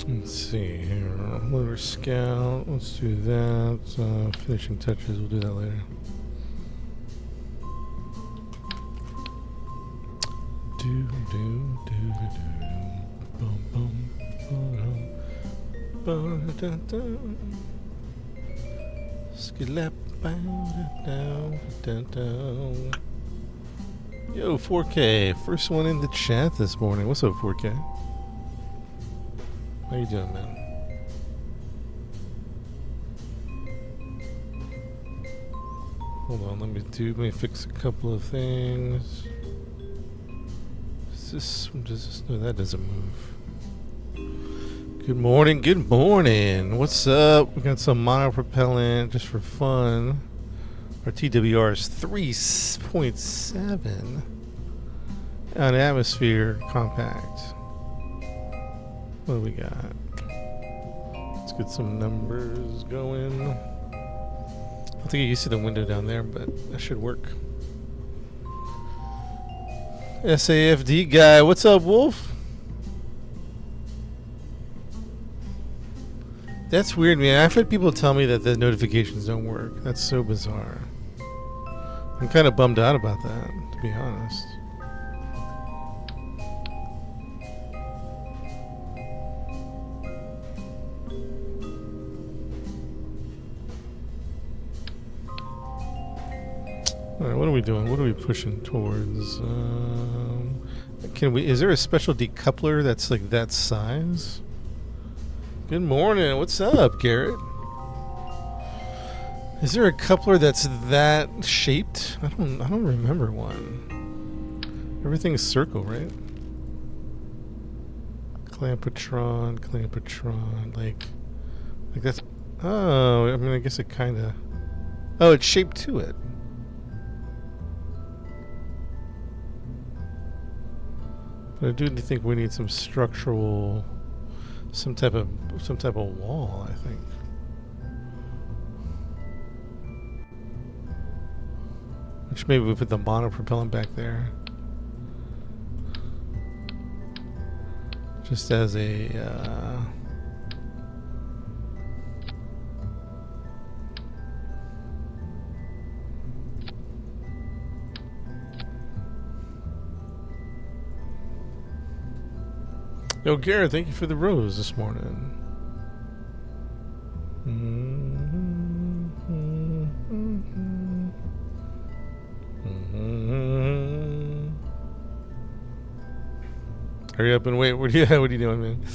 Let's see here. Lunar Scout. Let's do that. Finishing touches. We'll do that later. Do do do do do. Bum bum. Bum da da. Skilap down down down. Yo, 4K. First one in the chat this morning. What's up, 4K? How you doing, man? Hold on, let me fix a couple of things. Does this, no, that doesn't move. Good morning, good morning. What's up? We got some monopropellant just for fun. Our TWR is 3.7 on atmosphere compact. What do we got? Let's get some numbers going. I think you see the window down there, but that should work. SAFD guy, what's up, Wolf? That's weird, man. I've had people tell me that the notifications don't work. That's so bizarre. I'm kind of bummed out about that, to be honest. Alright, what are we doing? What are we pushing towards? Can we? Is there a special decoupler that's like that size? Good morning. What's up, Garrett? Is there a coupler that's that shaped? I don't remember one. Everything's circle, right? Clampotron, like that's. Oh, I mean, I guess it kind of. Oh, it's shaped to it. But I do think we need some structural, some type of wall, I think. Which maybe we put the monopropellant back there, just as a. Yo, Garrett, thank you for the rose this morning. Hurry up and wait. What are you doing, man?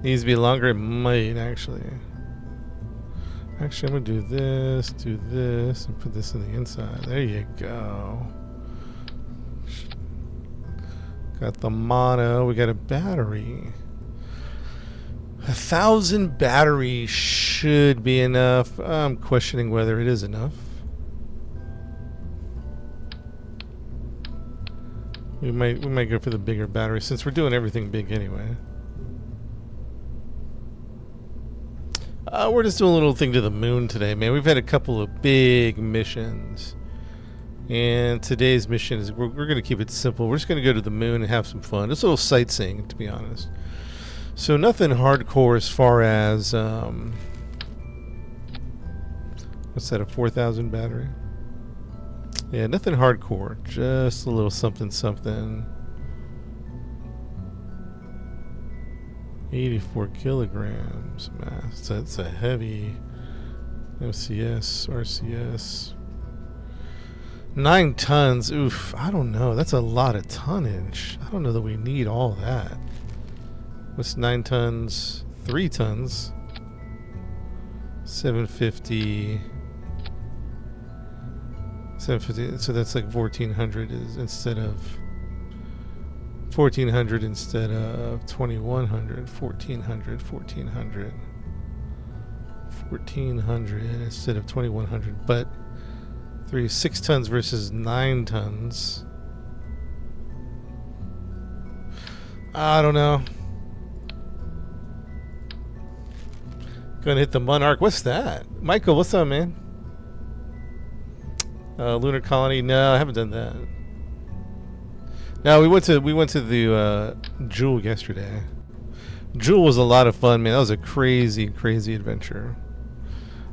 Needs to be longer. It might, actually. Actually, I'm going to do this, and put this in the inside. There you go. Got the mono. We got a battery. 1,000 batteries should be enough. I'm questioning whether it is enough. We might go for the bigger battery since we're doing everything big anyway. We're just doing a little thing to the moon today, man. We've had a couple of big missions. And today's mission is we're going to keep it simple. We're just going to go to the moon and have some fun. Just a little sightseeing, to be honest. So nothing hardcore as far as what's that, a 4,000 battery? Yeah, nothing hardcore. Just a little something. 84 kilograms mass. That's a heavy OCS, RCS. 9 tons. Oof, I don't know. That's a lot of tonnage. I don't know that we need all that. What's 9 tons? 3 tons. 750. 750. So that's like 1,400 is instead of 1,400 instead of 2,100. 1,400. 1,400 instead of 2,100. But 6 tons versus 9 tons. I don't know. Gonna hit the Monarch. What's that? Michael, what's up, man? Lunar Colony. No, I haven't done that. No, we went to the Jewel yesterday. Jewel was a lot of fun, man. That was a crazy, crazy adventure.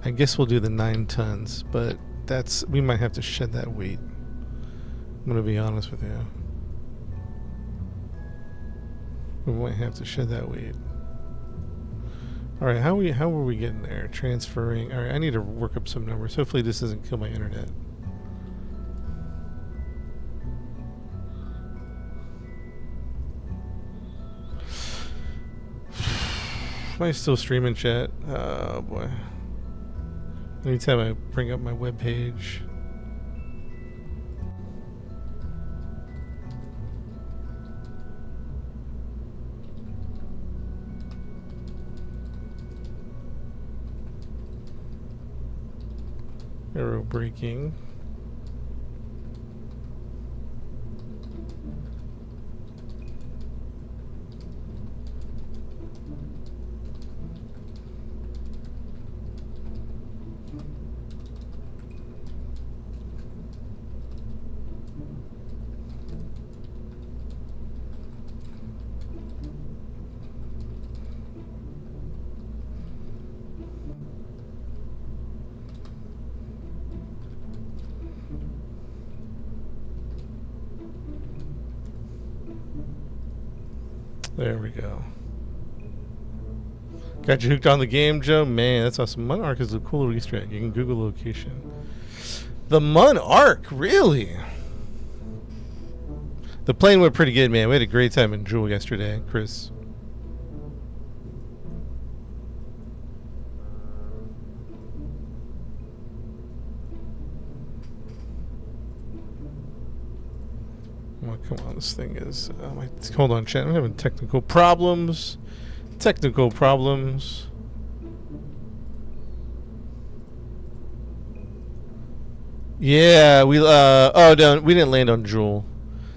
I guess we'll do the 9 tons, but we might have to shed that weight. I'm gonna be honest with you. We might have to shed that weight. Alright, how are we getting there? Transferring. Alright, I need to work up some numbers. Hopefully this doesn't kill my internet. Am I still streaming, chat? Oh boy. Anytime I bring up my webpage. Arrow breaking. There we go. Got you hooked on the game, Joe? Man, that's awesome. Mun Arc is a cool little Easter egg. You can Google location. The Mun Arc, really? The plane went pretty good, man. We had a great time in Jewel yesterday, Chris. Oh, come on, this thing is... hold on, chat. I'm having technical problems. Technical problems. Yeah, we... oh, no, we didn't land on Jewel.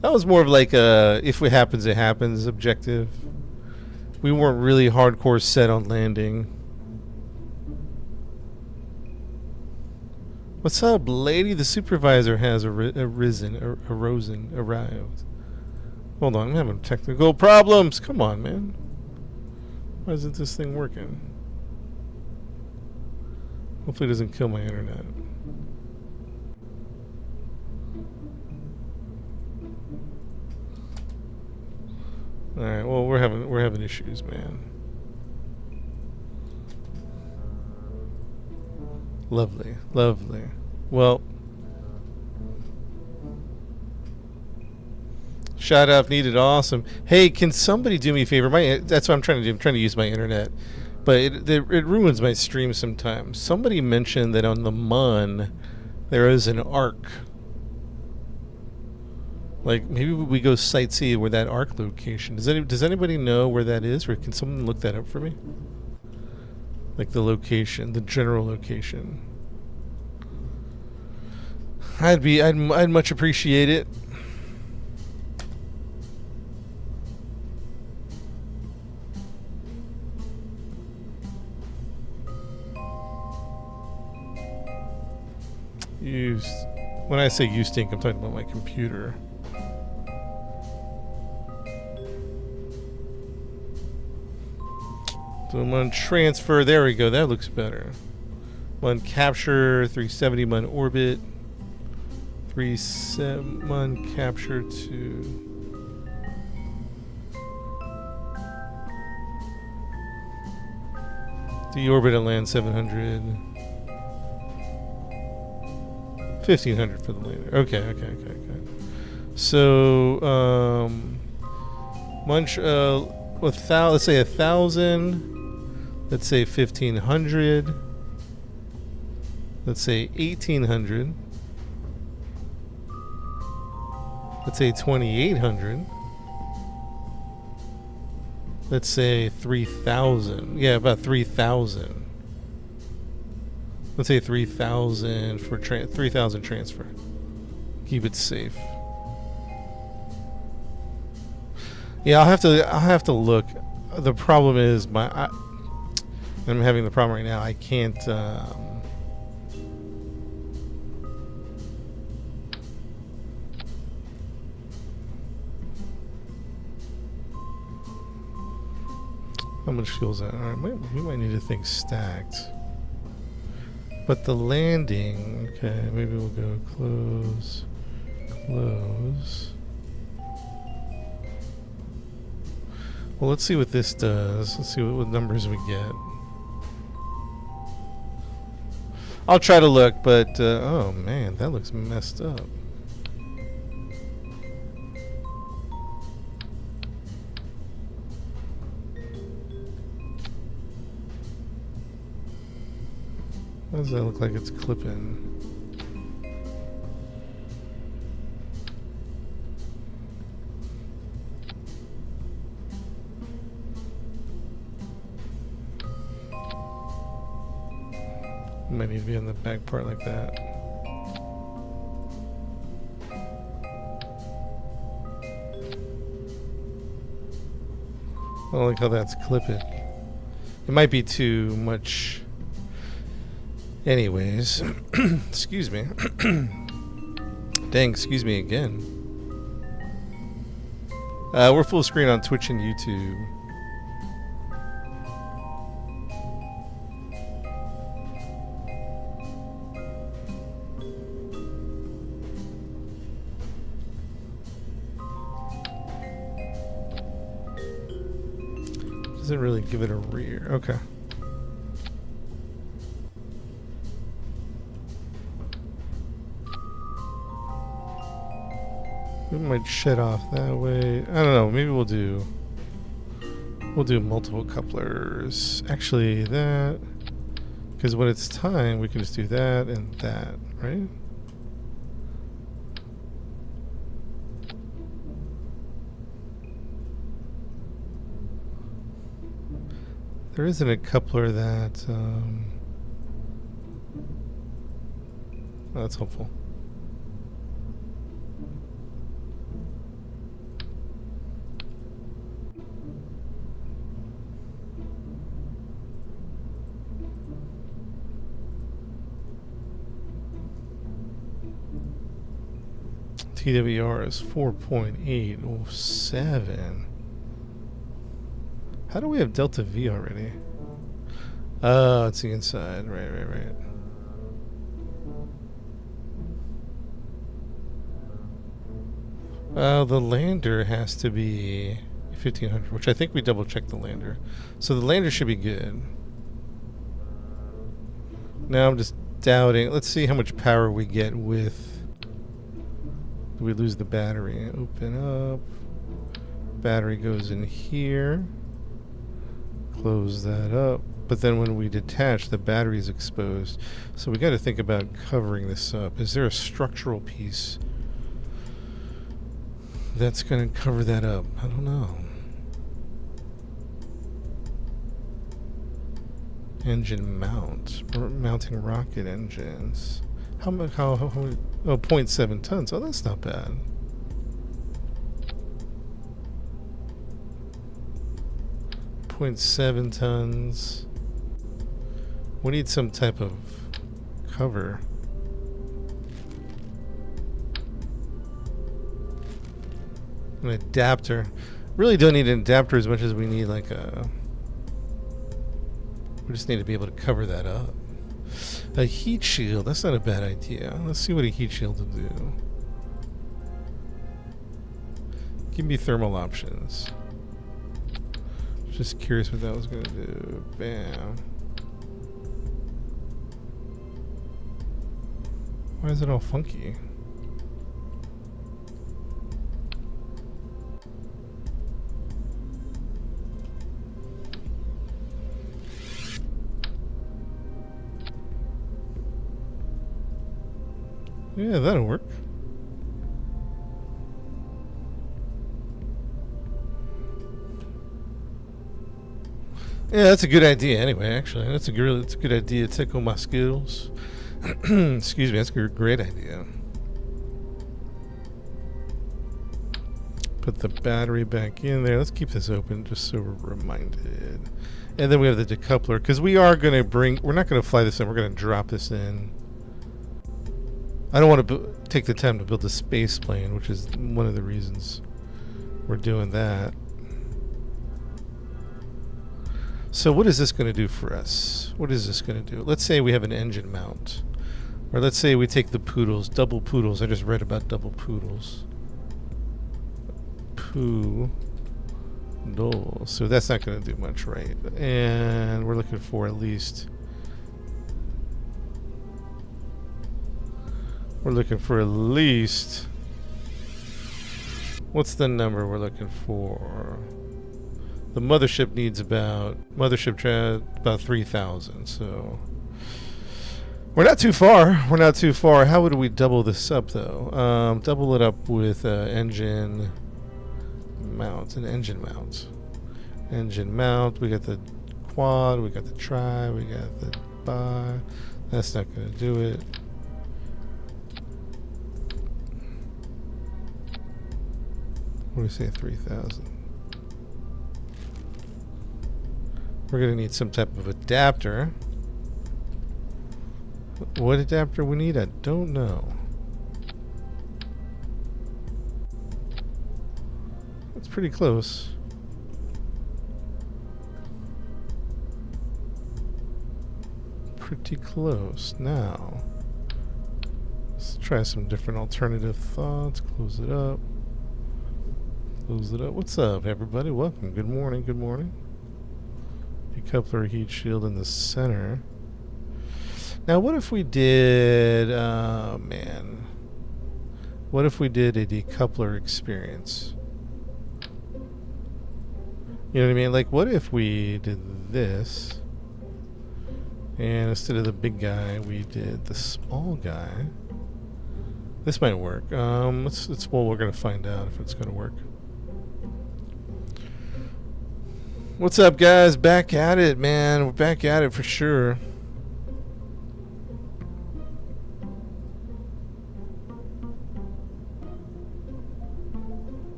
That was more of like a if it happens, it happens objective. We weren't really hardcore set on landing. What's up, lady? The supervisor has arrived. Hold on, I'm having technical problems. Come on, man. Why isn't this thing working? Hopefully it doesn't kill my internet. Alright, well we're having issues, man. Lovely, lovely. Well, shout out needed. Awesome. Hey, can somebody do me a favor? That's what I'm trying to do. I'm trying to use my internet, but it ruins my stream sometimes. Somebody mentioned that on the Mun there is an arc. Like maybe we go sightsee where that arc location. Does anybody know where that is, or can someone look that up for me? Like the location, the general location. I'd much appreciate it. When I say you stink, I'm talking about my computer. So I'm on transfer. There we go. That looks better. Mun capture 370. Mun orbit 37. Mun capture to deorbit and land 700. 1500 for the lander. Okay. So Munch let's say 1,000. Let's say 1,500. Let's say 1,800. Let's say 2,800. Let's say 3,000. Yeah, about 3,000. Let's say 3,000 for 3,000 transfer. Keep it safe. Yeah, I'll have to look. The problem is I'm having the problem right now. I can't. How much fuel's that? Alright, we might need to think stacked. But the landing, okay, maybe we'll go close, close. Well, let's see what this does. Let's see what numbers we get. I'll try to look, but oh man, that looks messed up. Why does that look like it's clipping? Might need to be on the back part like that. I don't like how that's clipping. It might be too much. Anyways, excuse me. Dang, excuse me again. We're full screen on Twitch and YouTube. Doesn't really give it a rear. Okay. We might shed off that way. I don't know. Maybe we'll do multiple couplers. Actually, that, because when it's time, we can just do that and that, right? There isn't a coupler that. Oh, that's helpful. TWR is 4.807. How do we have delta V already? Oh, it's the inside. Right. The lander has to be 1500, which I think we double checked the lander. So the lander should be good. Now I'm just doubting. Let's see how much power we get with. Do we lose the battery? Open up. Battery goes in here. Close that up. But then when we detach, the battery is exposed. So we got to think about covering this up. Is there a structural piece that's going to cover that up? I don't know. Engine mount. We're mounting rocket engines. How much? How 0.7 tons. Oh, that's not bad. .7 tons. We need some type of cover. An adapter. Really don't need an adapter as much as we need like a. We just need to be able to cover that up. A heat shield. That's not a bad idea. Let's see what a heat shield will do. Give me thermal options. Just curious what that was going to do. Bam. Why is it all funky? Yeah, that'll work. Yeah, that's a good idea anyway, actually. That's a good idea. Tickle my skills. Excuse me, that's a great idea. Put the battery back in there. Let's keep this open just so we're reminded. And then we have the decoupler, because we are going to we're not going to fly this in, we're going to drop this in. I don't want to take the time to build a space plane, which is one of the reasons we're doing that. So what is this going to do for us? What is this going to do? Let's say we have an engine mount. Or let's say we take the poodles, double poodles. I just read about double poodles. Poodle. So that's not going to do much, right? And we're looking for at least... We're looking for at least... What's the number we're looking for? The mothership needs about... about 3,000, so... We're not too far. We're not too far. How would we double this up, though? Double it up with engine mount. An engine mount. Engine mount. We got the quad. We got the tri. We got the bi. That's not going to do it. What do we say? 3,000. We're going to need some type of adapter. What adapter we need, I don't know. It's pretty close. Pretty close. Now, let's try some different alternative thoughts. Close it up. Close it up. What's up, everybody? Welcome. Good morning. Good morning. Decoupler heat shield in the center. Now, what if we did, man, what if we did a decoupler experience? You know what I mean? Like, what if we did this, and instead of the big guy, we did the small guy? This might work. Well, we're gonna find out if it's gonna work. What's up, guys? Back at it, man. We're back at it for sure.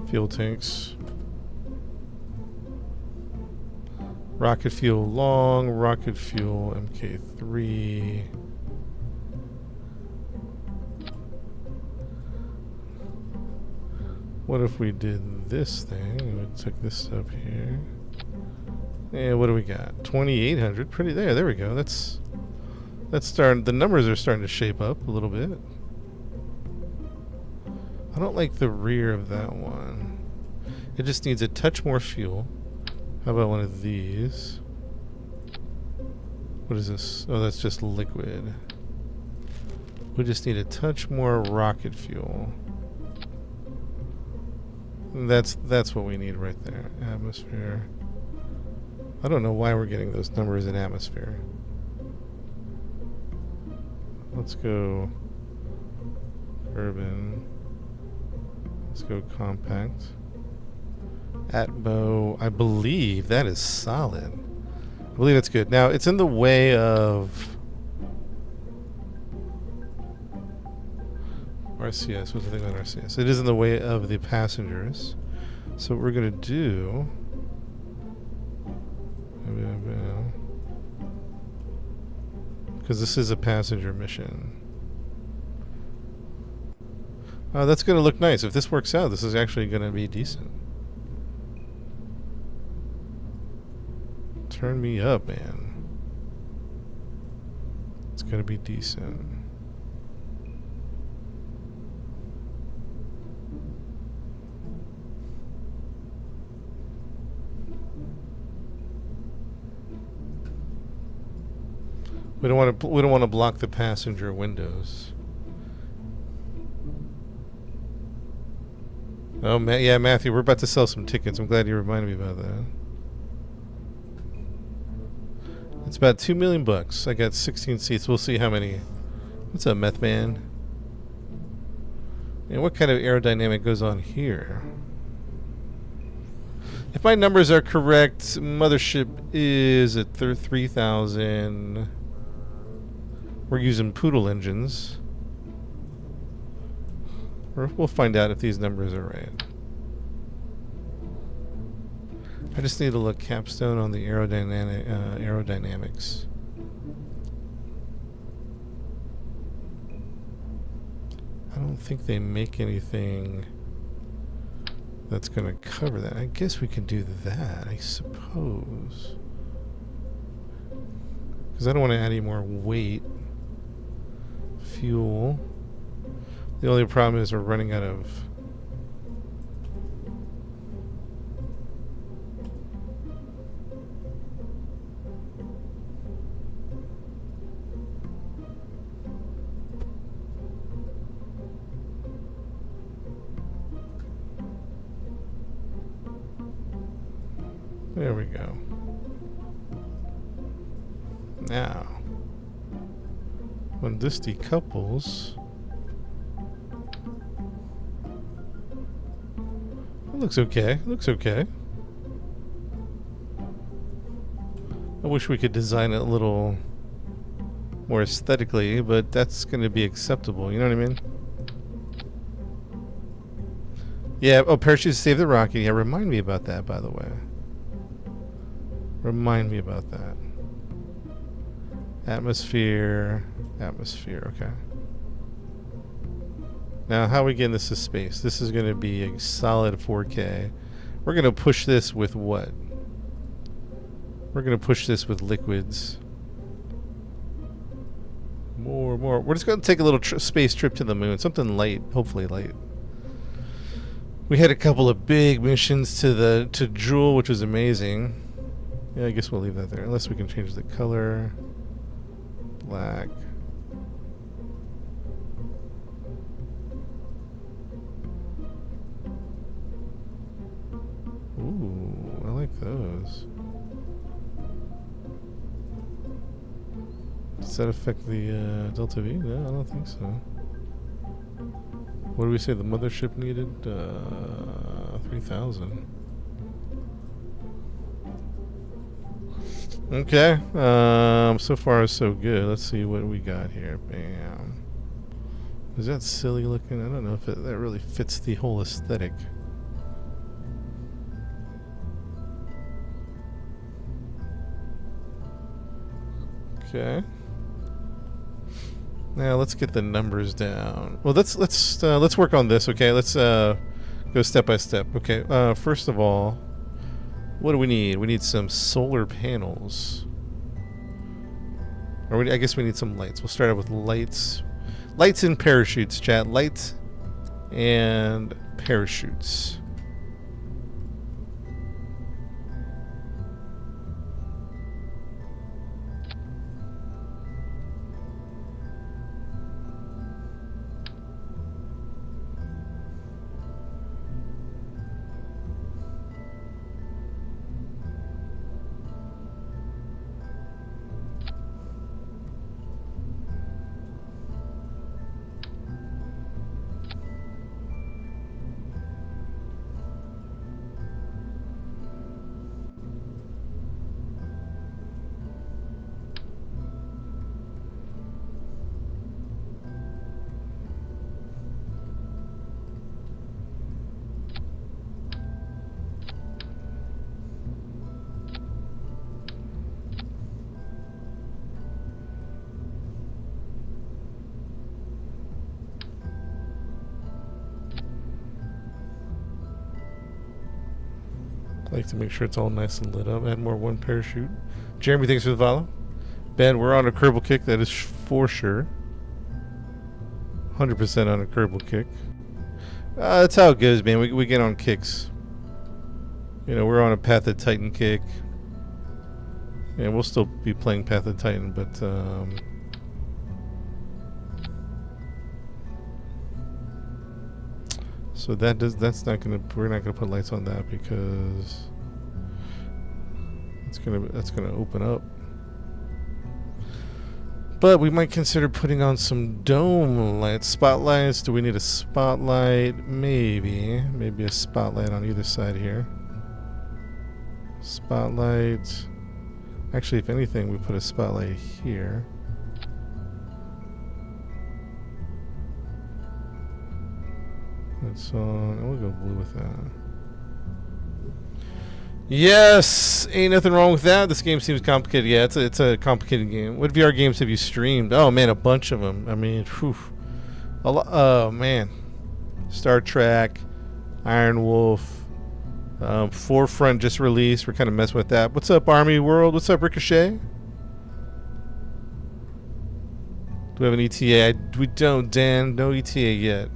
Fuel tanks. Rocket fuel long, rocket fuel MK3. What if we did this thing? We took this up here. And what do we got? 2,800. Pretty there we go. That's starting, the numbers are starting to shape up a little bit. I don't like the rear of that one. It just needs a touch more fuel. How about one of these? What is this? Oh, that's just liquid. We just need a touch more rocket fuel. That's what we need right there. Atmosphere. I don't know why we're getting those numbers in atmosphere. Let's go urban. Let's go compact. Atmo, I believe that is solid. I believe that's good. Now, it's in the way of RCS. What's the thing on RCS? It is in the way of the passengers. So what we're going to do... Because this is a passenger mission. That's going to look nice. If this works out, this is actually going to be decent. Turn me up, man. It's going to be decent. We don't want to block the passenger windows. Oh, yeah, Matthew, we're about to sell some tickets. I'm glad you reminded me about that. It's about $2 million. I got 16 seats. We'll see how many. What's up, Meth Man? And what kind of aerodynamic goes on here? If my numbers are correct, mothership is at 3,000. We're using Poodle engines. We'll find out if these numbers are right. I just need to look capstone on the aerodynamics. think they make anything that's going to cover that. I guess we can do that, I suppose. Because I don't want to add any more weight. Fuel. The only problem is we're running out of... There we go. Now, when this decouples, it looks okay. It looks okay. I wish we could design it a little more aesthetically, but that's going to be acceptable. You know what I mean? Yeah. Oh, parachutes save the rocket. Yeah, remind me about that, by the way. Remind me about that. Atmosphere. Atmosphere, okay. Now, how are we getting this to space? This is going to be a solid 4K. We're going to push this with what? We're going to push this with liquids. More. We're just going to take a little space trip to the moon. Something light, hopefully light. We had a couple of big missions to Jool, which was amazing. Yeah, I guess we'll leave that there. Unless we can change the color. Black. Ooh, I like those. Does that affect the Delta V? No, I don't think so. What do we say the mothership needed? 3,000. Okay. So far so good. Let's see what we got here. Bam. Is that silly looking? I don't know if that really fits the whole aesthetic. Okay. Now let's get the numbers down. Well, let's work on this. Okay. Let's go step by step. Okay. First of all, what do we need? We need some solar panels. Or I guess we need some lights. We'll start out with lights. Lights and parachutes, chat. Lights and parachutes. I like to make sure it's all nice and lit up. Add more one parachute. Jeremy, thanks for the follow. Ben, we're on a Kerbal kick. That is for sure. 100% on a Kerbal kick. That's how it goes, man. We get on kicks. You know, we're on a Path of Titan kick. Yeah, we'll still be playing Path of Titan, but so that's not gonna, we're not gonna put lights on that because that's gonna open up. But we might consider putting on some dome lights, spotlights. Do we need a spotlight? Maybe a spotlight on either side here. Spotlight. Actually, if anything, we put a spotlight here. That's on. We'll go blue with that. Yes, ain't nothing wrong with that. This game seems complicated. Yeah, it's a complicated game. What VR games have you streamed? Oh man, a bunch of them. I mean, whew. Oh man, Star Trek, Iron Wolf, Forefront just released. We're kind of messing with that. What's up, Army World? What's up, Ricochet? Do we have an ETA? We don't, Dan. No ETA yet.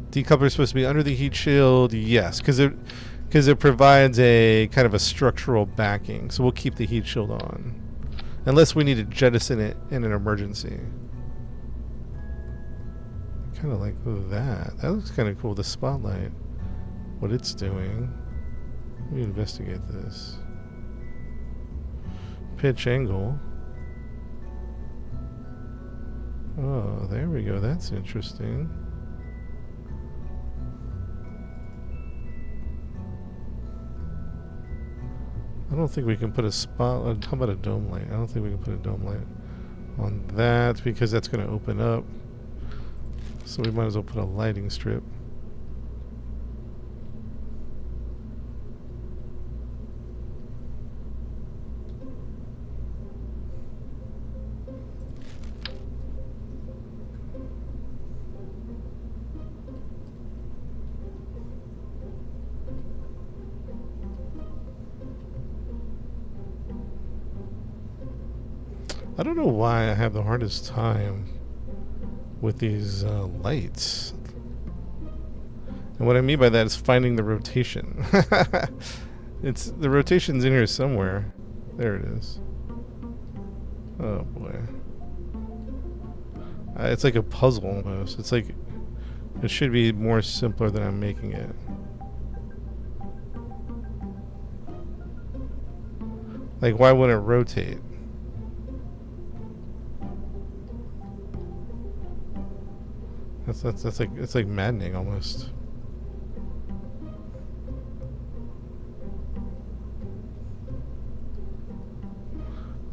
Decoupler is supposed to be under the heat shield. Yes, because it provides a kind of a structural backing. So we'll keep the heat shield on, unless we need to jettison it in an emergency. Kind of like that. That looks kind of cool. The spotlight, what it's doing. Let me investigate this. Pitch angle. Oh, there we go. That's interesting. I don't think we can put a spot. How about a dome light? I don't think we can put a dome light on that because that's going to open up. So we might as well put a lighting strip. I don't know why I have the hardest time with these lights. And what I mean by that is finding the rotation. The rotation's in here somewhere. There it is. Oh boy. It's like a puzzle almost. It's like it should be more simpler than I'm making it. Like, why wouldn't it rotate? That's like, it's like maddening almost.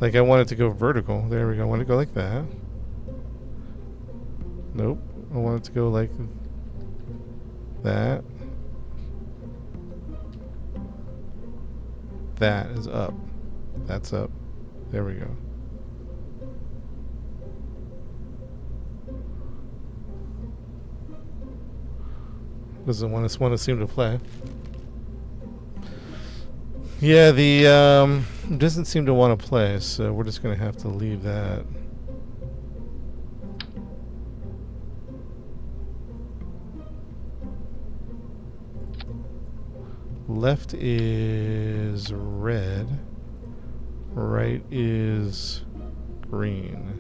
Like, I want it to go vertical. There we go. I want it to go like that. Nope. I want it to go like that. That is up. That's up. There we go. Doesn't want to seem to play. Yeah, the doesn't seem to want to play, so we're just gonna have to leave that. Left is red. Right is green.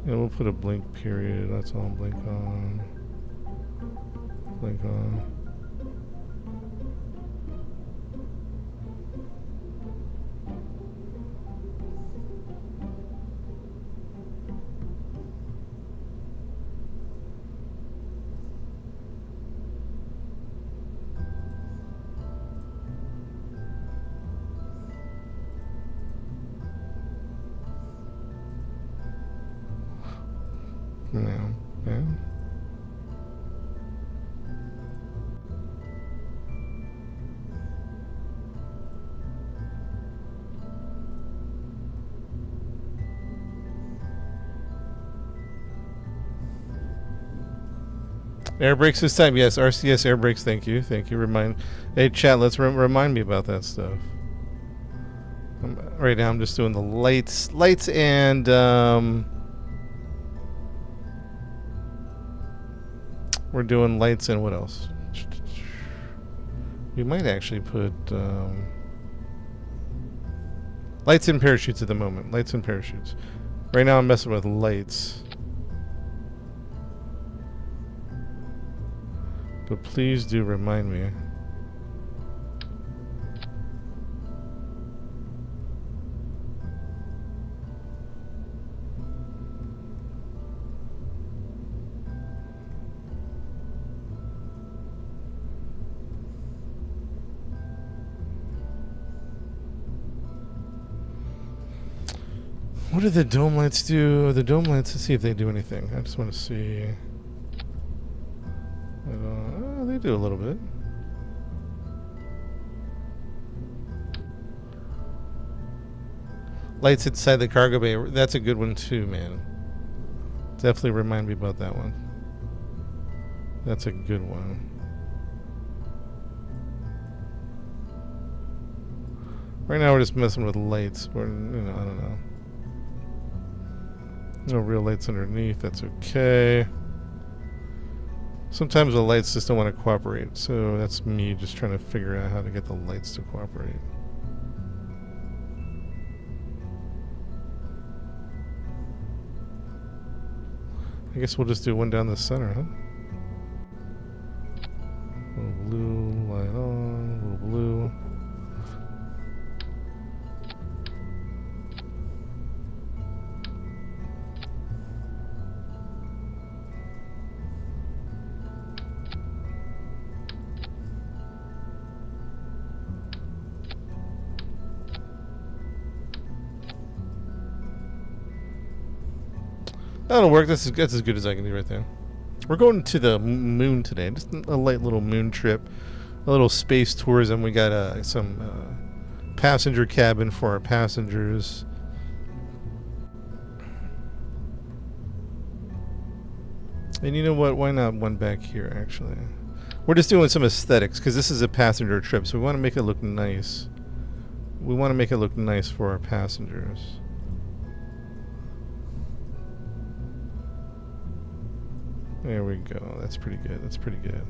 And we'll put a blink period. That's all. Blink on. Blink on. No. Yeah. Air brakes this time. Yes, RCS air brakes. Thank you. Thank you. Hey, chat, let's remind me about that stuff. Right now I'm just doing the lights and we're doing lights and what else? We might actually put lights and parachutes at the moment. Lights and parachutes. Right now I'm messing with lights. But please do remind me. What do the dome lights do? The dome lights, let's see if they do anything. I just want to see. They do a little bit. Lights inside the cargo bay. That's a good one too, man. Definitely remind me about that one. That's a good one. Right now we're just messing with lights. We're, I don't know. No real lights underneath. That's okay. Sometimes the lights just don't want to cooperate. So that's me just trying to figure out how to get the lights to cooperate. I guess we'll just do one down the center, huh? Little blue, light on, little blue. That'll work. That's as good as I can do right there. We're going to the moon today. Just a light little moon trip. A little space tourism. We got some passenger cabin for our passengers. And you know what? Why not one back here, actually? We're just doing some aesthetics because this is a passenger trip, so we want to make it look nice. We want to make it look nice for our passengers. There we go. That's pretty good. That's pretty good.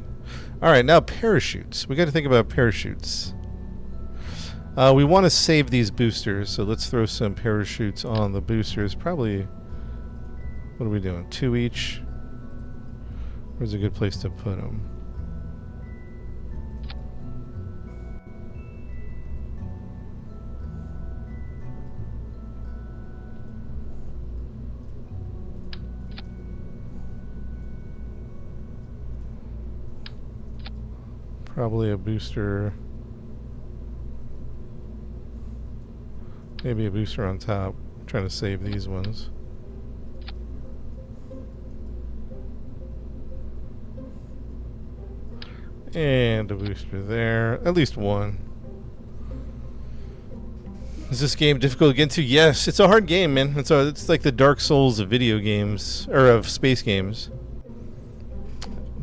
All right, now parachutes. We got to think about parachutes. We want to save these boosters, so let's throw some parachutes on the boosters. Probably, what are we doing? 2 each? Where's a good place to put them? Probably a booster. Maybe a booster on top. I'm trying to save these ones. And a booster there. At least one. Is this game difficult to get into? Yes, it's a hard game, man. It's like the Dark Souls of video games, or of space games.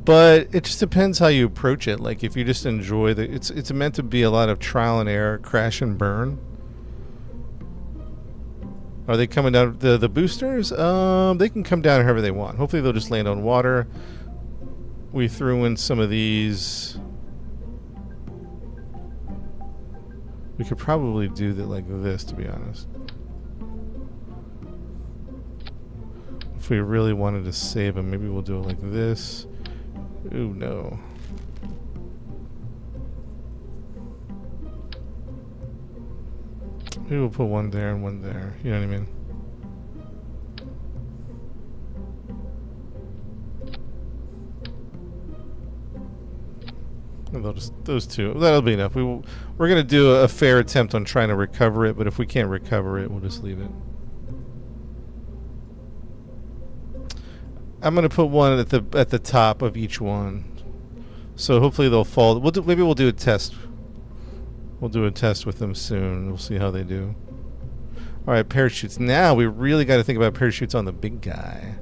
But it just depends how you approach it. Like if you just enjoy it's meant to be a lot of trial and error, crash and burn. Are they coming down the boosters? They can come down however they want. Hopefully they'll just land on water. We threw in some of these. We could probably do that like this, to be honest. If we really wanted to save them, maybe we'll do it like this. Ooh, no. Maybe we'll put one there and one there. You know what I mean? And they'll just, those two. That'll be enough. We're going to do a fair attempt on trying to recover it, but if we can't recover it, we'll just leave it. I'm gonna put one at the top of each one, so hopefully they'll fall. Maybe we'll do a test. We'll do a test with them soon. We'll see how they do. All right, parachutes. Now we really got to think about parachutes on the big guy,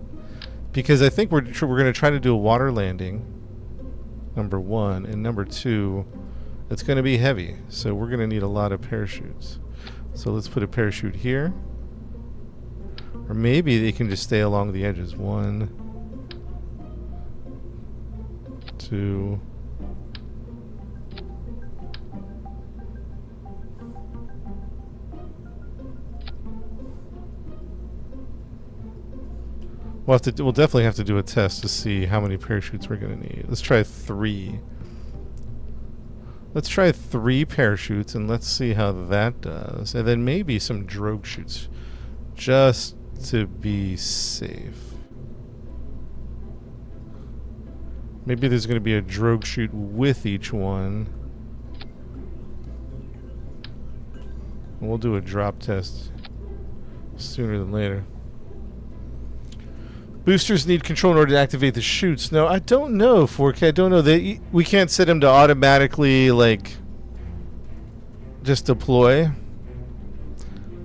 because I think we're gonna try to do a water landing. Number 1 and number 2, it's gonna be heavy, so we're gonna need a lot of parachutes. So let's put a parachute here, or maybe they can just stay along the edges. 1, 2. We'll definitely have to do a test to see how many parachutes we're gonna need. Let's try 3. Let's try 3 parachutes and let's see how that does. And then maybe some drogue chutes, just to be safe. Maybe there's going to be a drogue chute with each one. And we'll do a drop test sooner than later. Boosters need control in order to activate the chutes. No, I don't know, 4K. I don't know. We can't set them to automatically, like, just deploy.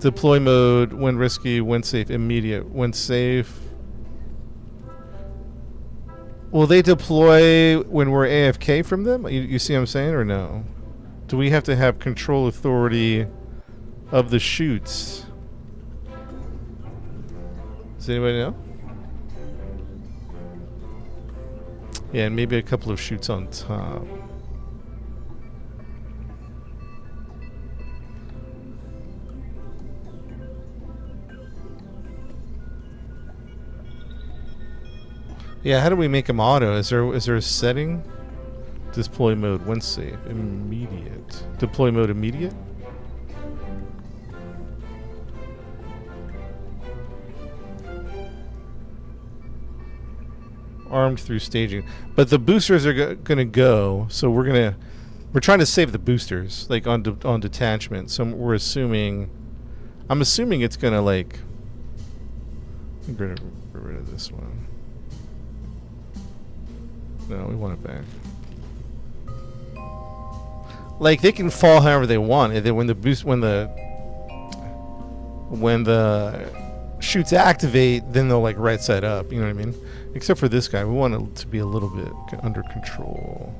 Deploy mode, when risky, when safe, immediate. When safe. Will they deploy when we're AFK from them? You see what I'm saying, or no? Do we have to have control authority of the chutes? Does anybody know? Yeah, and maybe a couple of chutes on top. Yeah, how do we make them auto? Is there a setting? Deploy mode when safe. Immediate. Deploy mode immediate? Armed through staging. But the boosters are gonna go, so we're trying to save the boosters, like on detachment. So we're assuming, I'm assuming it's gonna like, get rid of this one. No, we want it back. Like they can fall however they want. And then when the chutes activate, then they'll like right side up. You know what I mean? Except for this guy, we want it to be a little bit under control.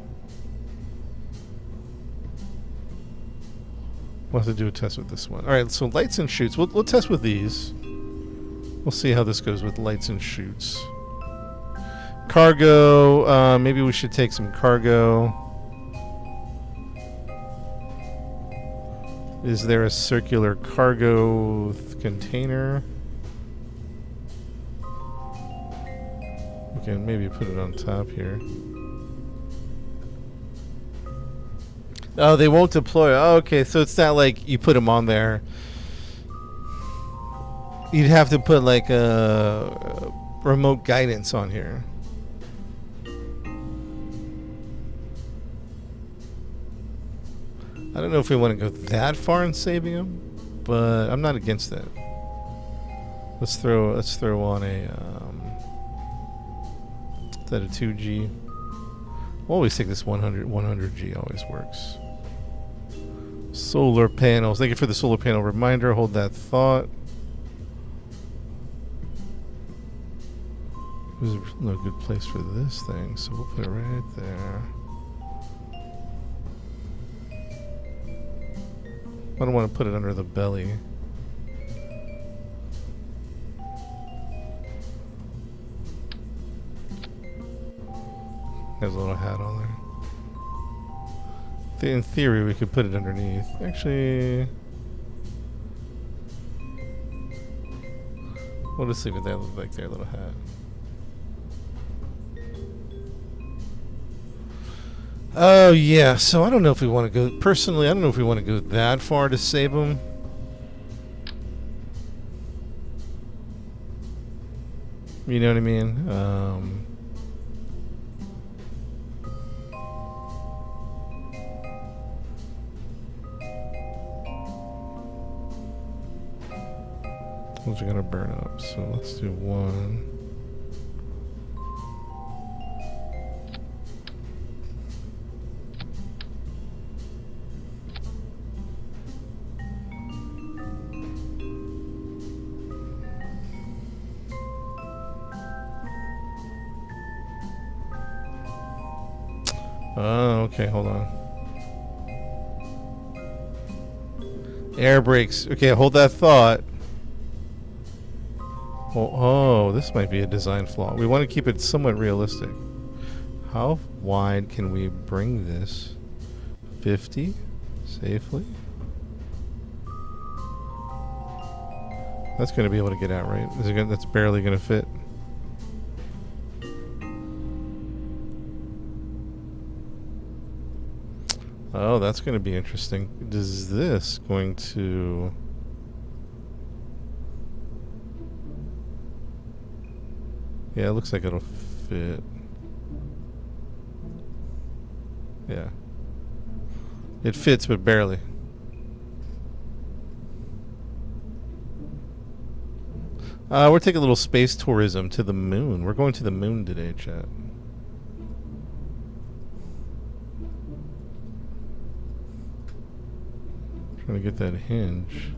We'll have to do a test with this one. All right, so lights and chutes. We'll test with these. We'll see how this goes with lights and chutes. Cargo. Maybe we should take some cargo. Is there a circular cargo container? We can maybe put it on top here. Oh, they won't deploy. Oh, okay, so it's not like you put them on there. You'd have to put like a remote guidance on here. I don't know if we want to go that far in saving them, but I'm not against that. Let's throw on a is that a 2G? We'll always take this 100G, always works. Solar panels. Thank you for the solar panel reminder. Hold that thought. There's no good place for this thing, so we'll put it right there. I don't want to put it under the belly. Has a little hat on there. In theory, we could put it underneath. Actually, we'll just leave it there, like their little hat. Oh yeah, so I don't know if we want to go. Personally, I don't know if we want to go that far to save them. You know what I mean? Those are gonna burn up, so let's do one. Oh, okay, hold on. Air brakes. Okay, hold that thought. Oh, this might be a design flaw. We want to keep it somewhat realistic. How wide can we bring this? 50? Safely? That's going to be able to get out, right? Is it that's barely going to fit. Oh, that's going to be interesting. Is this going to... Yeah, it looks like it'll fit. Yeah. It fits, but barely. We're taking a little space tourism to the moon. We're going to the moon today, chat. Trying to get that hinge.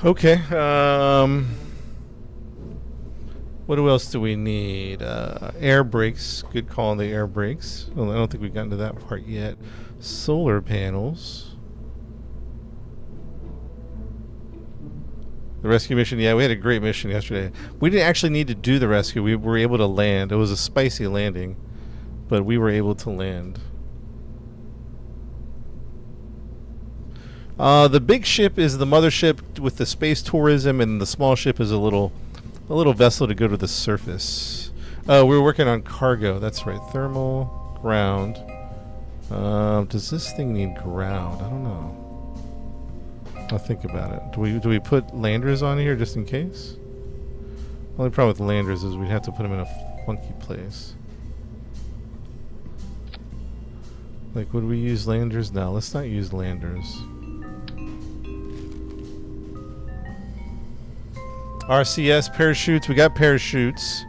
Okay. What else do we need? Air brakes. Good call on the air brakes. Well, I don't think we've gotten to that part yet. Solar panels. The rescue mission. Yeah, we had a great mission yesterday. We didn't actually need to do the rescue. We were able to land. It was a spicy landing, but we were able to land. The big ship is the mothership with the space tourism, and the small ship is a little vessel to go to the surface. Oh, we're working on cargo. That's right. Thermal, ground. Does this thing need ground? I don't know. I'll think about it. Do we put landers on here just in case? Only problem with landers is we'd have to put them in a funky place. Like, would we use landers? No, let's not use landers. RCS parachutes. We got parachutes.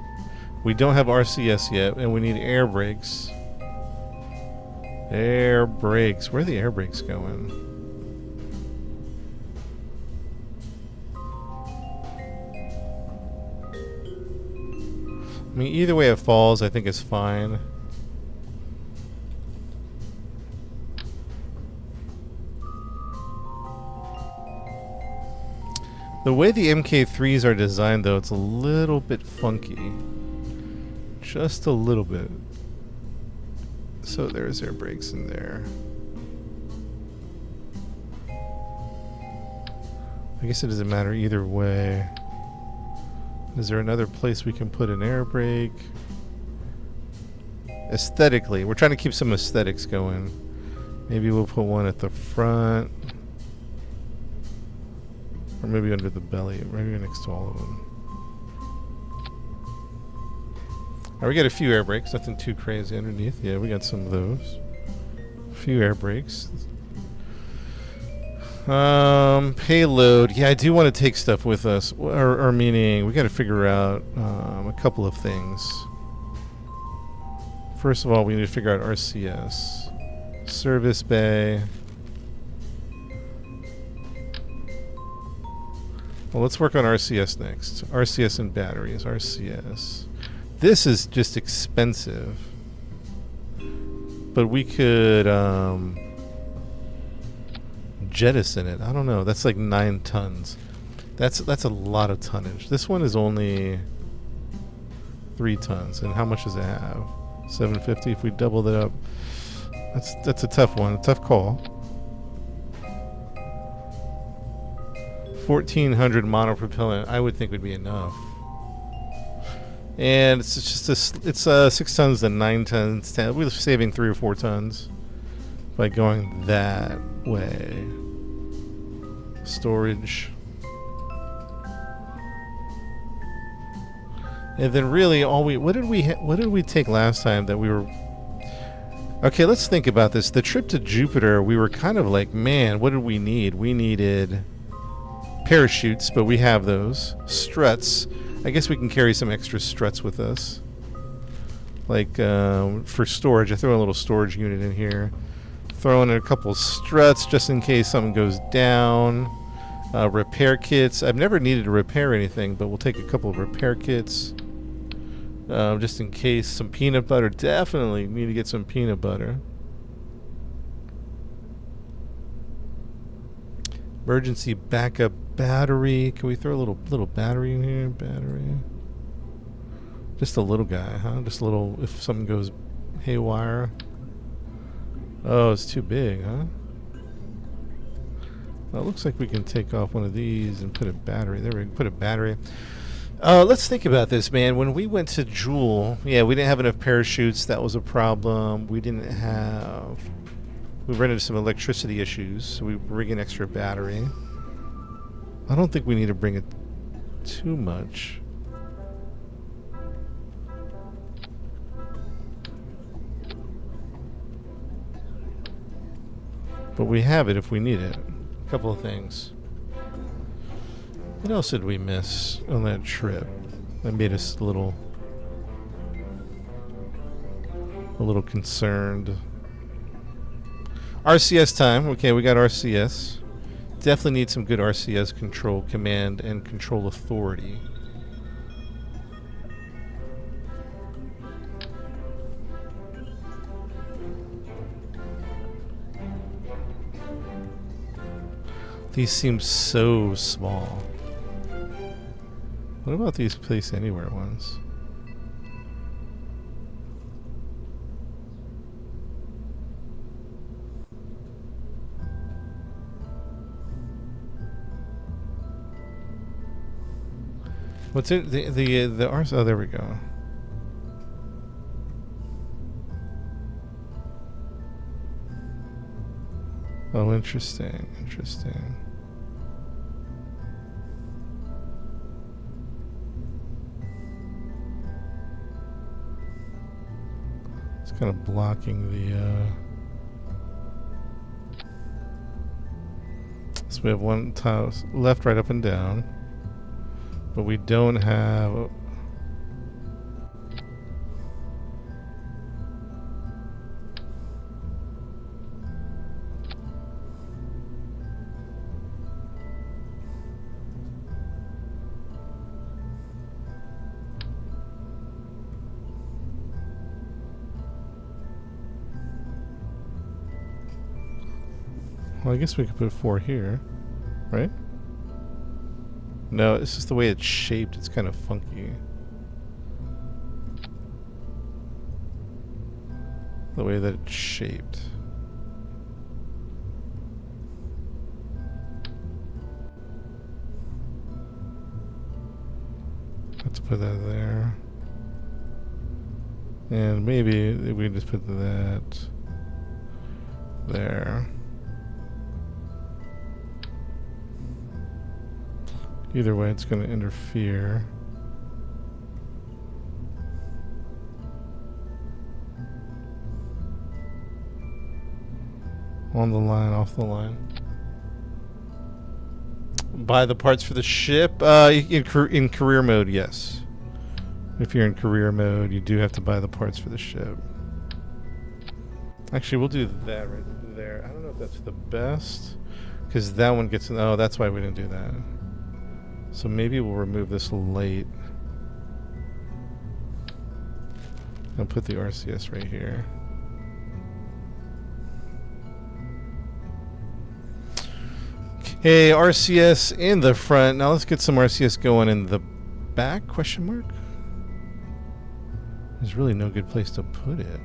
We don't have RCS yet, and we need air brakes. Air brakes. Where are the air brakes going? I mean, either way it falls, I think it's fine. The way the MK3s are designed, though, it's a little bit funky. Just a little bit. So there's air brakes in there. I guess it doesn't matter either way. Is there another place we can put an air brake? Aesthetically, we're trying to keep some aesthetics going. Maybe we'll put one at the front. Or maybe under the belly, maybe next to all of them. Alright, we got a few air brakes, nothing too crazy underneath. Yeah, we got some of those. A few air brakes. Payload. Yeah, I do want to take stuff with us. Or meaning, we got to figure out a couple of things. First of all, we need to figure out RCS. Service bay. Well, let's work on RCS next. RCS and batteries. RCS. This is just expensive. But we could jettison it. I don't know. That's like 9 tons. That's a lot of tonnage. This one is only 3 tons. And how much does it have? 750. If we double that up, that's a tough one. A tough call. 1,400 monopropellant. I would think would be enough. And it's just it's 6 tons to 9 tons. We're saving 3 or 4 tons by going that way. Storage. And then really what did we take last time that we were... Okay, let's think about this. The trip to Jupiter, we were kind of like, man, what did we need? We needed parachutes, but we have those. Struts. I guess we can carry some extra struts with us. Like for storage, I throw a little storage unit in here. Throw in a couple struts just in case something goes down. Repair kits. I've never needed to repair anything, but we'll take a couple of repair kits. Just in case. Some peanut butter. Definitely need to get some peanut butter. Emergency backup battery. Can we throw a little battery in here? Battery. Just a little guy, huh? Just a little, if something goes haywire. Oh, it's too big, huh? Well, it looks like we can take off one of these and put a battery. There we go. Put a battery. Let's think about this, man. When we went to Jool, yeah, we didn't have enough parachutes. That was a problem. We ran into some electricity issues, so we bring an extra battery. I don't think we need to bring it too much. But we have it if we need it. A couple of things. What else did we miss on that trip that made us a little concerned? RCS time. Okay, we got RCS. definitely need some good RCS control, command, and control authority. These seem so small. What about these place anywhere ones? What's it? The RC? Oh, there we go. Oh, interesting. Interesting. It's kind of blocking the. So we have one tile left, right, up, and down. But we don't have... Well, I guess we could put 4 here, right? No, it's just the way it's shaped. It's kind of funky. The way that it's shaped. Let's put that there. And maybe we just put that there. Either way, it's going to interfere. On the line, off the line. Buy the parts for the ship? In career mode, yes. If you're in career mode, you do have to buy the parts for the ship. Actually, we'll do that right there. I don't know if that's the best. Because that one gets... Oh, that's why we didn't do that. So maybe we'll remove this light. And put the RCS right here. Okay, RCS in the front. Now let's get some RCS going in the back, question mark? There's really no good place to put it.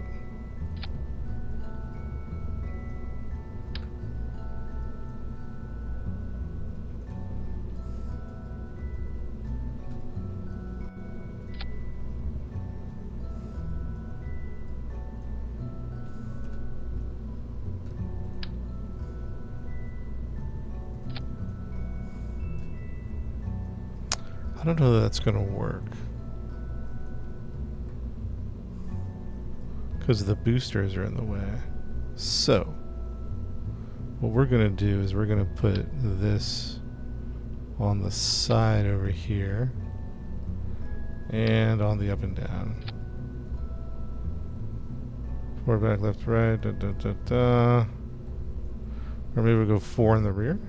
I don't know that that's going to work. Because the boosters are in the way. So, what we're going to do is we're going to put this on the side over here. And on the up and down. Forward, back, left, right, da, da, da, da. Or maybe we'll go 4 in the rear.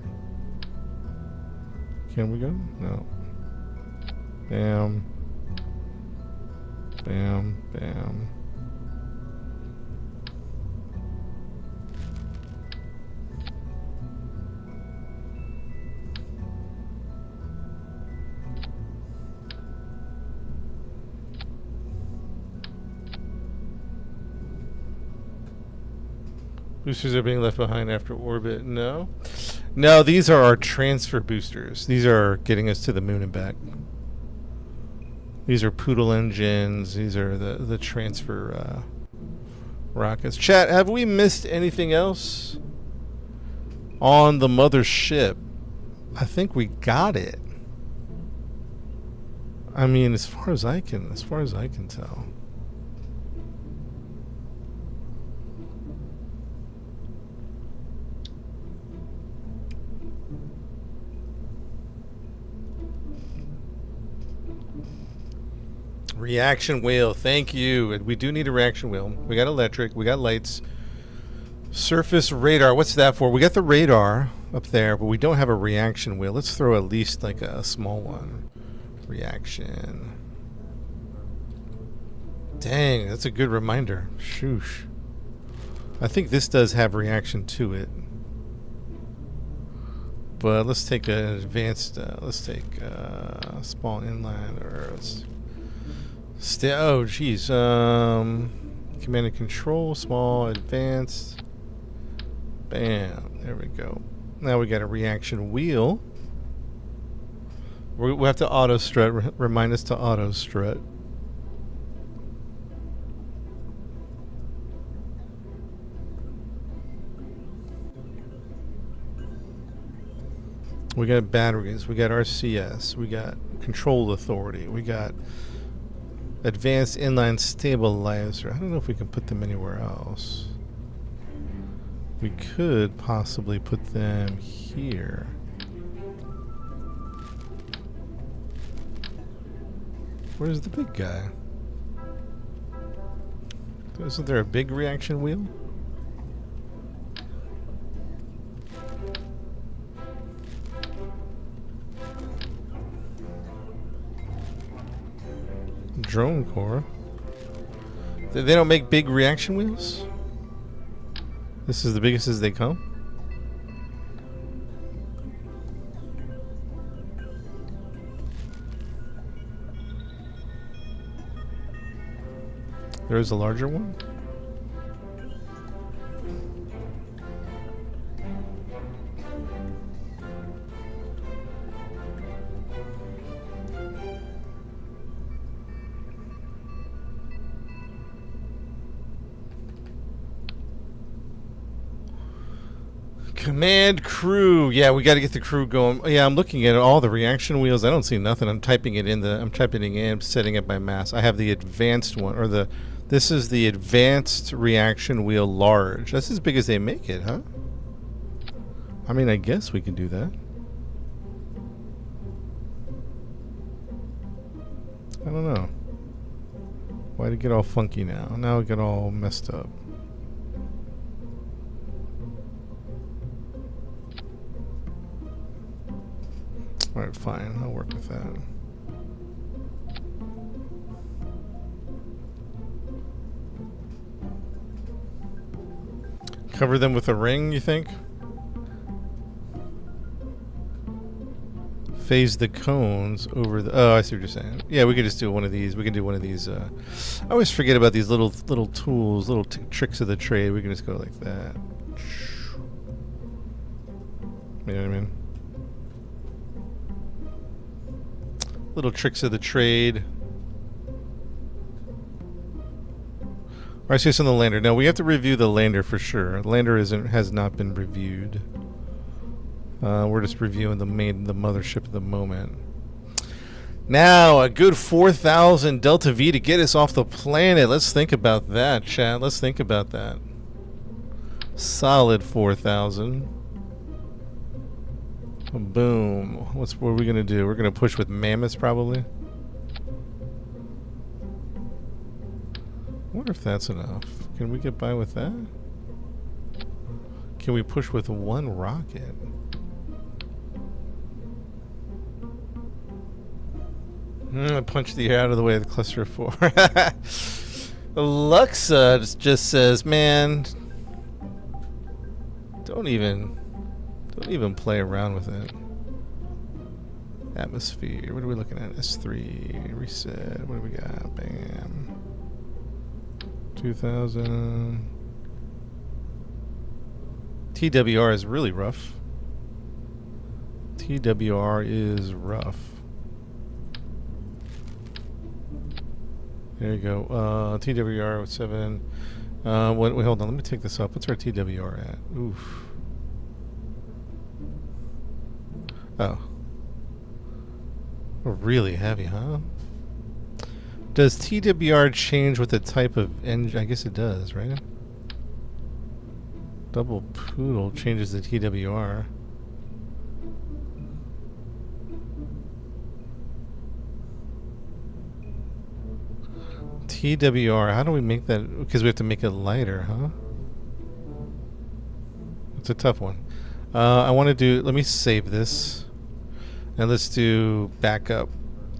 Can we go? No. Bam. Bam. Bam. Boosters are being left behind after orbit. No. No, these are our transfer boosters. These are getting us to the moon and back. These are Poodle engines. These are the transfer rockets. Chat, have we missed anything else on the mothership? I think we got it. I mean, as far as I can tell. Reaction wheel, thank you. And we do need a reaction wheel. We got electric, we got lights. Surface radar, what's that for? We got the radar. up there, but we don't have a reaction wheel. Let's throw at least like a small one. Reaction. Dang, that's a good reminder. Shoosh. I think this does have reaction to it. But let's take an advanced, let's take small inline, or let's oh geez, command and control, small, advanced, bam, there we go. Now we got a reaction wheel. We'll have to auto strut, remind us to auto strut. We got batteries, we got RCS, we got control authority, we got advanced inline stabilizer. I don't know if we can put them anywhere else. We could possibly put them here. Where's the big guy? Isn't there a big reaction wheel? Drone core. They don't make big reaction wheels? This is the biggest as they come? There is a larger one? Command crew. Yeah, we got to get the crew going. Yeah, I'm looking at all the reaction wheels. I don't see nothing. I'm typing it in. I'm setting up my mass. I have the advanced one, or this is the advanced reaction wheel large. That's as big as they make it, huh? I mean, I guess we can do that. I don't know. Why'd it get all funky now? Now it got all messed up. Alright, fine. I'll work with that. Cover them with a ring, you think? Phase the cones over the... Oh, I see what you're saying. Yeah, we could just do one of these. We can do one of these... I always forget about these little tools, little tricks of the trade. We can just go like that. You know what I mean? Little tricks of the trade. RCS on the lander. Now we have to review the lander for sure. The lander has not been reviewed. We're just reviewing the mothership at the moment. Now a good 4,000 Delta V to get us off the planet. Let's think about that, chat. Let's think about that. Solid 4,000. Boom. What are we gonna do? We're gonna push with mammoths probably. I wonder if that's enough. Can we get by with that? Can we push with one rocket? I punched the air out of the way of the cluster of 4. Luxa just says, man, don't even play around with it. Atmosphere. What are we looking at? S3. Reset. What do we got? Bam. 2000. TWR is really rough. TWR is rough. There you go. TWR 7. Wait, hold on. Let me take this up. What's our TWR at? Oof. Oh. Really heavy, huh? Does TWR change with the type of engine? I guess it does, right? Double Poodle changes the TWR. TWR, how do we make that? Because we have to make it lighter, huh? It's a tough one. I want to do. Let me save this, and let's do backup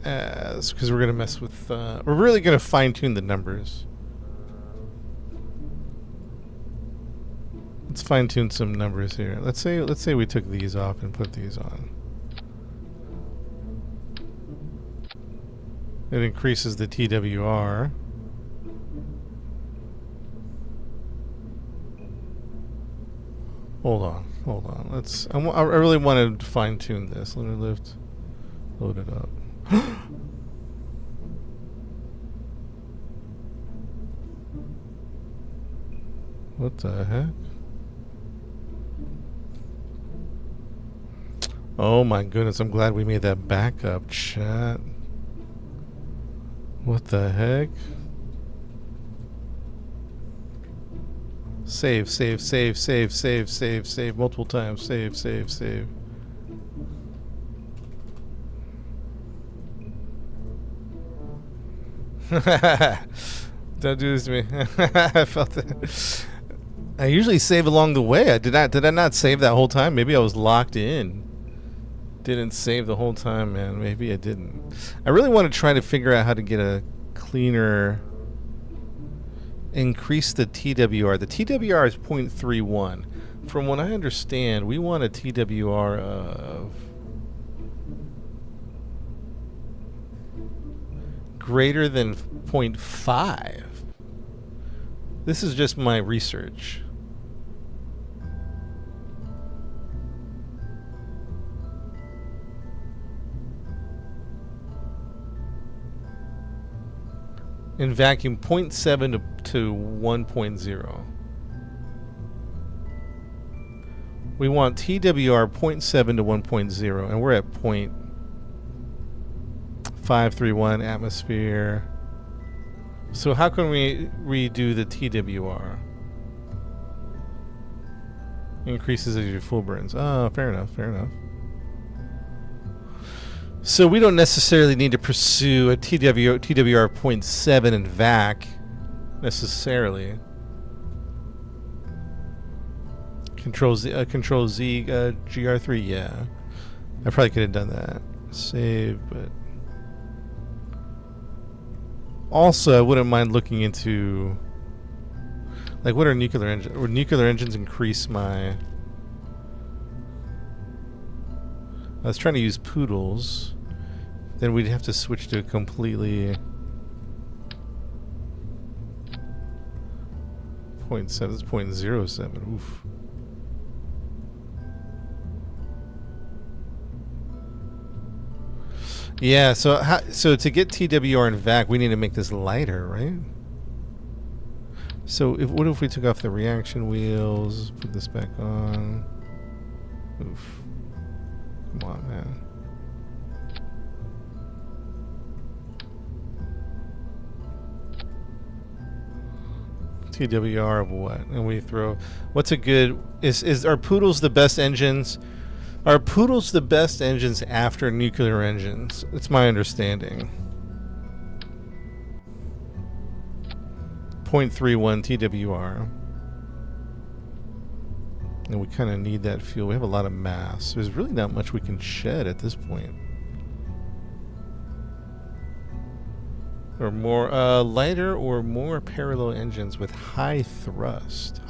as because we're gonna mess with. We're really gonna fine tune the numbers. Let's fine tune some numbers here. Let's say we took these off and put these on. It increases the TWR. Hold on. Let's. I really want to fine tune this. Let me load it up. What the heck? Oh my goodness! I'm glad we made that backup, chat. What the heck? Save multiple times. Save. Don't do this to me. I felt it. I usually save along the way. Did I not save that whole time? Maybe I was locked in. Didn't save the whole time, man. Maybe I didn't. I really want to try to figure out how to get a cleaner. Increase the TWR. The TWR is 0.31. From what I understand, we want a TWR of greater than 0.5. This is just my research. In vacuum, 0.7 to 1.0. We want TWR 0.7 to 1.0, and we're at 0.531 atmosphere. So how can we redo the TWR? Increases as your full burns. Oh, fair enough. So we don't necessarily need to pursue a TWR 0.7 in vac necessarily. Control Z GR3, yeah. I probably could have done that. Save, but also I wouldn't mind looking into like what are nuclear engines? Would nuclear engines increase my? I was trying to use poodles. Then we'd have to switch to a completely 0.7. It's 0.07. Oof. Yeah. So to get TWR and vac, we need to make this lighter, right? So what if we took off the reaction wheels? Put this back on. Oof. Come on, man. TWR of what? And we throw. What's a good? Is are poodles the best engines? Are poodles the best engines after nuclear engines? It's my understanding. 0.31 TWR. And we kind of need that fuel. We have a lot of mass. There's really not much we can shed at this point. Or more lighter or more parallel engines with high thrust.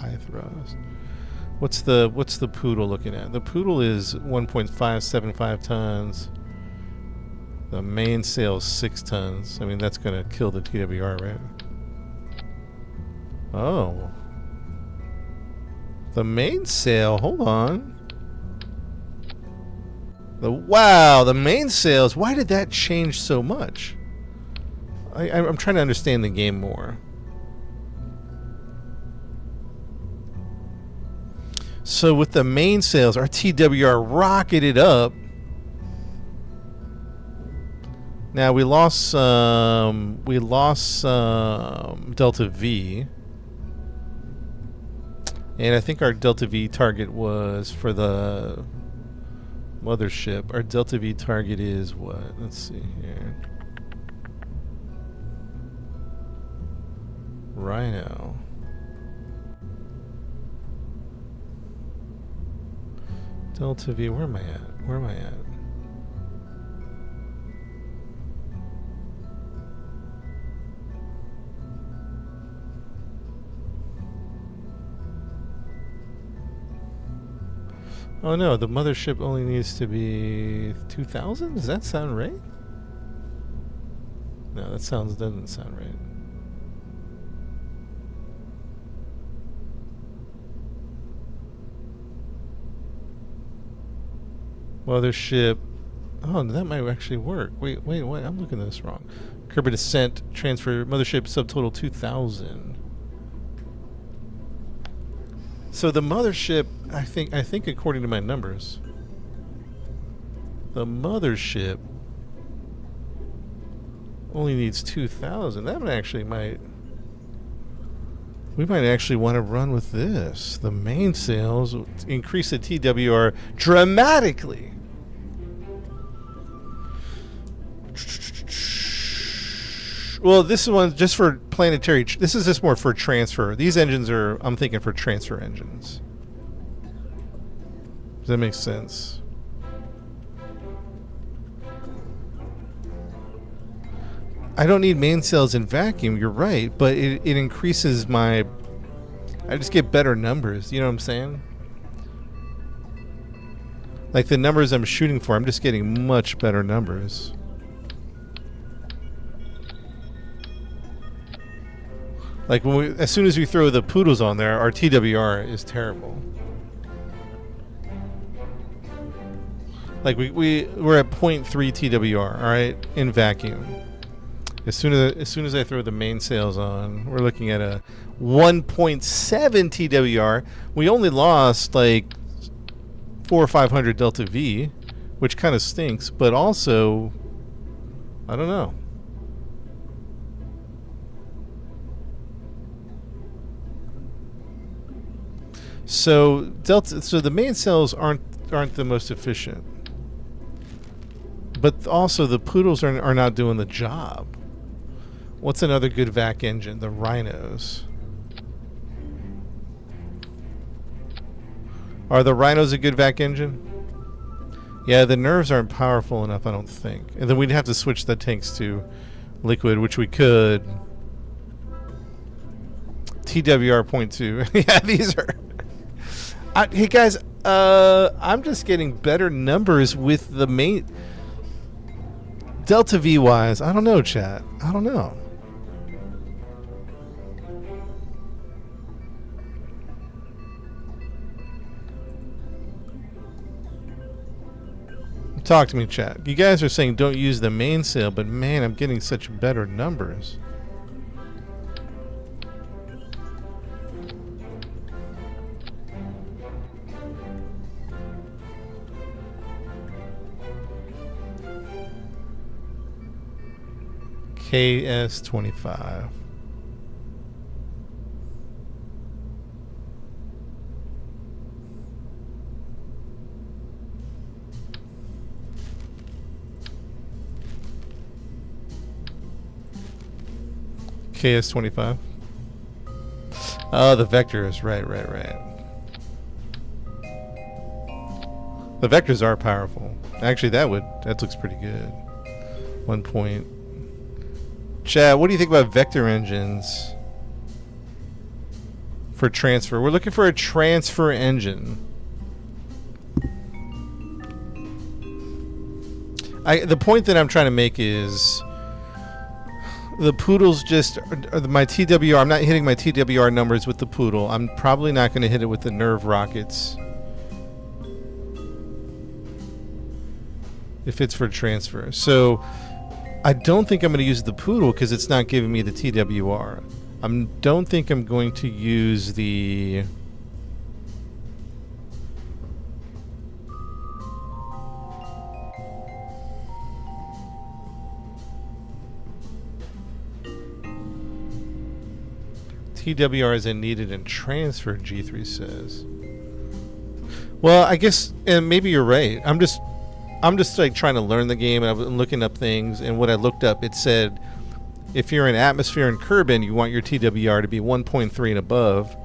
What's the poodle looking at? The poodle is 1.575 tons. The mainsail is 6 tons. I mean, that's gonna kill the TWR, right? Oh. The mainsail, hold on. The mainsails, why did that change so much? I'm trying to understand the game more. So with the mainsails, our TWR rocketed up. Now we lost Delta V. And I think our Delta V target was for the mothership. Our Delta V target is what? Let's see here. Rhino. Delta V, where am I at? Where am I at? Oh no, the mothership only needs to be 2,000? Does that sound right? No, that doesn't sound right. Mothership. Oh, that might actually work. Wait. I'm looking at this wrong. Curb descent, transfer, mothership subtotal 2,000. So the mothership, I think according to my numbers, the mothership only needs 2,000. That we might actually want to run with this. The mainsails increase the TWR dramatically. Well, this one just for planetary. This is just more for transfer. These engines are, I'm thinking, for transfer engines. Does that make sense? I don't need mainsails in vacuum, you're right, but it increases my... I just get better numbers, you know what I'm saying? Like the numbers I'm shooting for, I'm just getting much better numbers. Like as soon as we throw the poodles on there, our TWR is terrible. Like we're at 0.3 TWR, all right, in vacuum. As soon as I throw the mainsails on, we're looking at a 1.7 TWR. We only lost like 400 or 500 delta V, which kind of stinks, but also, I don't know. So the mainsails aren't the most efficient, but also the poodles are not doing the job. What's another good vac engine? The Rhinos. Are the Rhinos a good vac engine? Yeah, the nerves aren't powerful enough, I don't think. And then we'd have to switch the tanks to liquid, which we could. TWR 0.2. Yeah, these are... hey guys, I'm just getting better numbers with the main... Delta V wise. I don't know, chat. I don't know. Talk to me, chat. You guys are saying don't use the mainsail, but man, I'm getting such better numbers. KS25. KS25. Oh, the vectors. Right. The vectors are powerful. Actually, that looks pretty good. 1 point. Chad, what do you think about vector engines for transfer? We're looking for a transfer engine. The point that I'm trying to make is the poodles just my TWR. I'm not hitting my TWR numbers with the poodle. I'm probably not going to hit it with the nerve rockets if it's for transfer. So I don't think I'm going to use the poodle because it's not giving me the TWR. I don't think I'm going to use the... TWR isn't needed in transfer, G3 says. Well, I guess, and maybe you're right. I'm just like trying to learn the game, and I'm looking up things, and what I looked up, it said if you're in atmosphere and Kerbin, you want your TWR to be 1.3 and above.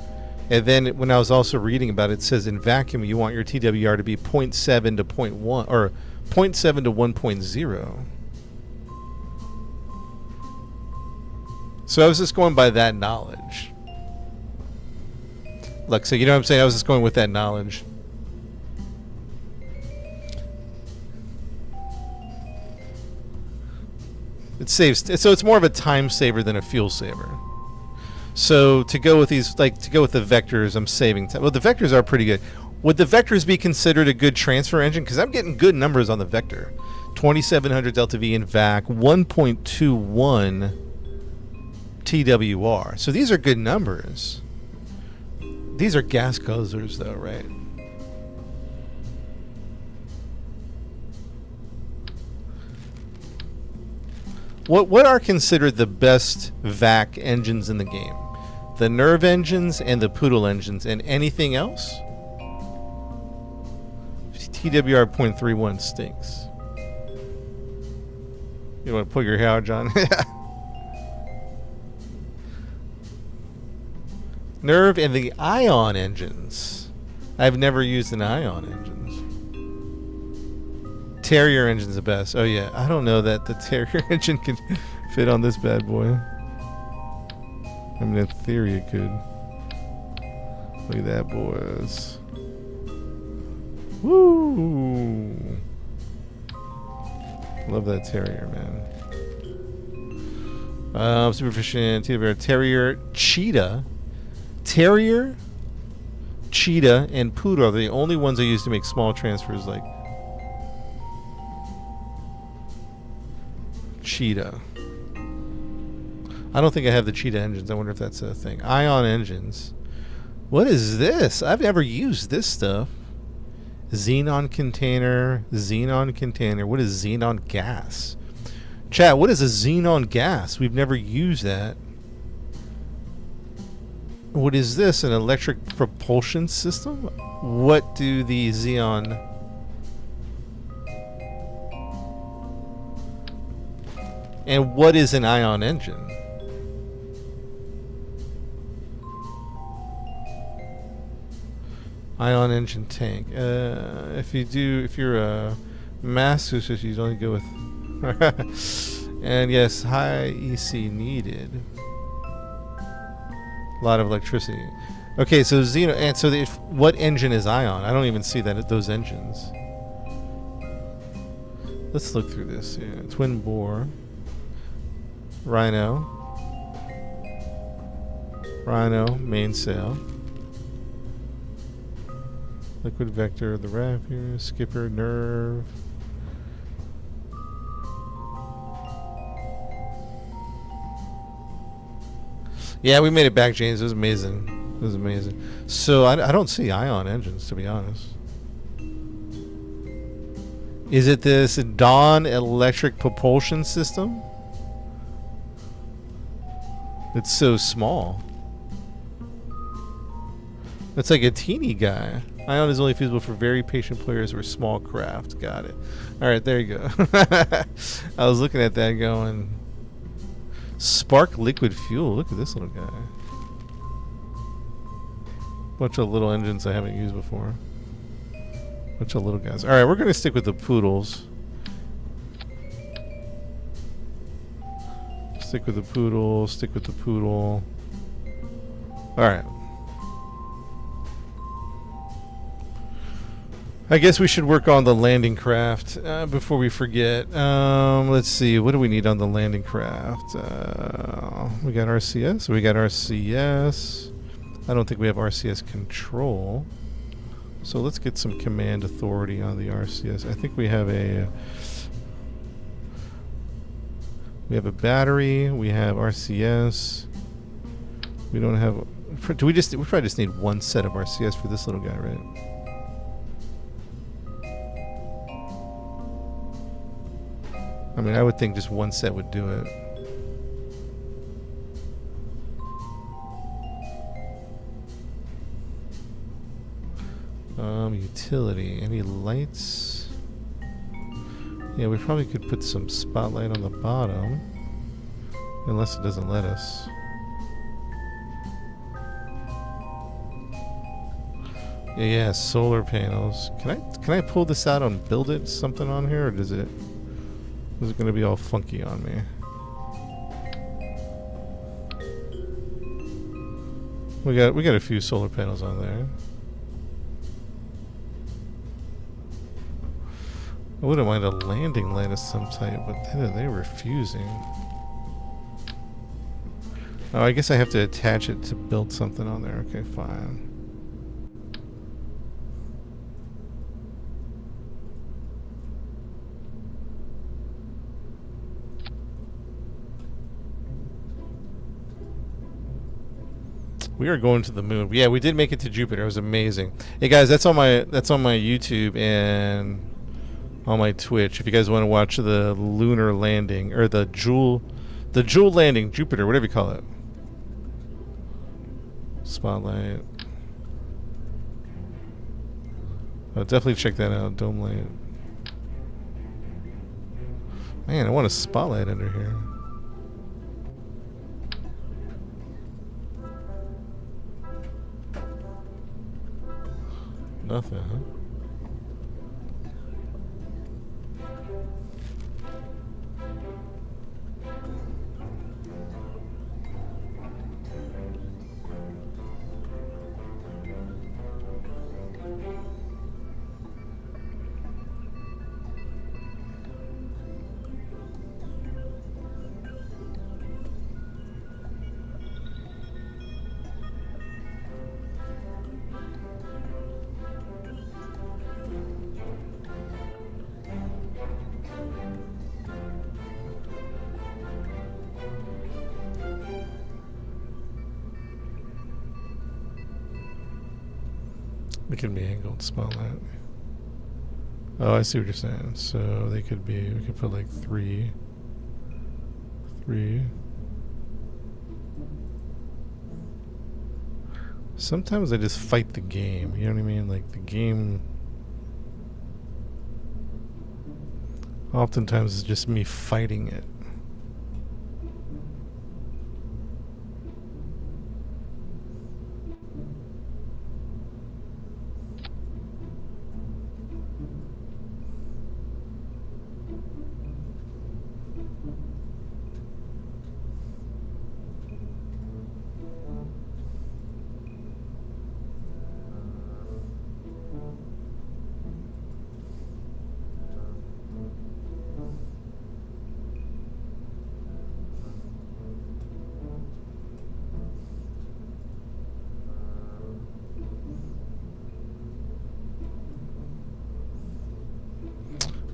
And then when I was also reading about it, it says in vacuum you want your TWR to be 0.7 to 0.1 or 0.7 to 1.0. So I was just going by that knowledge. Look, so you know what I'm saying? I was just going with that knowledge. It saves, so it's more of a time saver than a fuel saver. So to go with these, like to go with the vectors, I'm saving time. Well, the vectors are pretty good. Would the vectors be considered a good transfer engine? Because I'm getting good numbers on the vector. 2700 delta V in vac, 1.21 TWR. So these are good numbers. These are gas guzzlers though, right? What are considered the best vac engines in the game? The Nerve engines and the Poodle engines, and anything else? TWR 0.31 stinks. You want to pull your hair out, John? Nerve and the Ion engines. I've never used an Ion engines. Terrier engine's the best. Oh yeah, I don't know that the Terrier engine can fit on this bad boy. I mean, in theory it could. Look at that, boys. Woo! Love that Terrier, man. Super efficient TWR. Terrier, Cheetah. Terrier, Cheetah, and Poodle are the only ones I use to make small transfers like Cheetah. I don't think I have the Cheetah engines. I wonder if that's a thing. Ion engines. What is this? I've never used this stuff. Xenon container. Xenon container. What is xenon gas? Chat, what is a xenon gas? We've never used that. What is this? An electric propulsion system? What do the Xeon... And what is an ion engine? Ion engine tank. If you're a master, you only go with... And yes, high EC needed. A lot of electricity. Okay, so Xeno, and so what engine is Ion? I don't even see that those engines. Let's look through this. Yeah, twin bore, Rhino, mainsail, liquid vector, the RAV here, skipper, Nerve. Yeah, we made it back, James. It was amazing. It was amazing. So I don't see Ion engines, to be honest. Is it this Dawn electric propulsion system? It's so small. It's like a teeny guy. Ion is only feasible for very patient players or small craft. Got it. All right, there you go. I was looking at that going... Spark liquid fuel. Look at this little guy. Bunch of little engines I haven't used before. Bunch of little guys. Alright, we're going to stick with the Poodles. Stick with the Poodle. Stick with the Poodle. Alright. I guess we should work on the landing craft before we forget. Let's see. What do we need on the landing craft? We got RCS. We got RCS. I don't think we have RCS control. So let's get some command authority on the RCS. I think we have a battery. We have RCS. We don't have. We probably just need one set of RCS for this little guy, right? I mean, I would think just one set would do it. Utility. Any lights? Yeah, we probably could put some spotlight on the bottom. Unless it doesn't let us. Yeah, solar panels. Can I pull this out and build it something on here, or is it gonna be all funky on me? We got a few solar panels on there. I wouldn't mind a landing light of some type, but they're refusing. Oh, I guess I have to attach it to build something on there. Okay, fine. We are going to the moon. Yeah, we did make it to Jupiter. It was amazing. Hey guys, that's on my YouTube and on my Twitch. If you guys want to watch the lunar landing or the jewel landing, Jupiter, whatever you call it. Spotlight. Oh, definitely check that out. Dome light. Man, I want a spotlight under here. Nothing, huh? It can be angled spotlight. Oh, I see what you're saying. So they could be, we could put like three. Sometimes I just fight the game, you know what I mean? Like the game oftentimes is just me fighting it.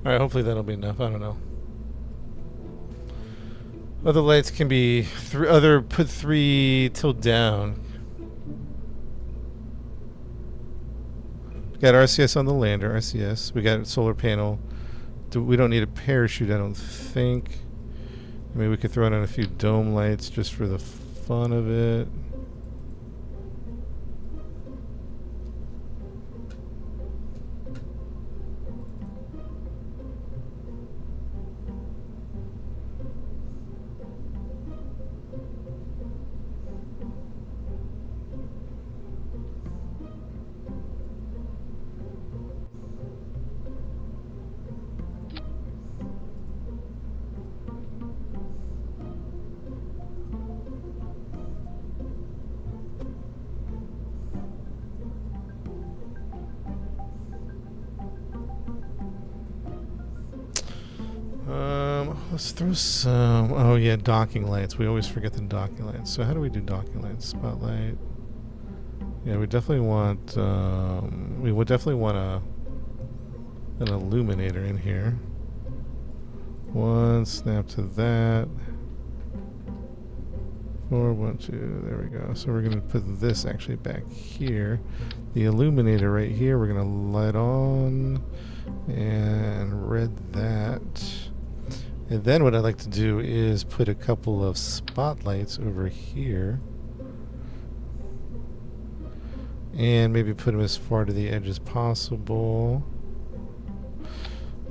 Alright, hopefully that'll be enough. I don't know. Other lights can be put 3 tilt down. We got RCS on the lander, RCS. We got a solar panel. We don't need a parachute, I don't think. Maybe we could throw in a few dome lights just for the fun of it. Let's throw some. Oh yeah, docking lights. We always forget the docking lights. So how do we do docking lights? Spotlight. Yeah, we definitely want. We would definitely want an illuminator in here. One snap to that. 4, 1, 2. There we go. So we're gonna put this actually back here. The illuminator right here. We're gonna light on and red that. And then what I'd like to do is put a couple of spotlights over here. And maybe put them as far to the edge as possible.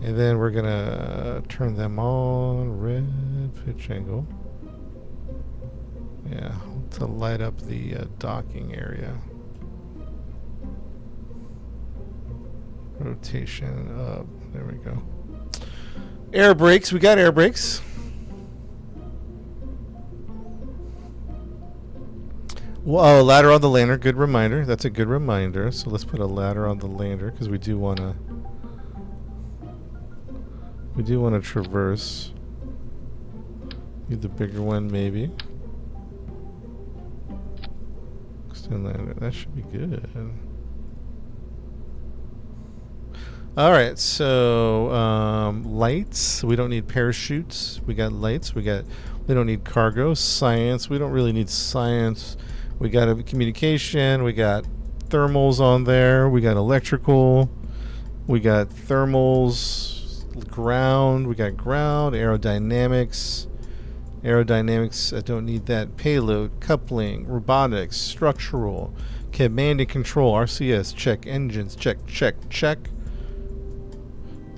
And then we're going to turn them on. Red pitch angle. Yeah, to light up the docking area. Rotation up. There we go. Air brakes. We got air brakes. Well, ladder on the lander. Good reminder. That's a good reminder. So let's put a ladder on the lander because we do want to. We do want to traverse. Need the bigger one, maybe. Extend lander. That should be good. All right. So lights. We don't need parachutes. We got lights. We don't need cargo. Science. We don't really need science. We got a communication. We got thermals on there. We got electrical. We got thermals. Ground. We got ground. Aerodynamics. Aerodynamics. I don't need that. Payload. Coupling. Robotics. Structural. Command and control. RCS. Check. Engines. Check. Check. Check.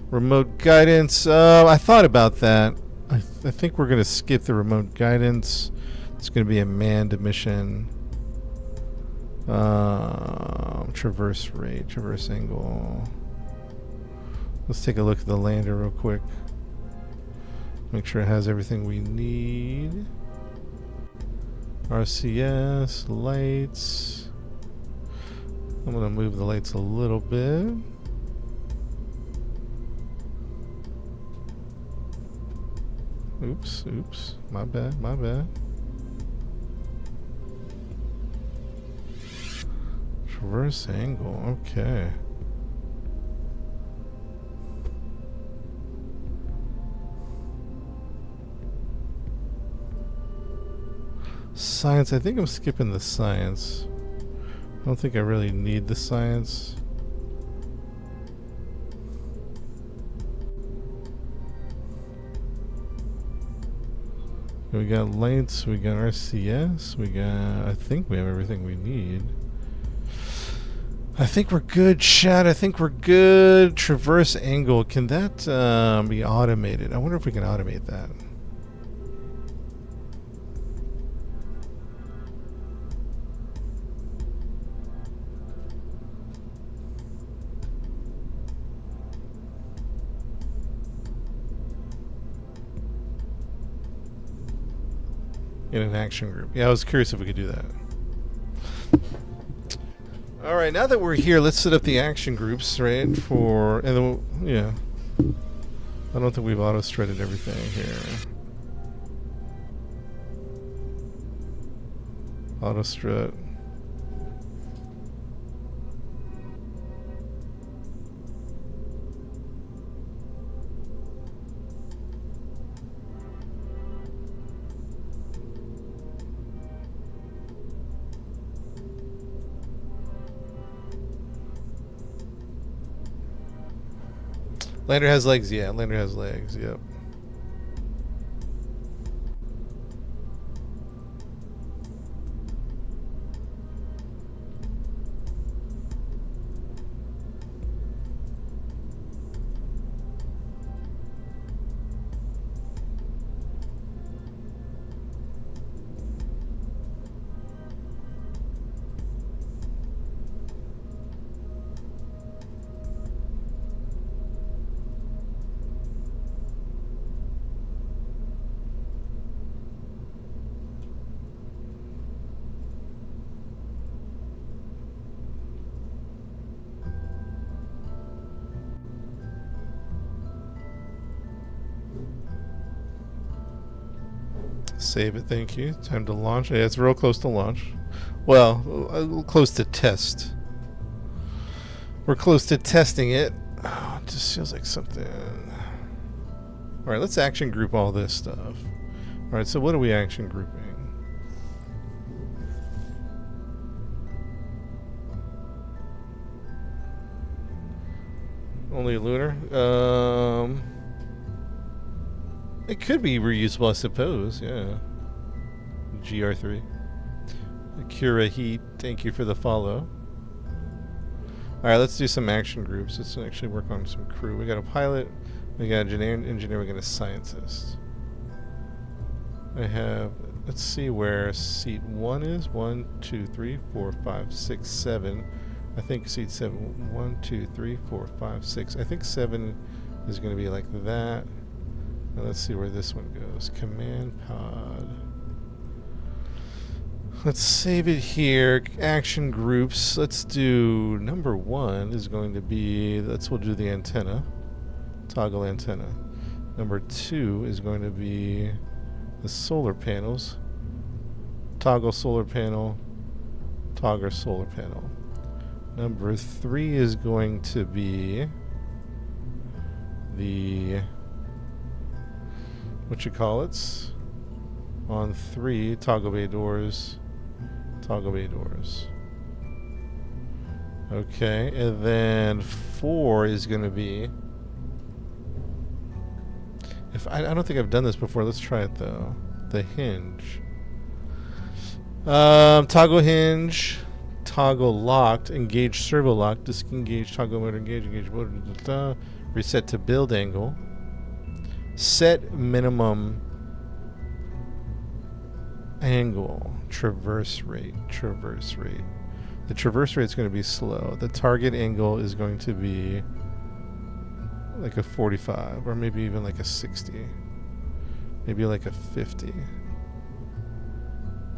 Remote guidance. I thought about that. I think we're going to skip the remote guidance. It's going to be a manned mission. Traverse rate, traverse angle. Let's take a look at the lander real quick. Make sure it has everything we need. RCS, lights. I'm going to move the lights a little bit. Oops, oops. My bad, my bad. Traverse angle, okay. Science, I think I'm skipping the science. I don't think I really need the science. We got lights, we got RCS, we got... I think we have everything we need. I think we're good, chat. I think we're good. Traverse angle. Can that be automated? I wonder if we can automate that. In an action group. Yeah, I was curious if we could do that. All right, now that we're here, let's set up the action groups, right? For and then yeah, I don't think we've auto-strutted everything here. Auto-strut. Lander has legs, yeah. Lander has legs, yep. Save it, thank you. Time to launch. Yeah, it's real close to launch. Well, close to test. We're close to testing it. Oh, it just feels like something. Alright, let's action group all this stuff. Alright, so what are we action grouping? Only lunar? It could be reusable, I suppose, yeah. GR3. Akira Heat, thank you for the follow. Alright, let's do some action groups. Let's actually work on some crew. We got a pilot, we got an engineer, we got a scientist. I have, let's see where seat 1 is. 1, 2, 3, 4, 5, 6, 7. I think seat 7. 1, 2, 3, 4, 5, 6. I think 7 is going to be like that. Now let's see where this one goes. Command pod. Let's save it here. Action groups. Let's do number 1 is going to be, we'll do the antenna. Toggle antenna. Number 2 is going to be the solar panels. Toggle solar panel. Toggle solar panel. Number 3 is going to be the, on 3, toggle bay doors. Toggle bay doors. Okay, and then 4 is going to be, I don't think I've done this before. Let's try it though. The hinge. Toggle hinge. Toggle locked. Engage servo lock. Disengage toggle motor. Engage motor. Reset to build angle. Set minimum angle. Traverse rate. The traverse rate is going to be slow. The target angle is going to be like a 45, or maybe even like a 60. Maybe like a 50.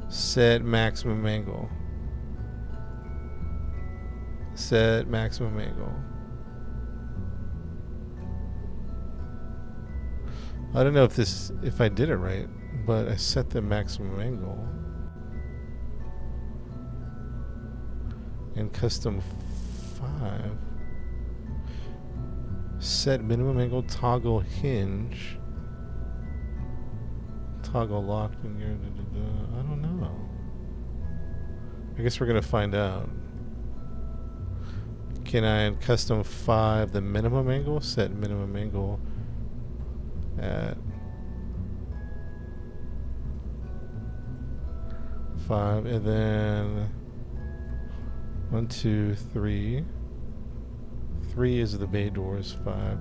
Set maximum angle. Set maximum angle. I don't know if I did it right, but I set the maximum angle. And custom 5. Set minimum angle, toggle hinge. Toggle locked in gear. I don't know. I guess we're gonna find out. Can I in custom 5 the minimum angle? Set minimum angle at 5, and then 1, 2, 3. 3 is the bay doors, 5.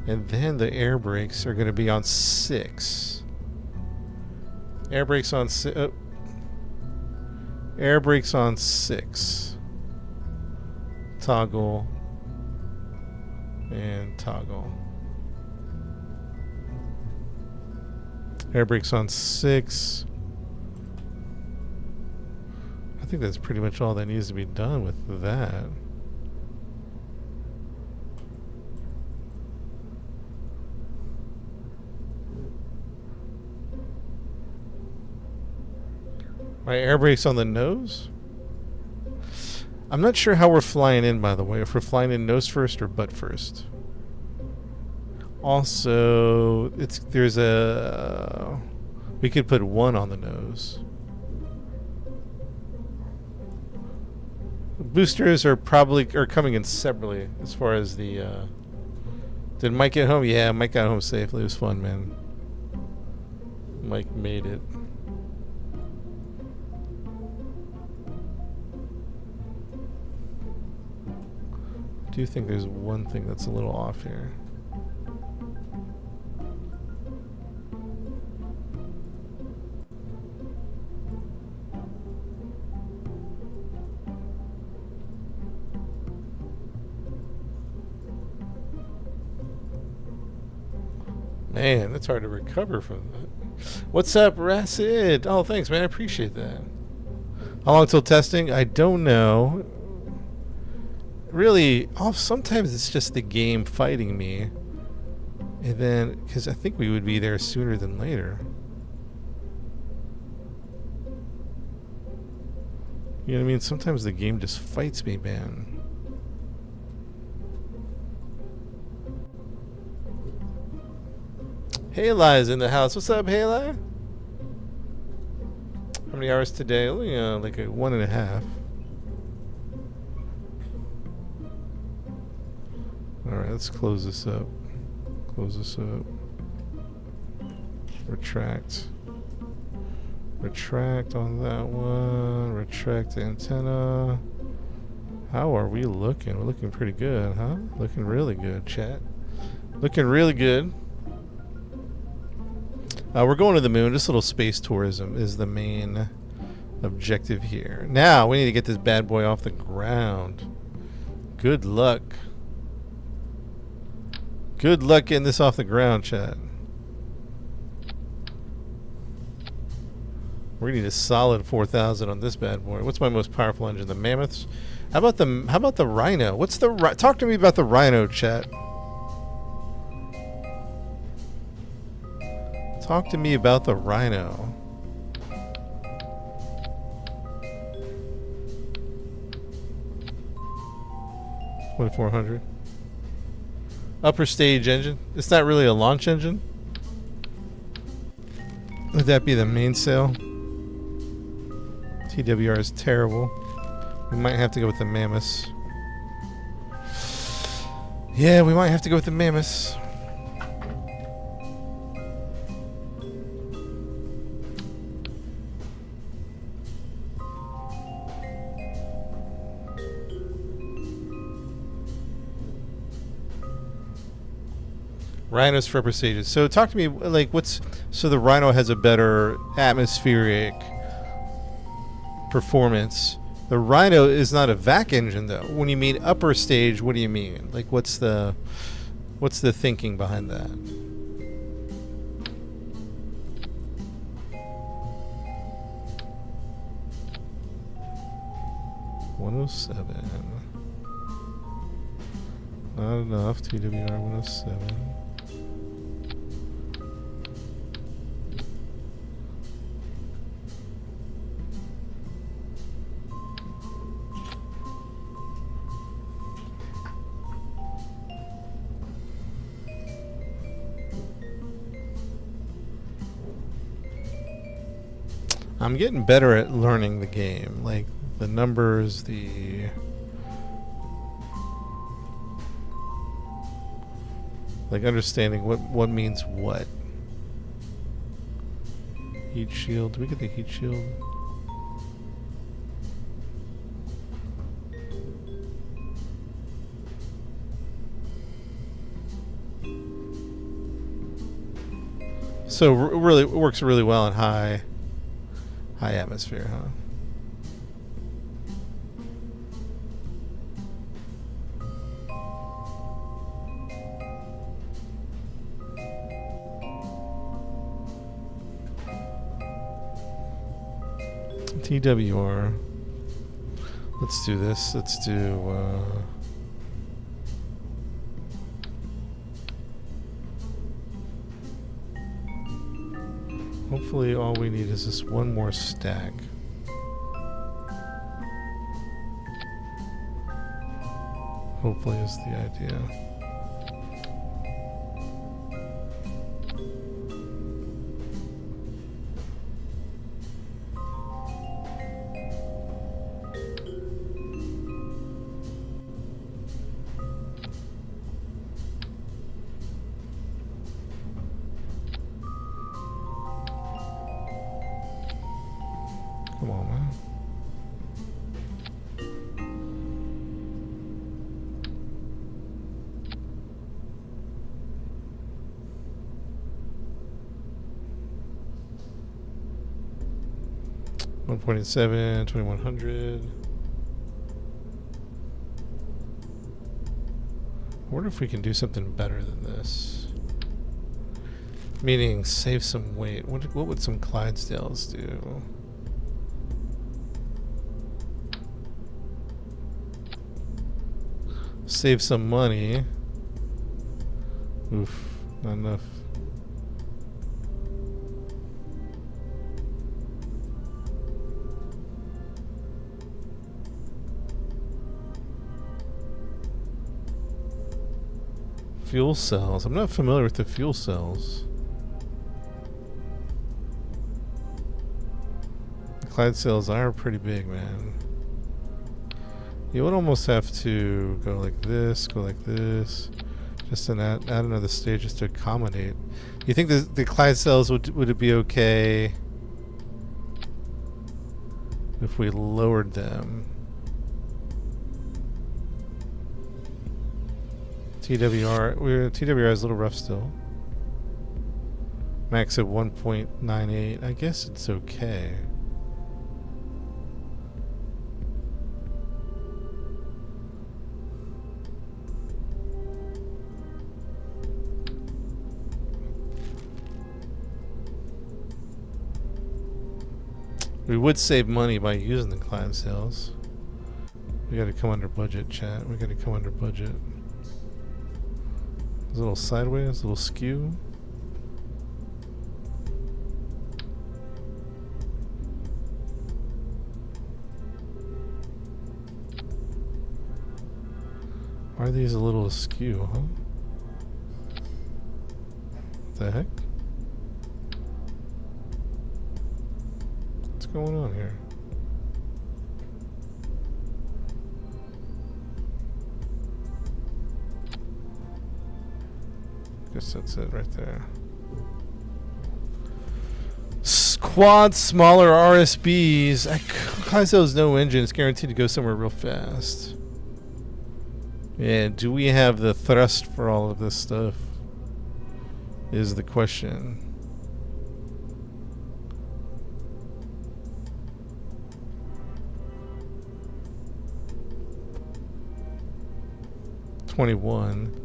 And then the air brakes are going to be on 6. Air brakes on 6. Oh. Air brakes on 6. Toggle. And toggle. Air brakes on 6. I think that's pretty much all that needs to be done with that. My air brakes on the nose? I'm not sure how we're flying in, by the way. If we're flying in nose first or butt first. Also, there's a... we could put 1 on the nose. Boosters are coming in separately as far as the... Did Mike get home? Yeah, Mike got home safely. It was fun, man. Mike made it. I do think there's one thing that's a little off here. Man, that's hard to recover from that. What's up, Racid? Oh, thanks, man. I appreciate that. How long till testing? I don't know. Really, sometimes it's just the game fighting me. And then, because I think we would be there sooner than later. You know what I mean? Sometimes the game just fights me, man. Hayli's in the house. What's up, Hayli? How many hours today? Only like a 1.5. Alright, let's close this up. Close this up. Retract. Retract on that one. Retract the antenna. How are we looking? We're looking pretty good, huh? Looking really good, chat. Looking really good. We're going to the moon. Just a little space tourism is the main objective here. Now, we need to get this bad boy off the ground. Good luck. Good luck getting this off the ground, chat. We need a solid 4,000 on this bad boy. What's my most powerful engine? The Mammoths? How about the Rhino? What's the talk to me about the Rhino, chat. Talk to me about the Rhino. $2,400. Upper stage engine. It's not really a launch engine. Would that be the mainsail? TWR is terrible. We might have to go with the Mammoths. Yeah, we might have to go with the Mammoths. Rhinos for upper stages. So talk to me, like, so the Rhino has a better atmospheric performance. The Rhino is not a vac engine, though. When you mean upper stage, what do you mean? Like, what's the thinking behind that? $107. Not enough. TWR 107. I'm getting better at learning the game, like the numbers, like understanding what means what. Heat shield. Do we get the heat shield? So really, it works really well in high atmosphere, huh? TWR. Let's do this. Let's do hopefully all we need is this one more stack. Hopefully is the idea. Come on, man. $1.7, 2,100. I wonder if we can do something better than this. Meaning, save some weight. What would some Clydesdales do? Save some money. Oof, not enough. Fuel cells. I'm not familiar with the fuel cells. The Clydesdales are pretty big, man. You would almost have to go like this, just to add another stage just to accommodate. You think the Clydesdales would it be okay if we lowered them? TWR is a little rough still. Max at 1.98. I guess it's okay. We would save money by using the Clydesdales. We gotta come under budget, chat. We gotta come under budget. It's a little sideways, a little skew. Why are these a little askew, huh? What the heck? What's going on here? Guess that's it right there. Quad smaller RSBs. Kaizo's no engine. It's guaranteed to go somewhere real fast. Yeah, do we have the thrust for all of this stuff? Is the question. $21.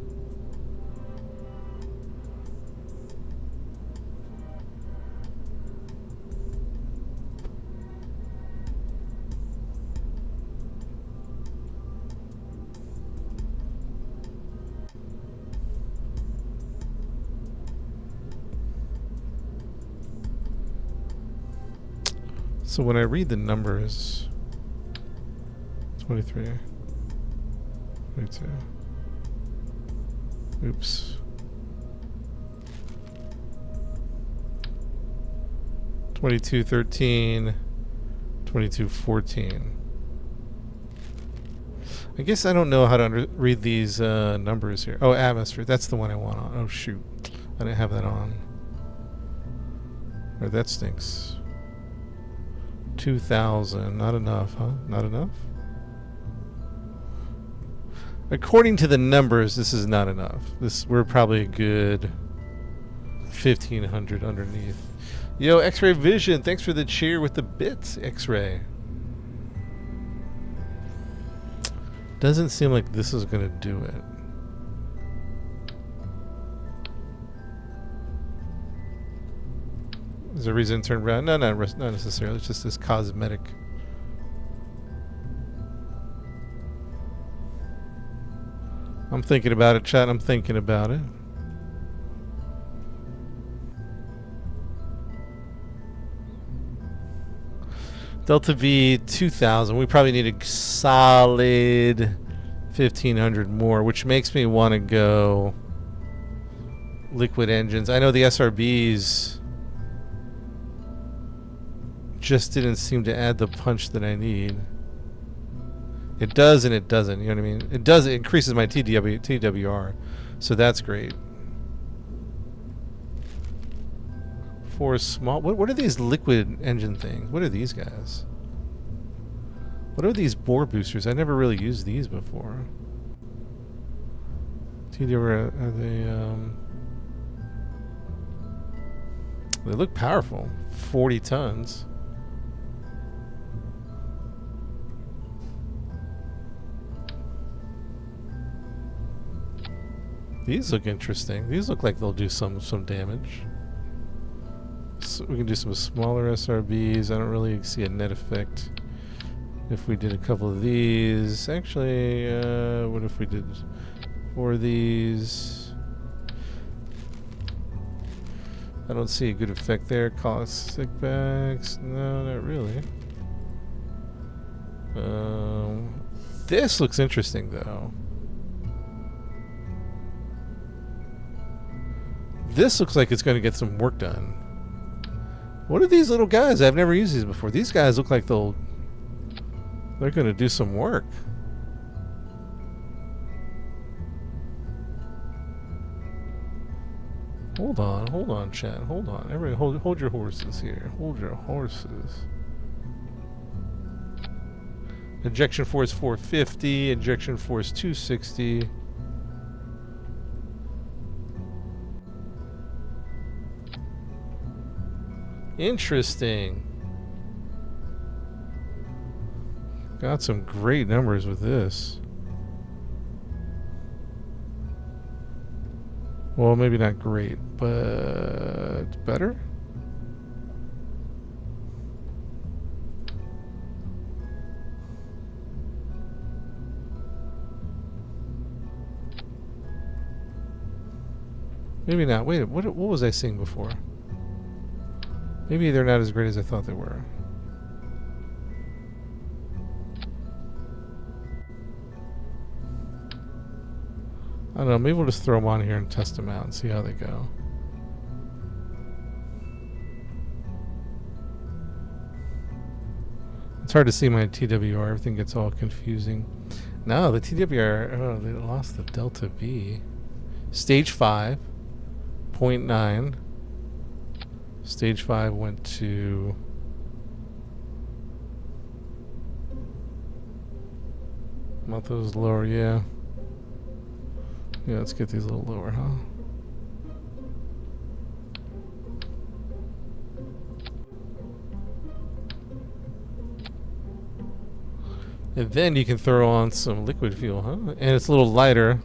So when I read the numbers, 23, 22, oops, 2213, 2214. I guess I don't know how to read these numbers here. Oh, atmosphere, that's the one I want on. Oh shoot, I didn't have that on. Or that stinks. 2,000, not enough, huh? Not enough? According to the numbers, this is not enough. We're probably a good 1,500 underneath. Yo, X-Ray Vision, thanks for the cheer with the bits, X-Ray. Doesn't seem like this is gonna do it. Is there a reason to turn around? No, not necessarily. It's just this cosmetic. I'm thinking about it, chat. I'm thinking about it. Delta V 2000. We probably need a solid 1,500 more, which makes me want to go liquid engines. I know the SRBs just didn't seem to add the punch that I need. It does and it doesn't, you know what I mean? It does, it increases my TWR, so that's great. For small, what are these liquid engine things? What are these guys? What are these bore boosters? I never really used these before. TWR, are they look powerful. 40 tons. These look interesting. These look like they'll do some damage. So we can do some smaller SRBs. I don't really see a net effect if we did a couple of these. Actually, what if we did 4 of these? I don't see a good effect there. Caustic backs. No, not really. This looks interesting though. This looks like it's going to get some work done. What are these little guys? I've never used these before. These guys look like they're going to do some work. Hold on, chat. Hold on. Everybody, hold your horses here. Hold your horses. Injection force 450. Injection force 260. Interesting. Got some great numbers with this. Well, maybe not great, but better? Maybe not. Wait, what was I seeing before? Maybe they're not as great as I thought they were. I don't know. Maybe we'll just throw them on here and test them out and see how they go. It's hard to see my TWR. Everything gets all confusing. No, the TWR... Oh, they lost the Delta V. Stage 5. 0.9. Stage 5 went to... Not those lower, yeah. Yeah, let's get these a little lower, huh? And then you can throw on some liquid fuel, huh? And it's a little lighter.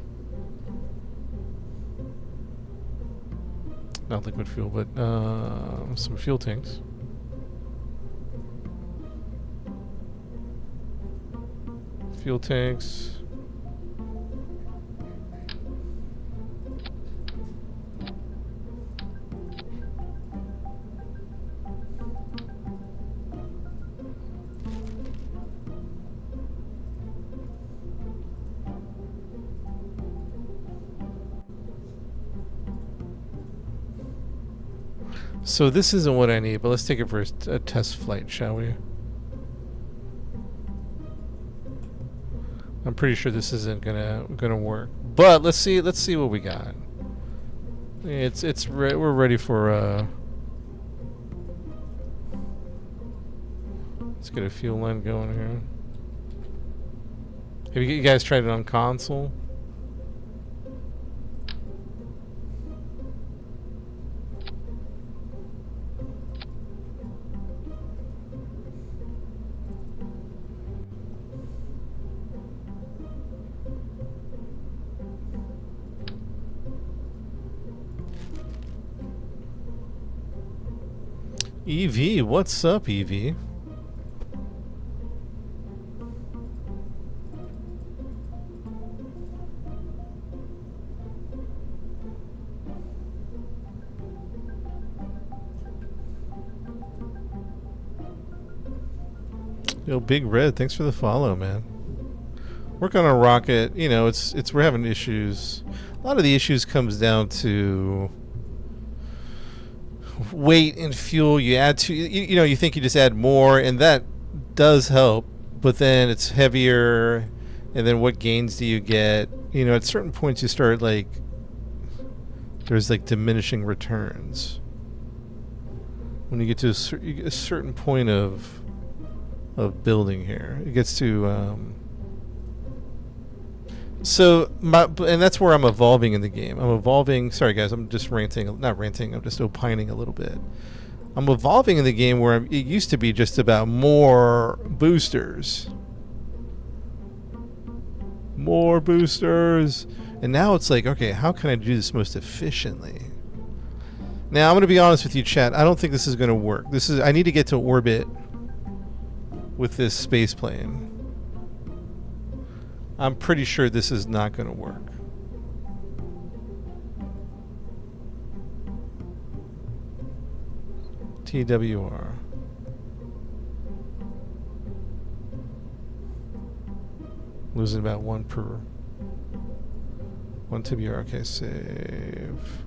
Not liquid fuel, but some fuel tanks. Fuel tanks. So this isn't what I need, but let's take it for a test flight, shall we? I'm pretty sure this isn't gonna work, but let's see what we got. We're ready for let's get a fuel line going here. Have you guys tried it on console? EV, what's up, EV? Yo, Big Red, thanks for the follow, man. Work on a rocket, you know, we're having issues. A lot of the issues comes down to weight and fuel. You add to, you know, you think you just add more, and that does help, but then it's heavier, and then what gains do you get? You know, at certain points you start like, there's like diminishing returns. When you get to a certain point of building here, it gets to and that's where I'm evolving in the game. I'm evolving. Sorry guys, I'm just ranting. Not ranting. I'm just opining a little bit. I'm evolving in the game where it used to be just about more boosters, and now it's like, okay, how can I do this most efficiently? Now I'm going to be honest with you, chat. I don't think this is going to work. I need to get to orbit with this space plane. I'm pretty sure this is not going to work. TWR. Losing about one TBR. Okay, save.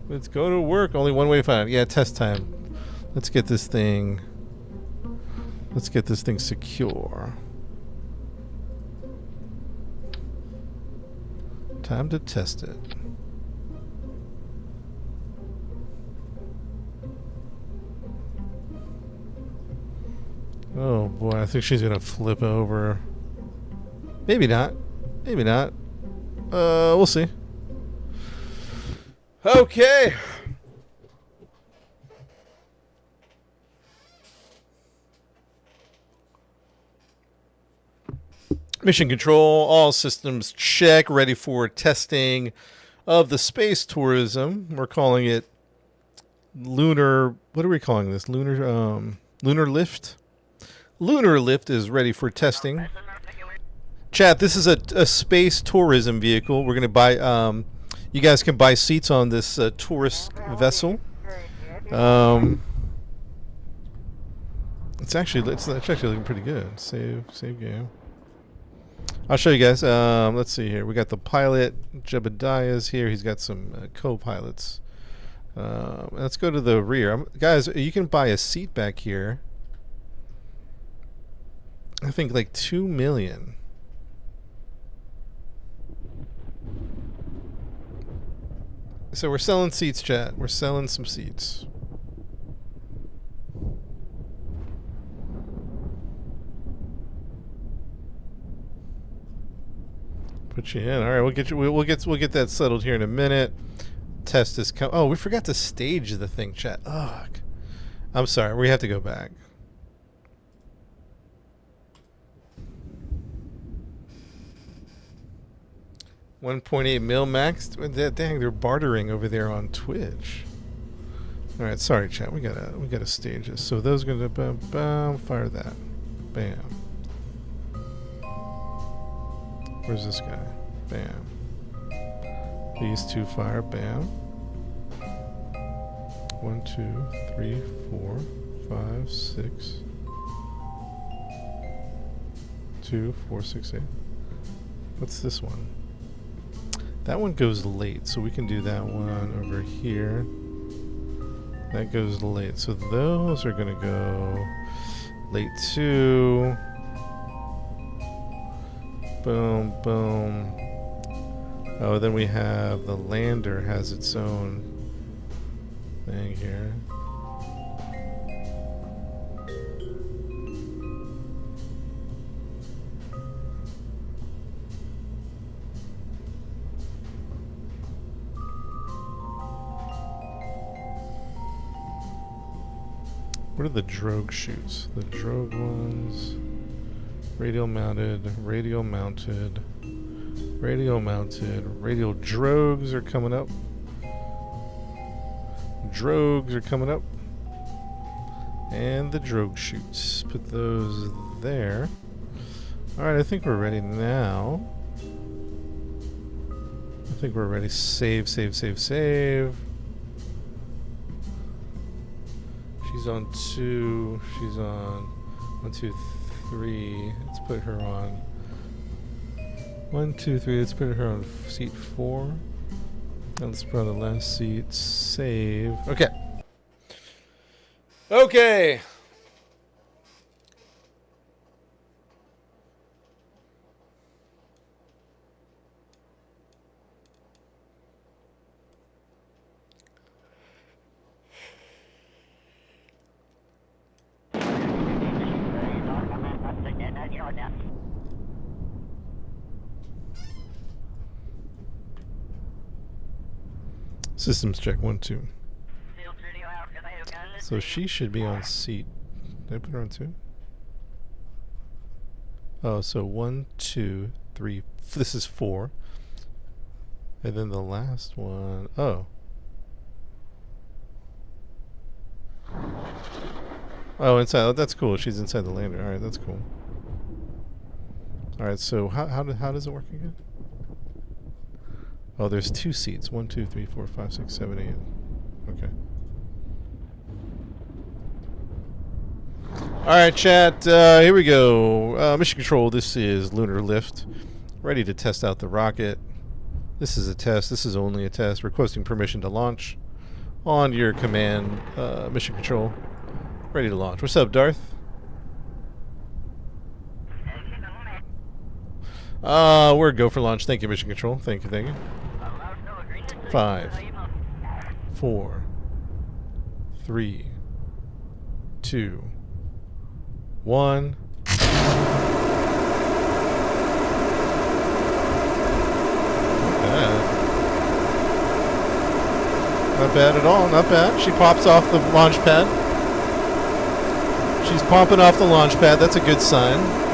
Let's go to work. Only one way to find it. Yeah, test time. Let's get this thing secure. Time to test it. Oh boy, I think she's gonna flip over. Maybe not. Maybe not. We'll see. Okay. Mission control, all systems check, ready for testing of the space tourism. We're calling it lunar. What are we calling this? Lunar lift. Lunar lift is ready for testing. Chat, this is a space tourism vehicle. We're going to buy You guys can buy seats on this tourist vessel. It's actually looking pretty good. Save game. I'll show you guys. Let's see here. We got the pilot. Jebediah's here. He's got some co-pilots. Let's go to the rear. Guys, you can buy a seat back here. I think like 2 million. So we're selling seats, chat. We're selling some seats. Put you in. All right, we'll get you. We'll get that settled here in a minute. Test is come. Oh, we forgot to stage the thing, chat. Ugh. I'm sorry. We have to go back. $1.8 mil max. Dang, they're bartering over there on Twitch. All right, sorry, chat. We gotta stage this. So those are gonna bam, fire that, bam. Where's this guy? Bam. These two fire, bam. 1, 2, 3, 4, 5, 6. 2, 4, 6, 8. What's this one? That one goes late, so we can do that one over here. That goes late, so those are gonna go late too. Boom, boom. Oh, then we have the lander has its own thing here. What are the drogue chutes? The drogue ones. Radial mounted, radial mounted, radial mounted, radial drogues are coming up. Drogues are coming up. And the drogue chutes. Put those there. Alright, I think we're ready now. I think we're ready. Save, save, save, save. She's on 2. She's on 1, 2, 3. Let's put her on 1, 2, 3. Let's put her on seat 4. And let's put on the last seat. Save. Okay. Okay. Systems check 1, 2. So she should be on seat. Did I put her on 2? Oh, so 1, 2, 3. This is 4. And then the last one. Oh. Oh, inside. Oh, that's cool. She's inside the lander. All right, that's cool. All right. So how does it work again? Oh, there's 2 seats. 1, 2, 3, 4, 5, 6, 7, 8. Okay. All right, chat. Here we go. Mission Control. This is Lunar Lift. Ready to test out the rocket. This is a test. This is only a test. Requesting permission to launch on your command. Mission Control. Ready to launch. What's up, Darth? We're go for launch. Thank you, Mission Control. Thank you, thank you. 5, 4, 3, 2, 1. Not bad at all. Not bad. She pops off the launch pad. She's popping off the launch pad. That's a good sign.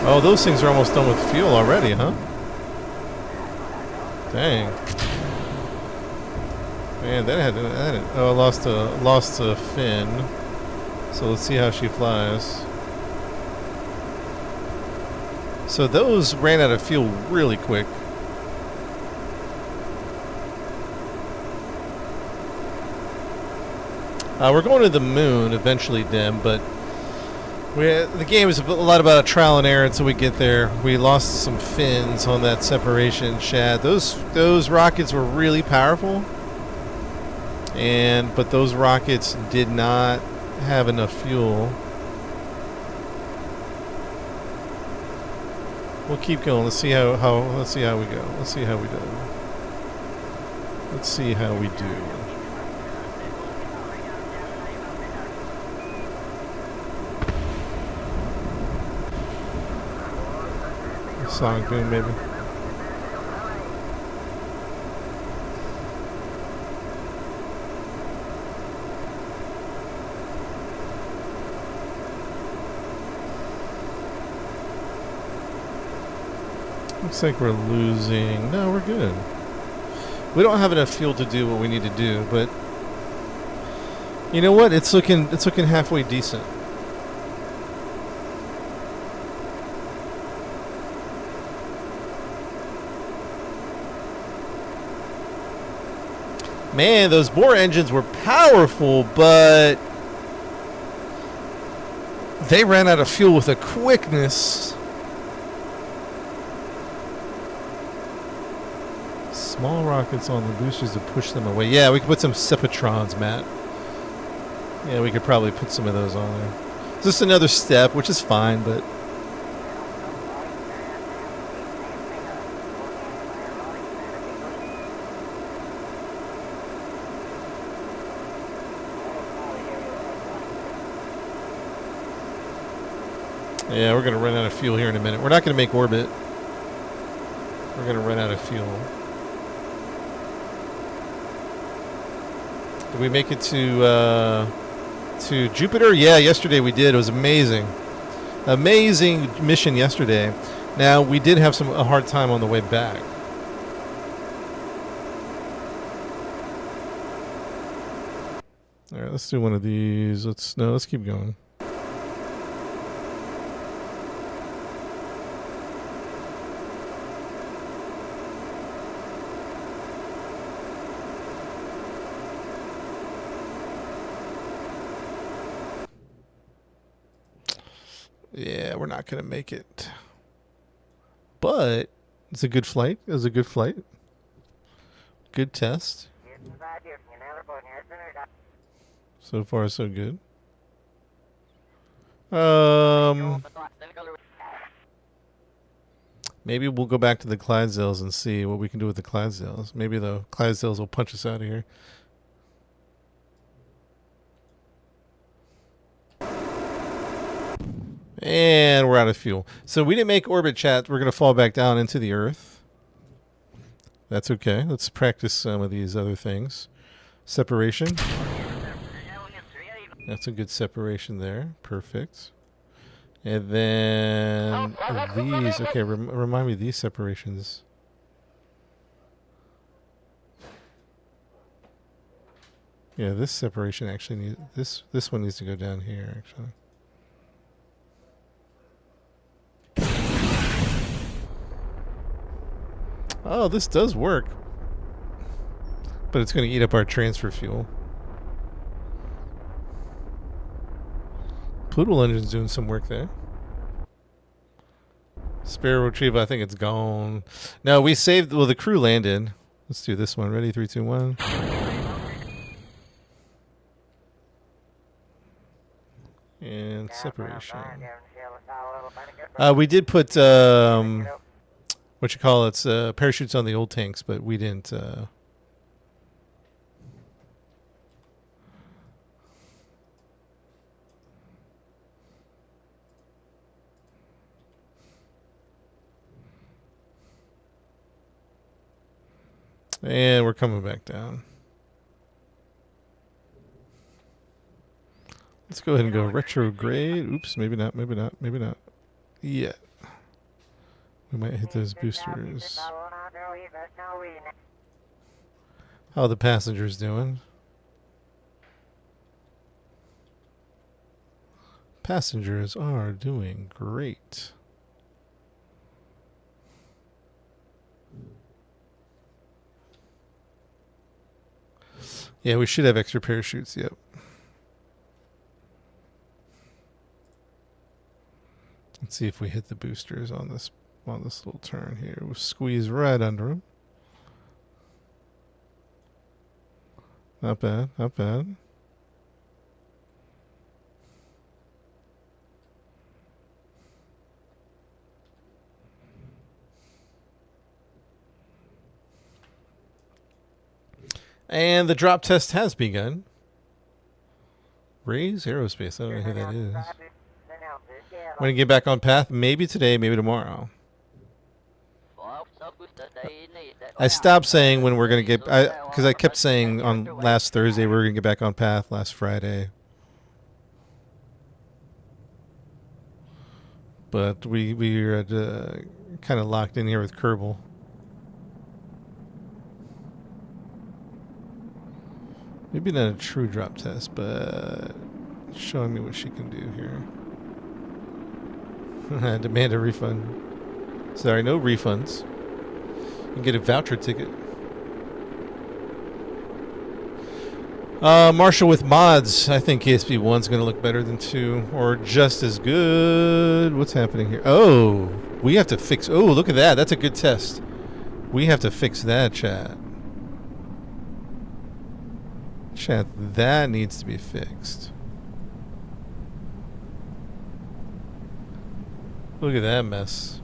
Oh, those things are almost done with fuel already, huh? Dang. Man, that had oh, I lost a fin. So let's see how she flies. So those ran out of fuel really quick. We're going to the moon eventually, Dim, but the game is a lot about trial and error until we get there. We lost some fins on that separation, Shad. Those rockets were really powerful, but those rockets did not have enough fuel. We'll keep going. Let's see how we go. Let's see how we do. Let's see how we do. Sonic Boom, maybe. Looks like we're losing. No, we're good. We don't have enough fuel to do what we need to do, but you know what? It's looking halfway decent. Man, those Bohr engines were powerful, but they ran out of fuel with a quickness. Small rockets on the boosters to push them away. Yeah, we could put some Sepatrons, Matt. Yeah, we could probably put some of those on there. Just another step, which is fine, but... Yeah, we're going to run out of fuel here in a minute. We're not going to make orbit. We're going to run out of fuel. Did we make it to Jupiter? Yeah, yesterday we did. It was amazing. Amazing mission yesterday. Now, we did have a hard time on the way back. All right, let's do one of these. Let's keep going. Yeah, we're not going to make it. But it's a good flight. It was a good flight. Good test. So far, so good. Maybe we'll go back to the Clydesdales and see what we can do with the Clydesdales. Maybe the Clydesdales will punch us out of here. And we're out of fuel. So we didn't make orbit, chat. We're going to fall back down into the Earth. That's okay. Let's practice some of these other things. Separation. That's a good separation there. Perfect. And then these. Okay, remind me of these separations. Yeah, this separation actually needs... This one needs to go down here, actually. Oh, this does work. But it's going to eat up our transfer fuel. Poodle engine's doing some work there. Spare retrieval, I think it's gone. No, we saved... Well, the crew landed. Let's do this one. Ready? 3, 2, 1. And separation. We did put... what you call it, parachutes on the old tanks, but we didn't. And we're coming back down. Let's go ahead and go retrograde. Oops, maybe not, maybe not, maybe not. Yeah. We might hit those boosters. How are the passengers doing? Passengers are doing great. Yeah, we should have extra parachutes, yep. Let's see if we hit the boosters on this little turn here. We'll squeeze right under them. Not bad, not bad. And the drop test has begun. Raise Aerospace. I don't know who that is. When you get back on path, maybe today, maybe tomorrow. I stopped saying when we're going to get... Because I kept saying on last Thursday we were going to get back on path last Friday. But we are kind of locked in here with Kerbal. Maybe not a true drop test, but showing me what she can do here. Demand a refund. Sorry, no refunds. You can get a voucher ticket. Marshall with mods. I think KSP 1's going to look better than 2. Or just as good. What's happening here? Oh, we have to fix... Oh, look at that. That's a good test. We have to fix that, chat. Chat, that needs to be fixed. Look at that mess.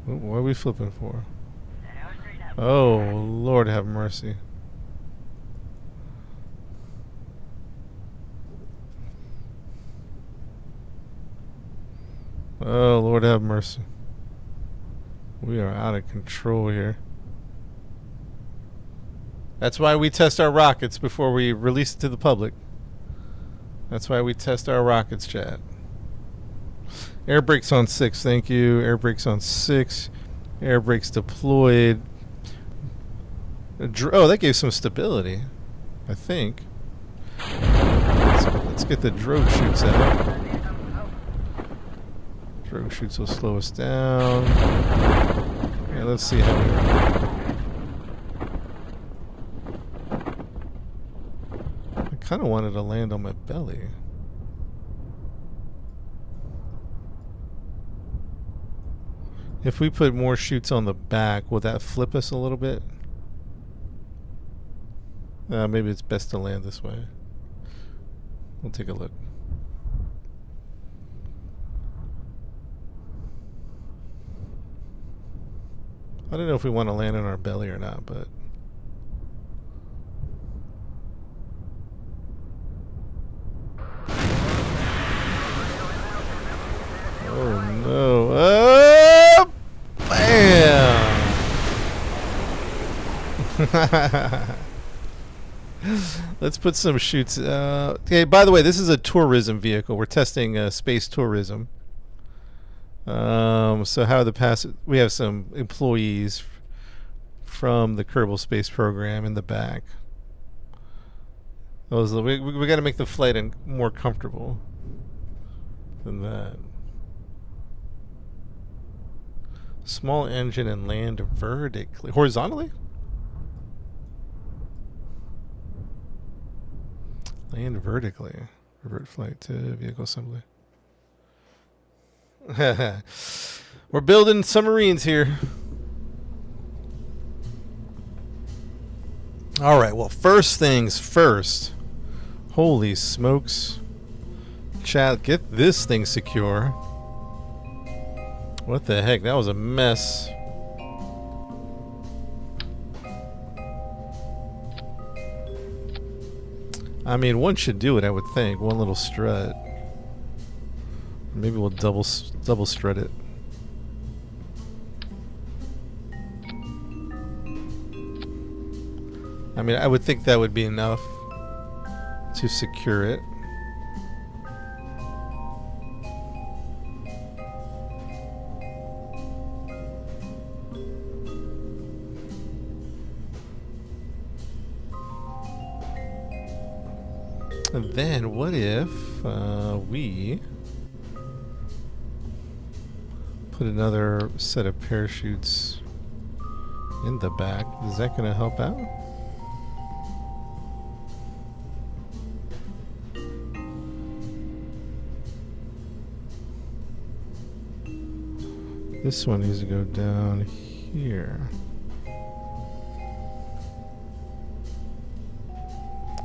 What are we flipping for? Oh, Lord have mercy. Oh, Lord have mercy. We are out of control here. That's why we test our rockets before we release it to the public. That's why we test our rockets, chat. Air brakes on 6, thank you. Air brakes on 6. Air brakes deployed. Oh, that gave some stability, I think. Let's get the drogue chutes out. Drogue chutes will slow us down. Yeah, let's see how we... I kind of wanted to land on my belly. If we put more chutes on the back, will that flip us a little bit? Maybe it's best to land this way. We'll take a look. I don't know if we want to land on our belly or not, but... Oh no. Oh! Bam! Let's put some chutes. Okay, by the way, this is a tourism vehicle. We're testing space tourism. So how the we have some employees from the Kerbal Space Program in the back. We got to make the flight more comfortable than that. Small engine and land vertically, horizontally. Land vertically. Revert flight to vehicle assembly. We're building submarines here. Alright, well, first things first. Holy smokes. Chat, get this thing secure. What the heck? That was a mess. I mean, one should do it, I would think. One little strut. Maybe we'll double strut it. I mean, I would think that would be enough to secure it. And then what if we put another set of parachutes in the back? Is that going to help out? This one needs to go down here.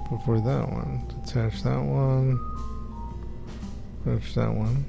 Before that one. Attach that one. Attach that one.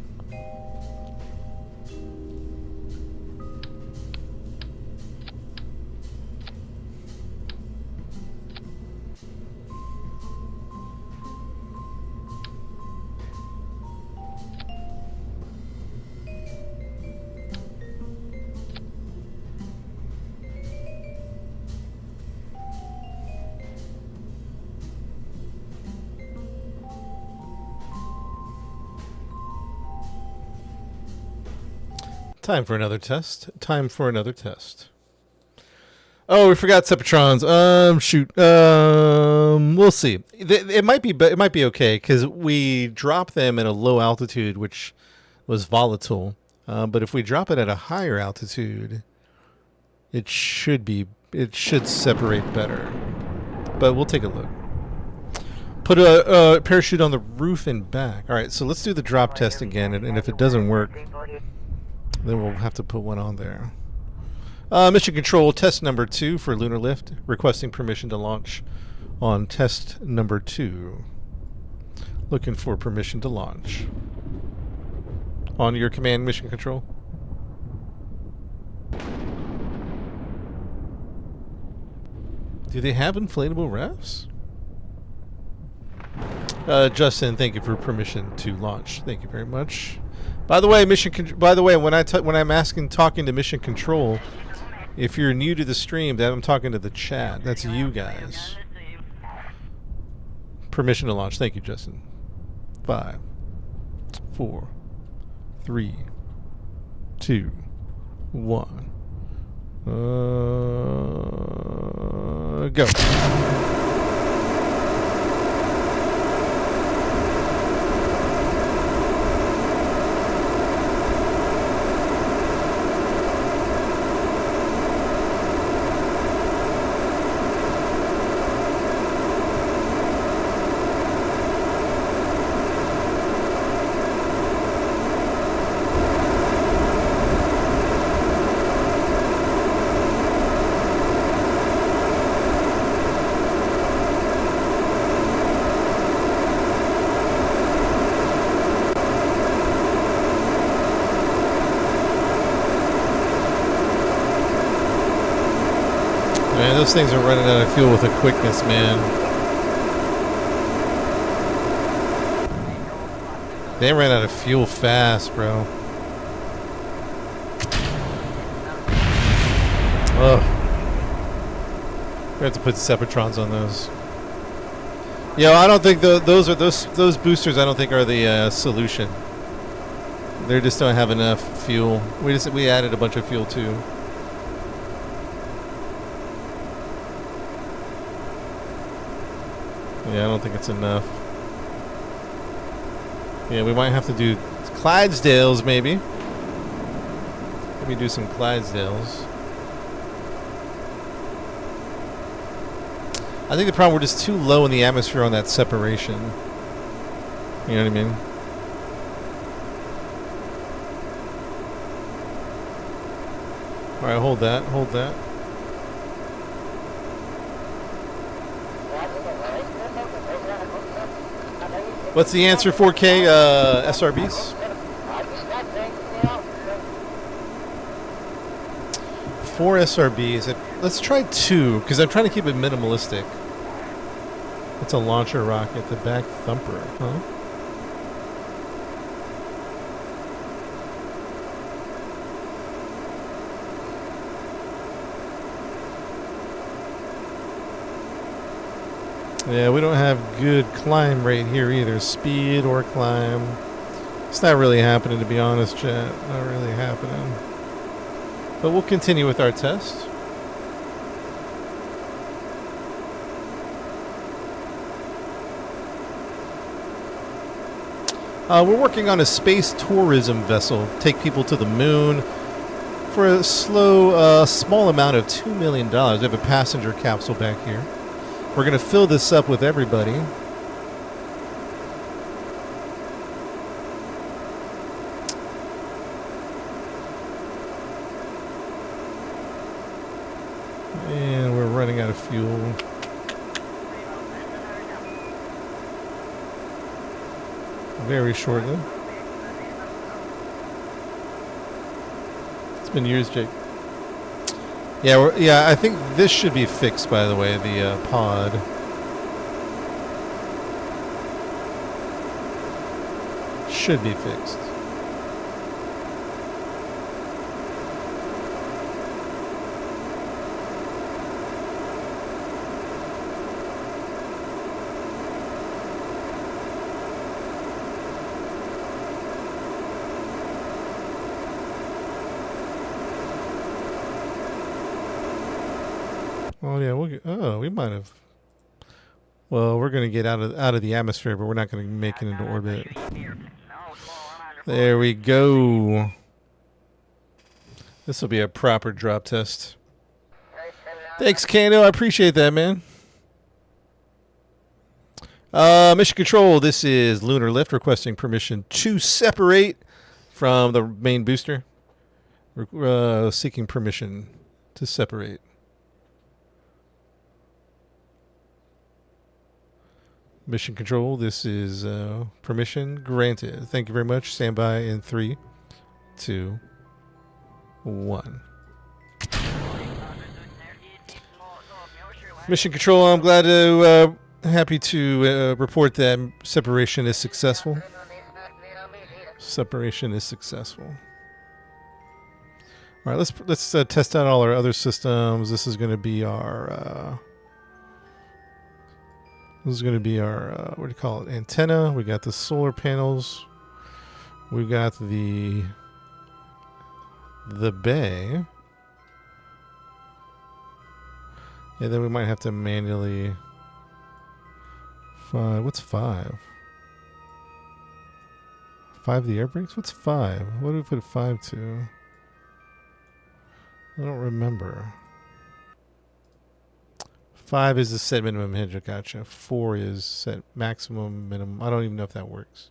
Time for another test. Time for another test. Oh, we forgot Separatrons. Shoot. We'll see. It might be okay because we drop them at a low altitude, which was volatile. But if we drop it at a higher altitude, it should separate better. But we'll take a look. Put a parachute on the roof and back. All right. So let's do the drop test again, and if it doesn't work, then we'll have to put one on there. Mission Control, test number 2 for Lunar Lift. Requesting permission to launch on test number 2. Looking for permission to launch. On your command, Mission Control. Do they have inflatable rafts? Justin, thank you for permission to launch. Thank you very much. By the way, when I'm talking to Mission Control, if you're new to the stream, that I'm talking to the chat. That's you guys. Permission to launch. Thank you, Justin. 5, 4, 3, 2, 1. Go. Man, those things are running out of fuel with a quickness, man. They ran out of fuel fast, bro. Ugh. We have to put Separatrons on those. Yo, I don't think those boosters. I don't think are the solution. They just don't have enough fuel. We added a bunch of fuel too. Yeah, I don't think it's enough. Yeah, we might have to do Clydesdales, maybe. Let me do some Clydesdales. I think the problem, we're just too low in the atmosphere on that separation. You know what I mean? Alright, hold that, hold that. What's the answer? 4K SRBs? 4 SRBs. Let's try 2, because I'm trying to keep it minimalistic. It's a launcher rocket, the back thumper, huh? Yeah, we don't have good climb rate here either. Speed or climb. It's not really happening, to be honest, chat. Not really happening. But we'll continue with our test. We're working on a space tourism vessel. Take people to the moon for a small amount of $2 million. We have a passenger capsule back here. We're going to fill this up with everybody. And we're running out of fuel. Very shortly. It's been years, Jake. Yeah, I think this should be fixed, by the way, the pod. Should be fixed. Oh yeah, we might have. Well, we're gonna get out of the atmosphere, but we're not gonna make it into orbit. There we go. This will be a proper drop test. Thanks, Kano. I appreciate that, man. Mission Control. This is Lunar Lift requesting permission to separate from the main booster. Seeking permission to separate. Mission Control, this is permission granted. Thank you very much. Stand by in 3, 2, 1. Mission Control, I'm glad to, happy to report that separation is successful. Separation is successful. All right, let's test out all our other systems. This is going to be our... This is going to be our, what do you call it, antenna. We got the solar panels. We got the bay. And then we might have to manually... What's 5? 5 the air brakes? What's 5? What do we put 5 to? I don't remember. 5 is the set minimum hinge. Gotcha. 4 is set maximum minimum. I don't even know if that works.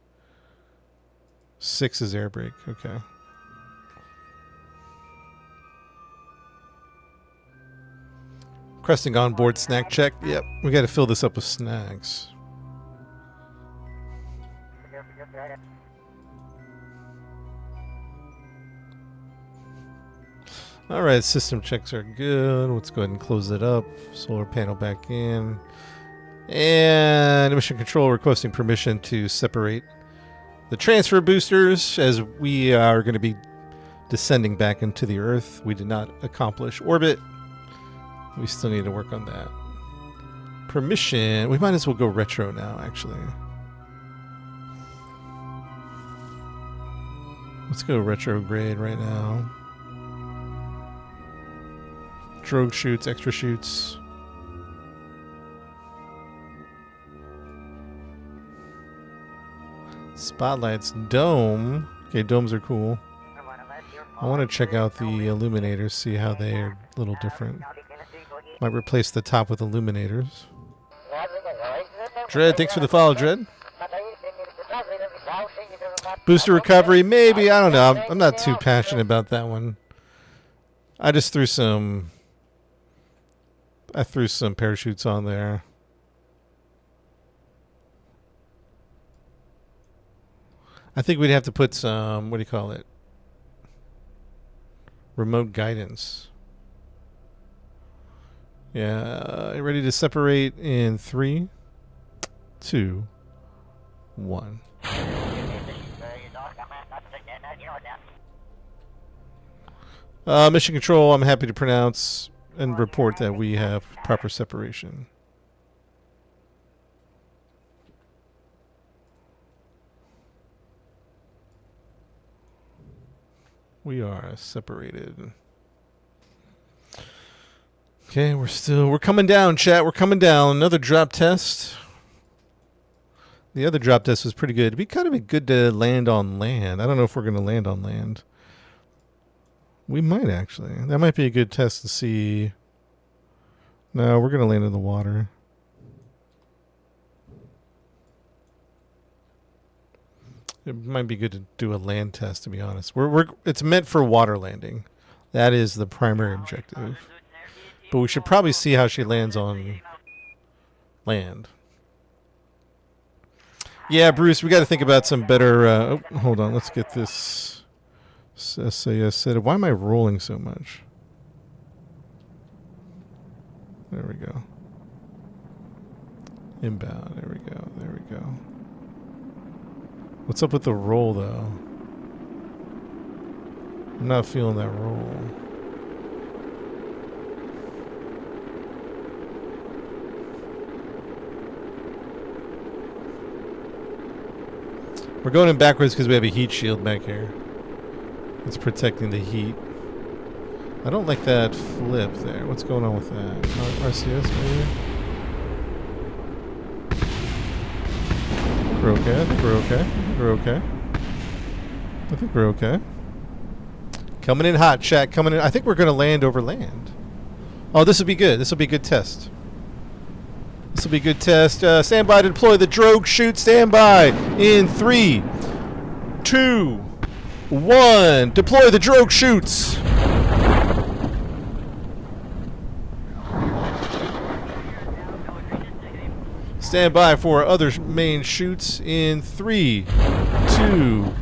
6 is air brake. Okay. Requesting onboard snack check. Yep. We got to fill this up with snacks. All right, system checks are good. Let's go ahead and close it up. Solar panel back in. And Mission Control requesting permission to separate the transfer boosters as we are going to be descending back into the Earth. We did not accomplish orbit. We still need to work on that. Permission. We might as well go retro now, actually. Let's go retrograde right now. Drogue shoots, extra shoots. Spotlights, dome. Okay, domes are cool. I want to check out the illuminators, see how they are a little different. Might replace the top with illuminators. Dread, thanks for the follow, Dread. Booster recovery, maybe. I don't know. I'm not too passionate about that one. I just threw some... I threw some parachutes on there. I think we'd have to put some, what do you call it? Remote guidance. Yeah, ready to separate in 3, 2, 1. Mission Control, I'm happy to pronounce and report that we have proper separation. We are separated. Okay, we're coming down, chat. We're coming down. Another drop test. The other drop test was pretty good. It'd be kind of good to land on land. I don't know if we're going to land on land. We might actually. That might be a good test to see. No, we're going to land in the water. It might be good to do a land test, to be honest. It's meant for water landing. That is the primary objective. But we should probably see how she lands on land. Yeah, Bruce, we got to think about some better... hold on, let's get this SAS set up. Why am I rolling so much? There we go. Inbound, there we go, there we go. What's up with the roll, though? I'm not feeling that roll. We're going in backwards because we have a heat shield back here. It's protecting the heat. I don't like that flip there. What's going on with that? RCS maybe? We're okay. I think we're okay. We're okay. I think we're okay. Coming in hot, chat. Coming in. I think we're going to land over land. Oh, this will be good. This will be a good test. This will be a good test. Stand by to deploy the drogue chute. Stand by in 3, 2, 1. Deploy the drogue chutes. Stand by for other main chutes in 3, 2.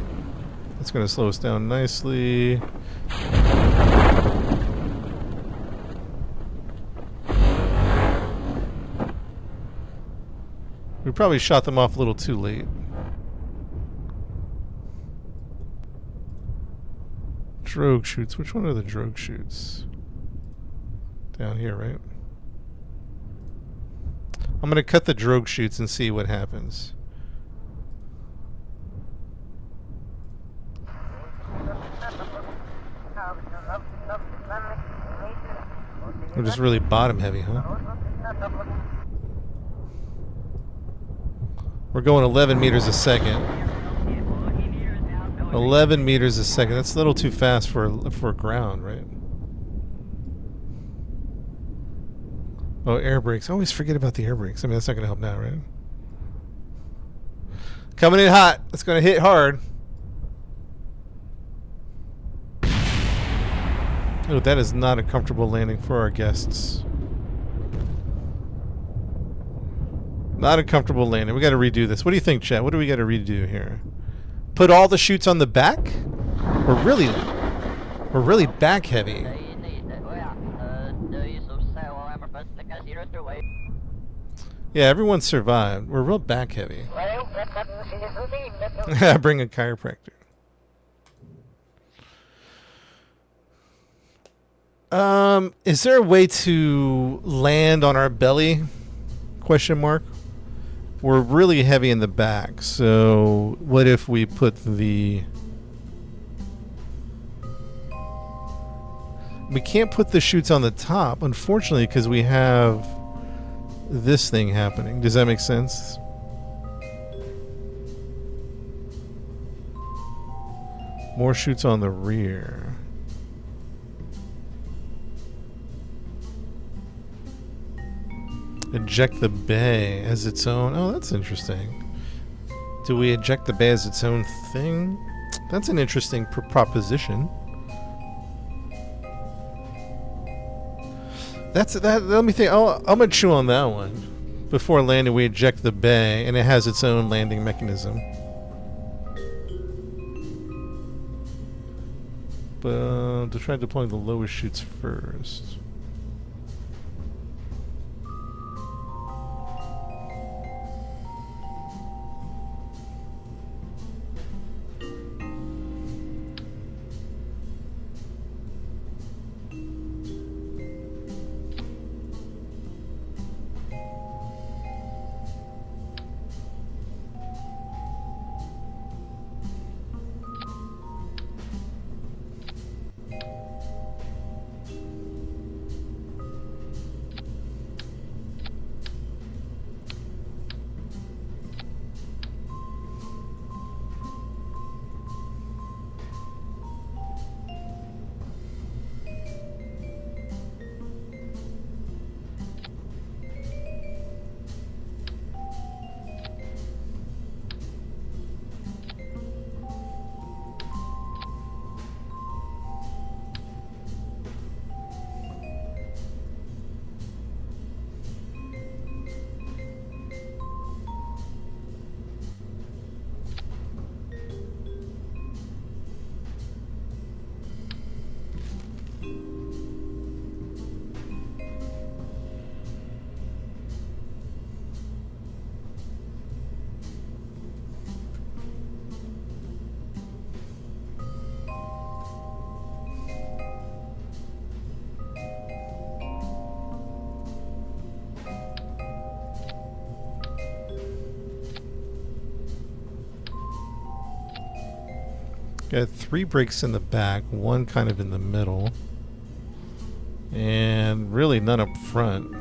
That's going to slow us down nicely. We probably shot them off a little too late. Drogue chutes. Which one are the drogue chutes? Down here, right? I'm going to cut the drogue chutes and see what happens. We're just really bottom heavy, huh? We're going 11 meters a second. 11 meters a second. That's a little too fast for ground, right? Oh, air brakes. I always forget about the air brakes. I mean, that's not going to help now, right? Coming in hot. It's going to hit hard. Oh, that is not a comfortable landing for our guests. Not a comfortable landing. We got to redo this. What do you think, chat? What do we got to redo here? Put all the chutes on the back? We're really back heavy. Yeah, everyone survived. We're real back heavy. Bring a chiropractor. Is there a way to land on our belly? Question mark. We're really heavy in the back, so what if we put the... We can't put the chutes on the top, unfortunately, because we have this thing happening. Does that make sense? More chutes on the rear. Eject the bay as its own. Oh, that's interesting. Do we eject the bay as its own thing? That's an interesting proposition. That's that. Let me think. I'm gonna chew on that one. Before landing, we eject the bay, and it has its own landing mechanism. But to try deploying the lowest chutes first. Got 3 brakes in the back, 1 kind of in the middle, and really none up front.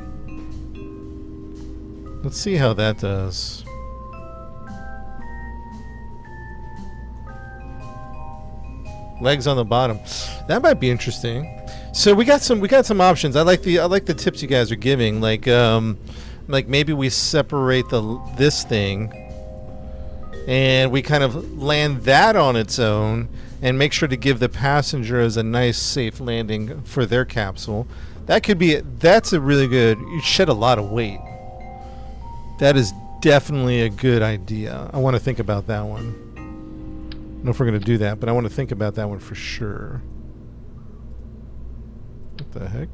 Let's see how that does. Legs on the bottom. That might be interesting. So we got some options. I like the tips you guys are giving. Like maybe we separate this thing and we kind of land that on its own and make sure to give the passengers a nice safe landing for their capsule. That's a really good. You shed a lot of weight. That is definitely a good idea. I want to think about that one. I don't know if we're going to do that, but I want to think about that one for sure. What the heck?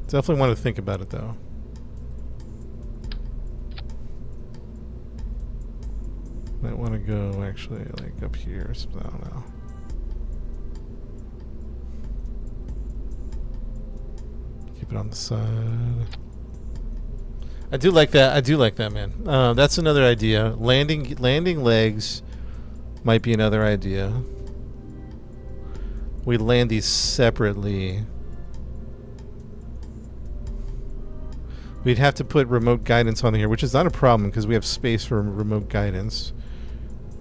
Definitely want to think about it, though. Might want to go, actually, like up here. So I don't know. Keep it on the side. I do like that, man. That's another idea. Landing legs might be another idea. We land these separately. We'd have to put remote guidance on here, which is not a problem because we have space for remote guidance.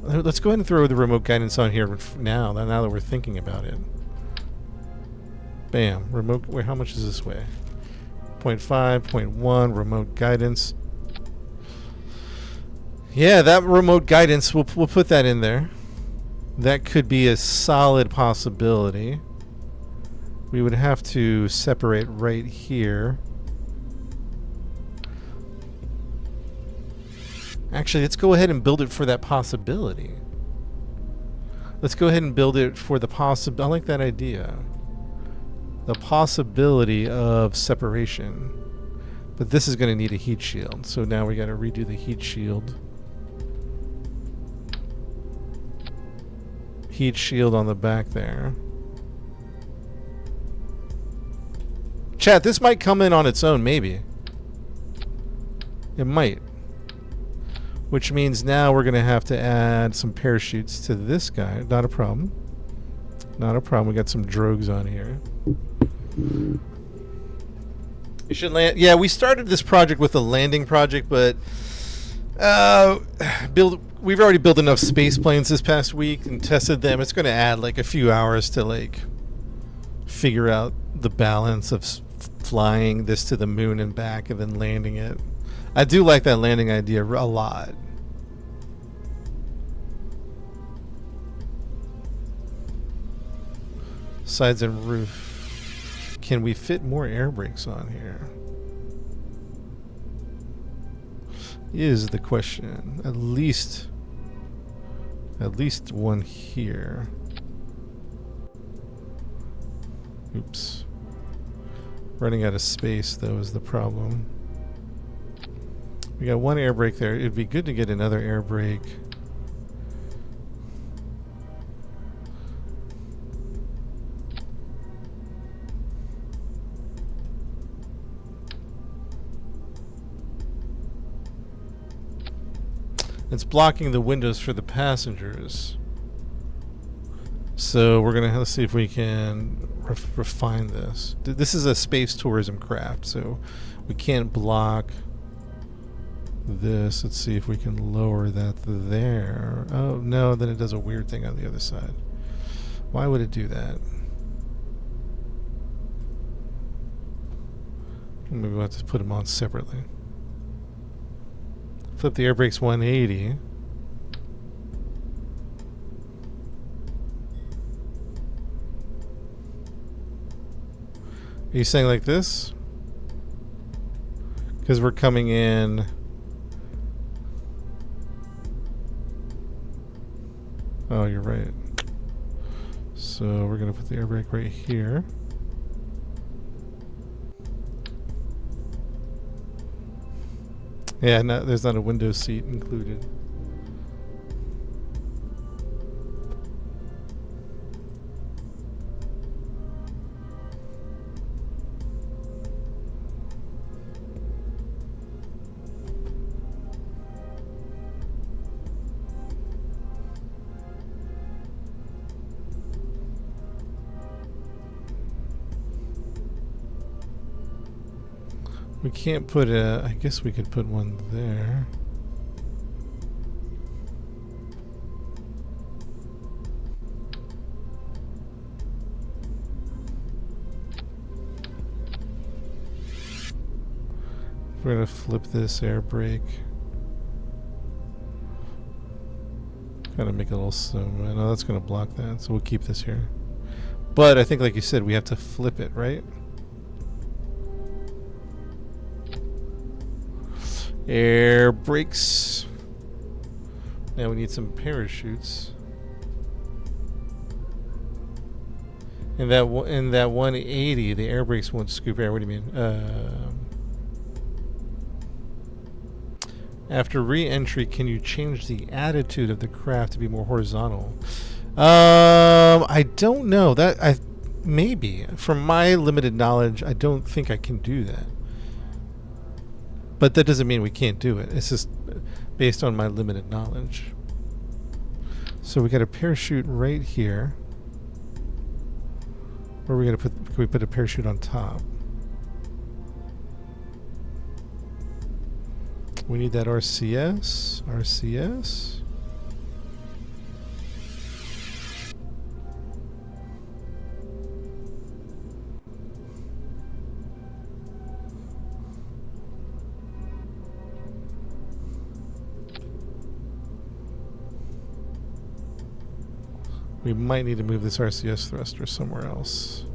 Let's go ahead and throw the remote guidance on here now that we're thinking about it. Bam. Remote. Wait, how much is this weigh? 0.5, 0.1, remote guidance. Yeah, that remote guidance, we'll put that in there. That could be a solid possibility. We would have to separate right here. Actually, let's go ahead and build it for that possibility. Let's go ahead and build it for the possibility. I like that idea. The possibility of separation. But this is going to need a heat shield. So now we got to redo the heat shield. Heat shield on the back there. Chat, this might come in on its own, maybe. It might. Which means now we're going to have to add some parachutes to this guy. Not a problem. Not a problem. We got some drogues on here. You should land. Yeah, we started this project with a landing project, but we've already built enough space planes this past week and tested them. It's going to add like a few hours to like figure out the balance of flying this to the moon and back and then landing it. I do like that landing idea a lot. Sides and roof. Can we fit more air brakes on here? Is the question. At least one here. Oops. Running out of space though is the problem. We got one air brake there. It'd be good to get another air brake. It's blocking the windows for the passengers. So we're gonna let's see if we can refine this. This is a space tourism craft, so we can't block this. Let's see if we can lower that there. Oh no, then it does a weird thing on the other side. Why would it do that? Maybe we'll have to put them on separately. Flip the air brakes 180. Are you saying like this? Because we're coming in. Oh, you're right. So we're going to put the air brake right here. Yeah, no, there's not a window seat included. We can't put a... I guess we could put one there. We're going to flip this air brake. Kind of make a little zoom. I know that's going to block that, so we'll keep this here. But I think, like you said, we have to flip it, right? Air brakes. Now we need some parachutes. In that 180, the air brakes won't scoop air. What do you mean? After re-entry, can you change the attitude of the craft to be more horizontal? I don't know. Maybe. From my limited knowledge, I don't think I can do that. But that doesn't mean we can't do it. It's just based on my limited knowledge. So we got a parachute right here. Where are we gonna put? Can we put a parachute on top? We need that RCS. RCS. We might need to move this RCS thruster somewhere else.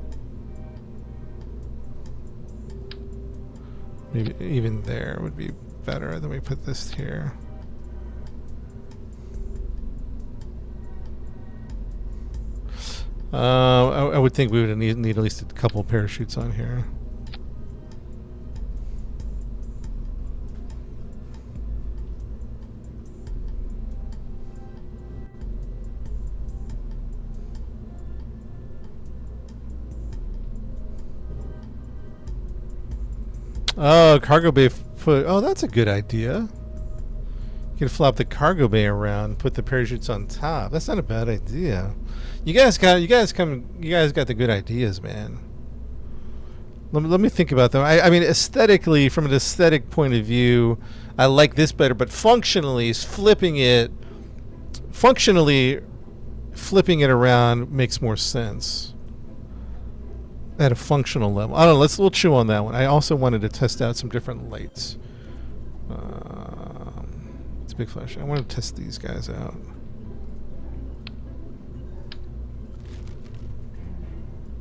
Maybe even there would be better than we put this here. I would think we would need at least a couple of parachutes on here. Oh, cargo bay foot. Oh, that's a good idea. You can flop the cargo bay around, put the parachutes on top. That's not a bad idea. You guys got the good ideas, man. Let me think about them. I mean, aesthetically, from an aesthetic point of view, I like this better. But functionally, flipping it around makes more sense. At a functional level. I don't know, we'll chew on that one. I also wanted to test out some different lights. It's a big flash. I want to test these guys out.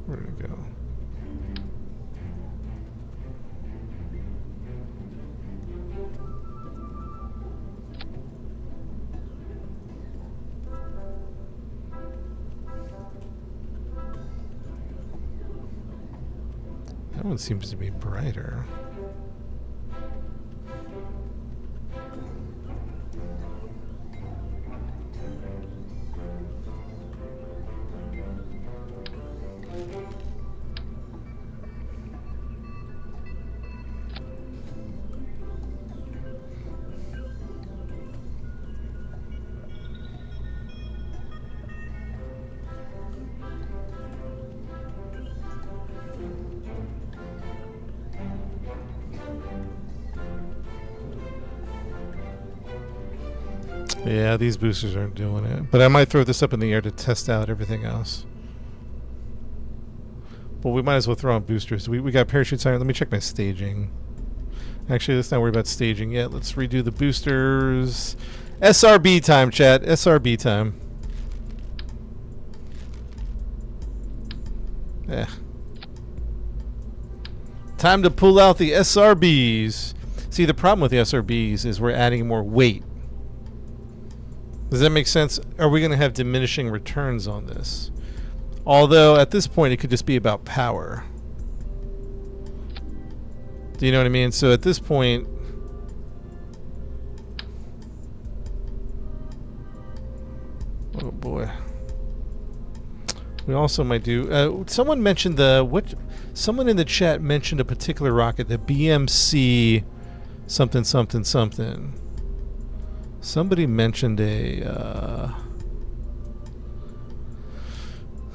Where did it go? That one seems to be brighter. Yeah, these boosters aren't doing it. But I might throw this up in the air to test out everything else. But we might as well throw on boosters. We got parachutes on. Let me check my staging. Actually, let's not worry about staging yet. Let's redo the boosters. SRB time, chat. SRB time. Yeah. Time to pull out the SRBs. See, the problem with the SRBs is we're adding more weight. Does that make sense? Are we going to have diminishing returns on this? Although, at this point, it could just be about power. Do you know what I mean? So, at this point... Oh, boy. We also might do... someone mentioned someone in the chat mentioned a particular rocket, the BMC something, something, something. Somebody mentioned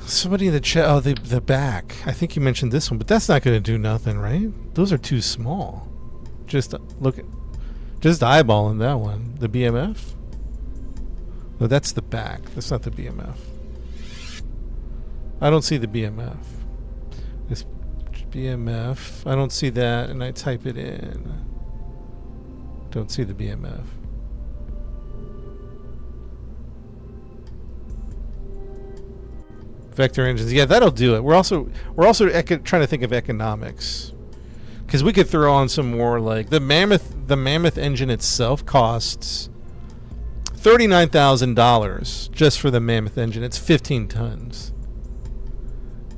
somebody in the chat. Oh, the back. I think you mentioned this one, but that's not going to do nothing, right? Those are too small. Just look at, just eyeballing that one. The BMF? No, that's the back. That's not the BMF. I don't see the BMF. This BMF. I don't see that, and I type it in. Don't see the BMF. Vector engines. Yeah, that'll do it. We're also trying to think of economics, because we could throw on some more, like the Mammoth engine itself costs $39,000 just for the Mammoth engine. It's 15 tons.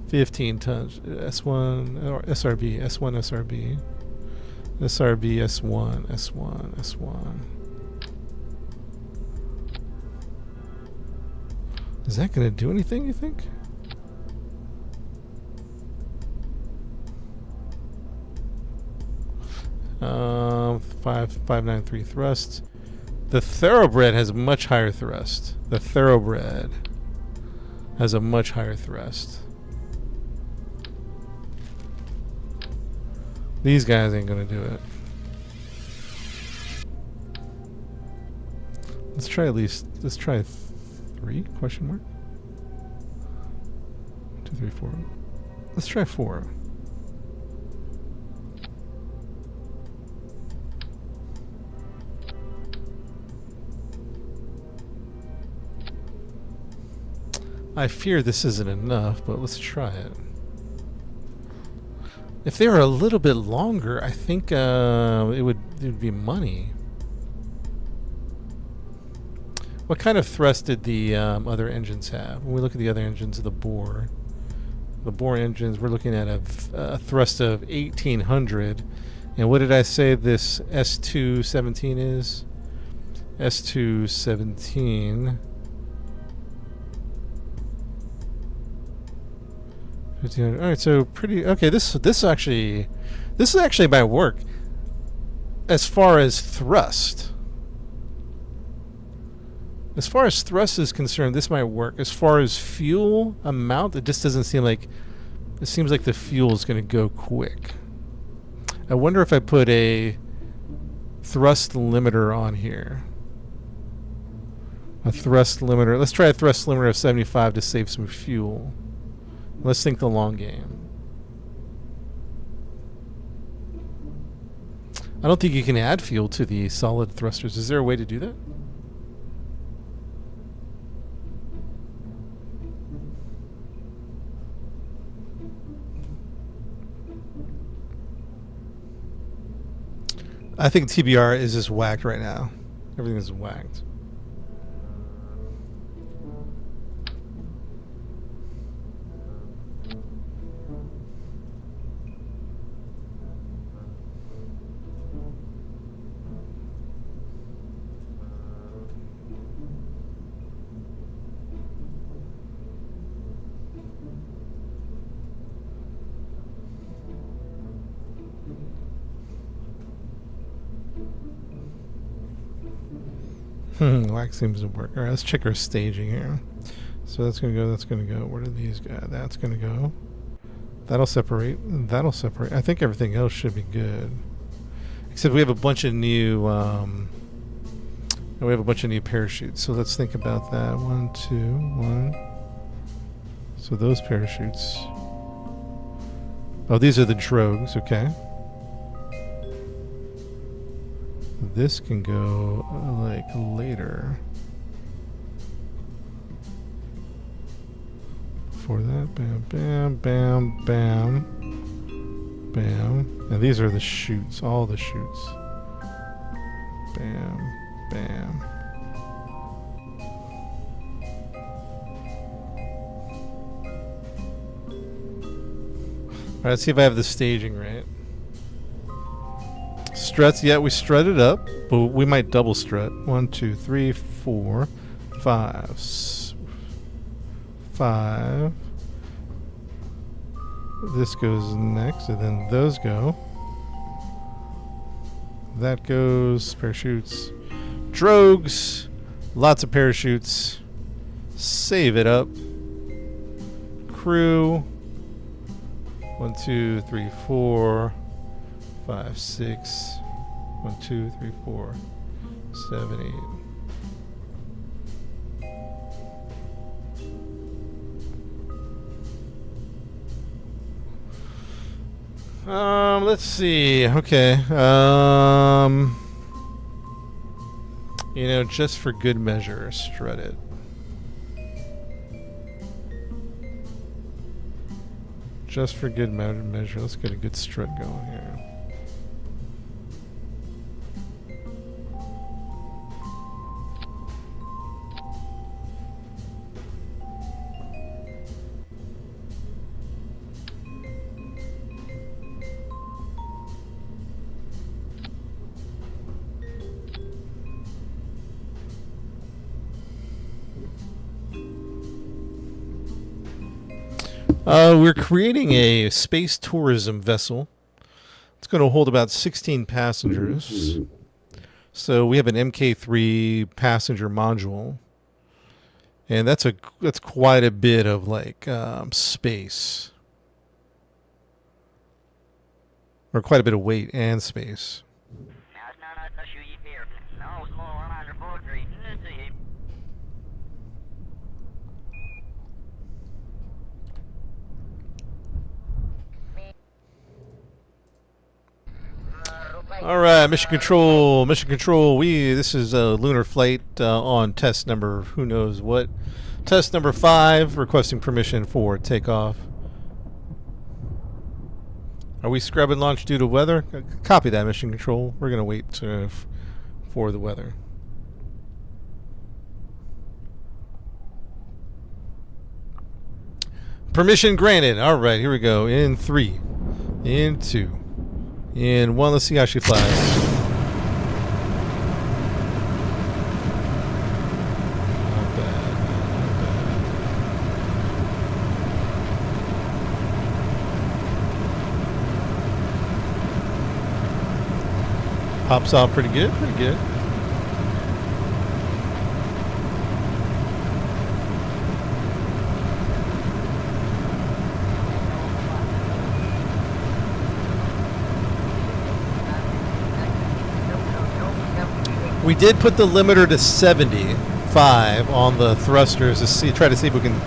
15 tons. S1 or SRB, S1 SRB, SRB S1, S1, S1. Is that going to do anything, you think? Five 593 thrust. The Thoroughbred has much higher thrust. The Thoroughbred has a much higher thrust. These guys ain't gonna do it. Let's try at least. Let's try 3? Question mark. 2, 3, 4. Let's try 4. I fear this isn't enough, but let's try it. If they were a little bit longer, I think it would be money. What kind of thrust did the other engines have? When we look at the other engines of the Boar engines, we're looking at a thrust of 1800. And what did I say this S217 is? S217. 1500. All right, so pretty okay. This actually might work as far as thrust. As far as thrust is concerned, this might work. As far as fuel amount, it just doesn't seem like. It seems like the fuel is going to go quick. I wonder if I put a thrust limiter on here. A thrust limiter. Let's try a thrust limiter of 75 to save some fuel. Let's think the long game. I don't think you can add fuel to the solid thrusters. Is there a way to do that? I think TBR is just whacked right now. Everything is whacked. Wax seems to work. Alright, let's check our staging here. So that's gonna go, that's gonna go. Where do these go? That's gonna go. That'll separate. That'll separate. I think everything else should be good. Except we have a bunch of new parachutes. So let's think about that. 1, 2, 1. So those parachutes. Oh, these are the drogues, okay. This can go like later. For that, bam, bam, bam, bam, bam. And these are the chutes, all the chutes. Bam, bam. All right, let's see if I have the staging right. Struts, yeah, we strut it up, but we might double strut. 1, 2, 3, 4, 5. 5. This goes next, and then those go. That goes, parachutes. Drogues, lots of parachutes. Save it up. Crew. 1, 2, 3, 4, 5, 6. 1, 2, 3, 4, 7, 8. Let's see. Okay. You know, just for good measure, strut it. Just for good measure, let's get a good strut going here. We're creating a space tourism vessel. It's going to hold about 16 passengers. So we have an Mk3 passenger module, and that's quite a bit of like space, or quite a bit of weight and space. All right, mission control. This is a lunar flight on test number who knows what. Test number 5, requesting permission for takeoff. Are we scrubbing launch due to weather? Copy that, mission control. We're gonna wait for the weather. Permission granted. All right, here we go. In 3, in 2. In 1, let's see how she flies. Not bad, not bad. Pops off pretty good, pretty good. We did put the limiter to 75 on the thrusters to try to see if we can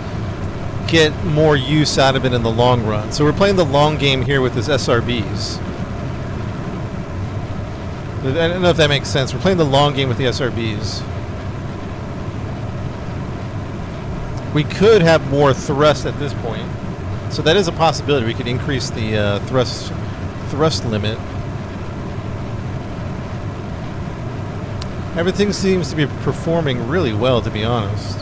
get more use out of it in the long run. So we're playing the long game here with this SRBs. I don't know if that makes sense. We're playing the long game with the SRBs. We could have more thrust at this point. So that is a possibility. We could increase the thrust limit. Everything seems to be performing really well, to be honest.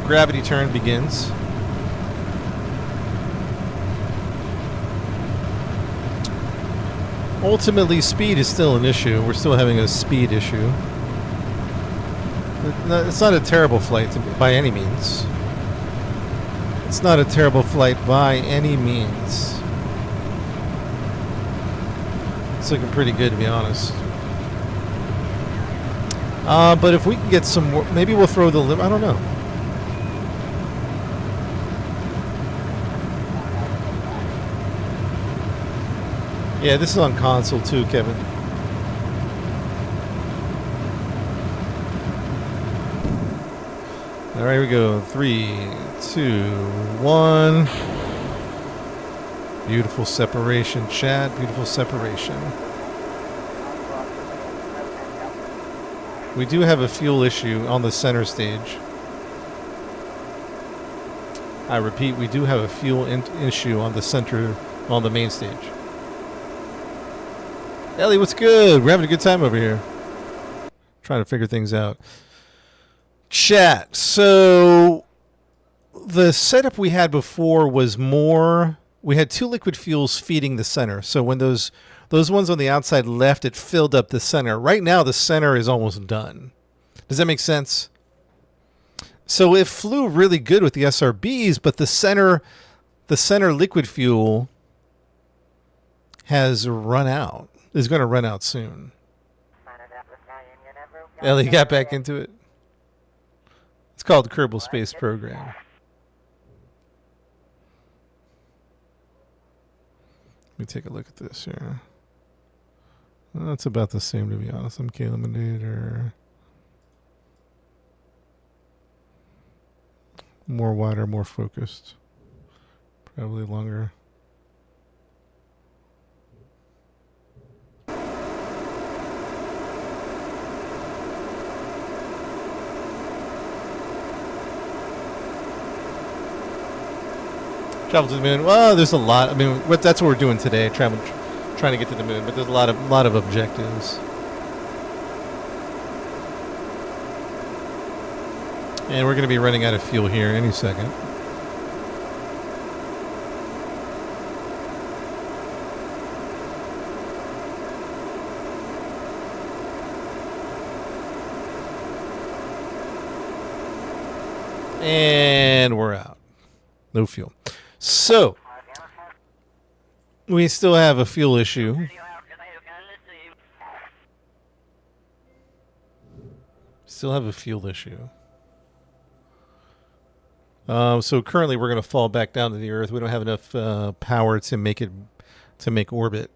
Gravity turn begins. Ultimately, speed is still an issue. We're still having a speed issue. It's not a terrible flight by any means. It's not a terrible flight by any means. It's looking pretty good, to be honest. But if we can get some more, maybe we'll throw the limit. I don't know. Yeah, this is on console too, Kevin. All right, here we go. 3, 2, 1. Beautiful separation, chat. Beautiful separation. We do have a fuel issue on the center stage. I repeat, we do have a fuel issue on the main stage. Ellie, what's good? We're having a good time over here. Trying to figure things out. Chat. So the setup we had before was more. We had 2 liquid fuels feeding the center. So when those ones on the outside left, it filled up the center. Right now, the center is almost done. Does that make sense? So it flew really good with the SRBs, but the center liquid fuel has run out. Is going to run out soon. Ellie got back into it. It's called the Kerbal Space Program. me take a look at this here. Well, it's about the same, to be honest. MK Eliminator. More wider, more focused. Probably longer. Travel to the moon. Well, there's a lot. I mean, that's what we're doing today. Trying to get to the moon, but there's a lot of objectives. And we're going to be running out of fuel here any second. And we're out. No fuel. So, we still have a fuel issue. Still have a fuel issue. So currently we're going to fall back down to the Earth. We don't have enough power to make orbit.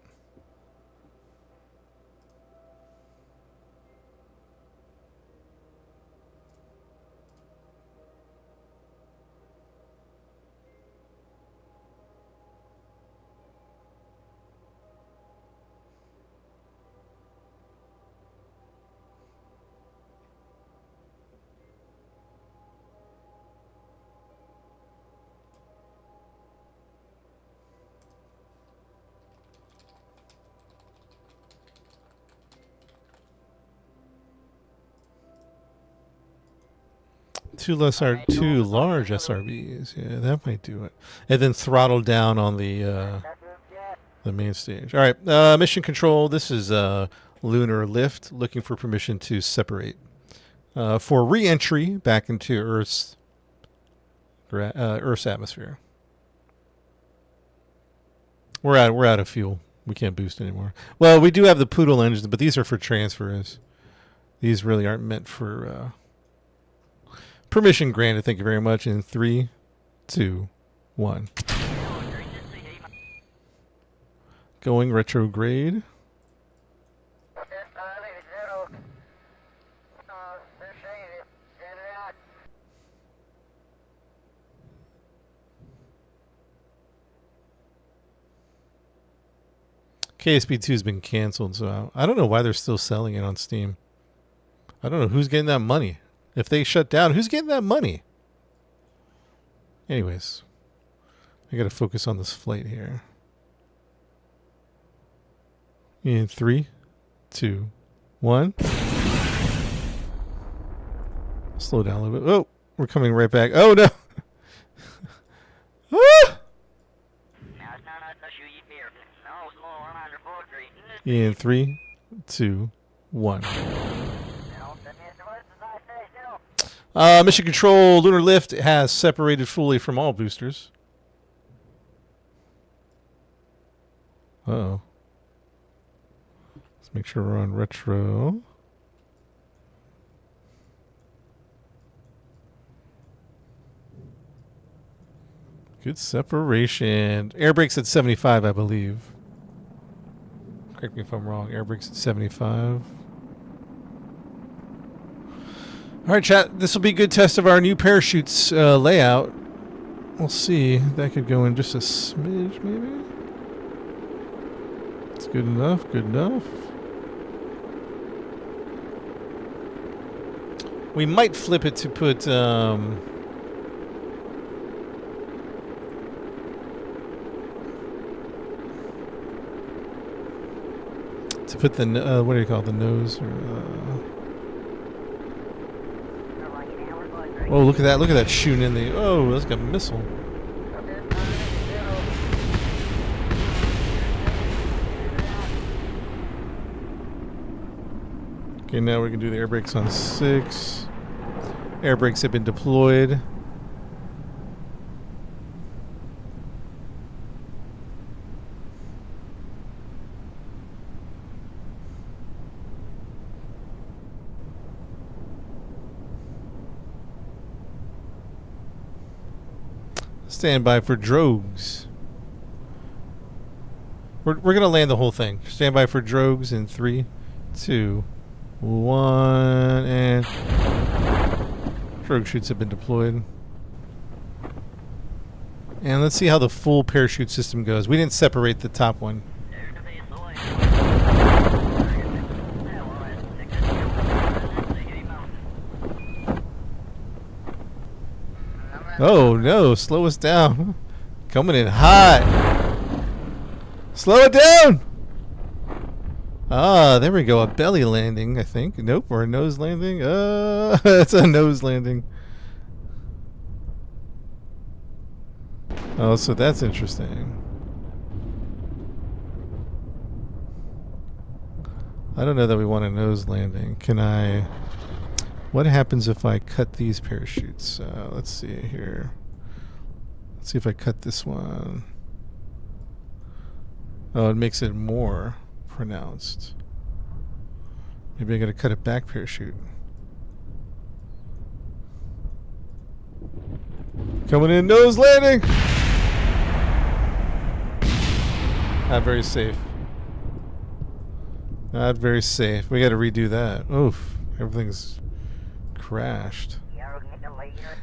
Two large SRBs. Yeah, that might do it. And then throttle down on the main stage. All right, mission control. This is Lunar Lift looking for permission to separate for re-entry back into Earth's atmosphere. We're out of fuel. We can't boost anymore. Well, we do have the Poodle engines, but these are for transfers. These really aren't meant for. Permission granted. Thank you very much. In 3, 2, 1. Going retrograde. KSP2 has been canceled, so I don't know why they're still selling it on Steam. I don't know who's getting that money. If they shut down, who's getting that money? Anyways, I got to focus on this flight here. In 3, 2, 1. Slow down a little bit. Oh, we're coming right back. Oh, no. Ah! In 3, 2, 1. Mission control, Lunar Lift has separated fully from all boosters. Uh-oh. Let's make sure we're on retro. Good separation. Air brakes at 75, I believe. Correct me if I'm wrong. Air brakes at 75. All right, chat. This will be a good test of our new parachutes layout. We'll see. That could go in just a smidge, maybe. It's good enough. Good enough. We might flip it to put. To put the what do you call it? The nose or. Oh, look at that. Look at that shooting in the... Oh, that's like a missile. Okay, now we can do the air brakes on 6. Air brakes have been deployed. Stand by for drogues. We're gonna land the whole thing. Stand by for drogues in 3, 2, 1, and drogue chutes have been deployed. And let's see how the full parachute system goes. We didn't separate the top one. Oh no, slow us down. Coming in hot. Slow it down. Ah, there we go. A belly landing, I think. Nope, or a nose landing. It's a nose landing. Oh, so that's interesting. I don't know that we want a nose landing. Can I... What happens if I cut these parachutes? Let's see here. Let's see if I cut this one. Oh, it makes it more pronounced. Maybe I gotta cut a back parachute. Coming in, nose landing! Not very safe. Not very safe. We gotta redo that. Oof. Everything's crashed.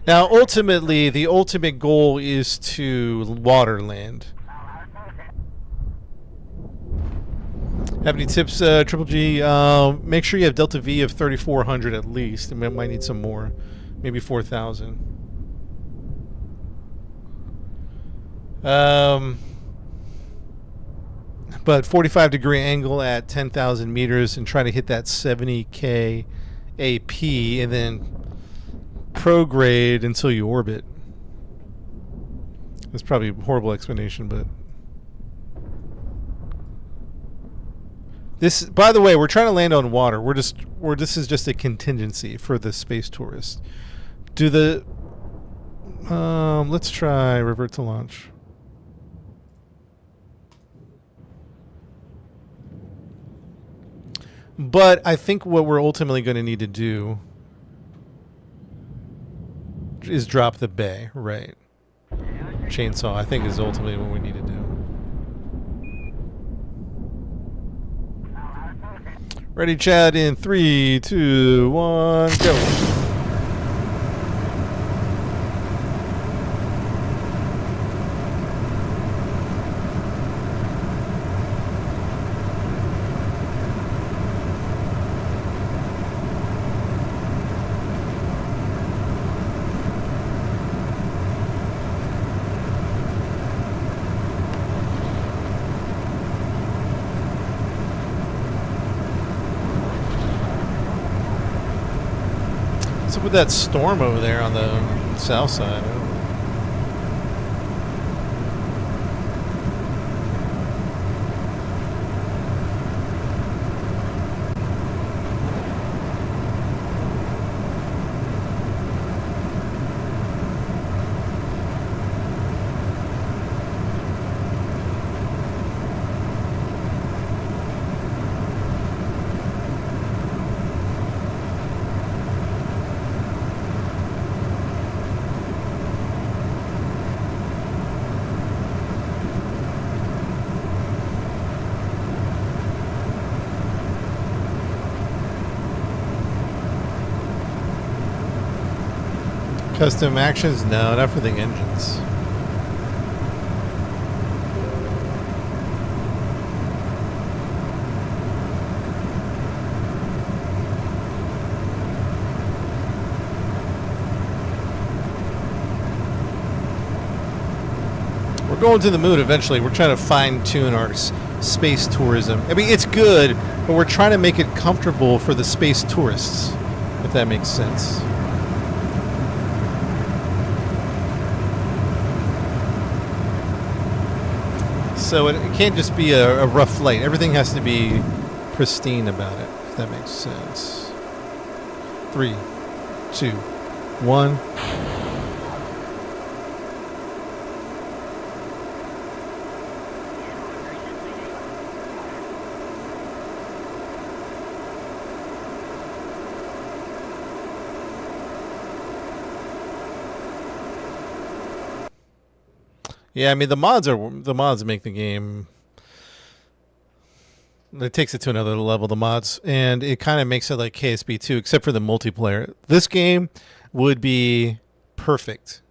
Now, ultimately, the ultimate goal is to water land. Have any tips, Triple G? Make sure you have Delta V of 3,400 at least. I might need some more. Maybe 4,000. But 45-degree angle at 10,000 meters and try to hit that 70K AP and then prograde until you orbit. That's probably a horrible explanation, but this, by the way, we're trying to land on water. This is just a contingency for the space tourist. Do the let's try revert to launch. But I think what we're ultimately going to need to do is drop the bay, right? Chainsaw, I think, is ultimately what we need to do. Ready, Chad, in 3, 2, 1, go. With that storm over there on the south side. Custom actions? No, not for the engines. We're going to the moon eventually. We're trying to fine-tune our space tourism. I mean, it's good, but we're trying to make it comfortable for the space tourists, if that makes sense. So it can't just be a rough flight. Everything has to be pristine about it, if that makes sense. 3, 2, 1. Yeah, I mean the mods make the game It takes it to another level, the mods, and it kind of makes it like KSP 2, except for the multiplayer. This game would be perfect,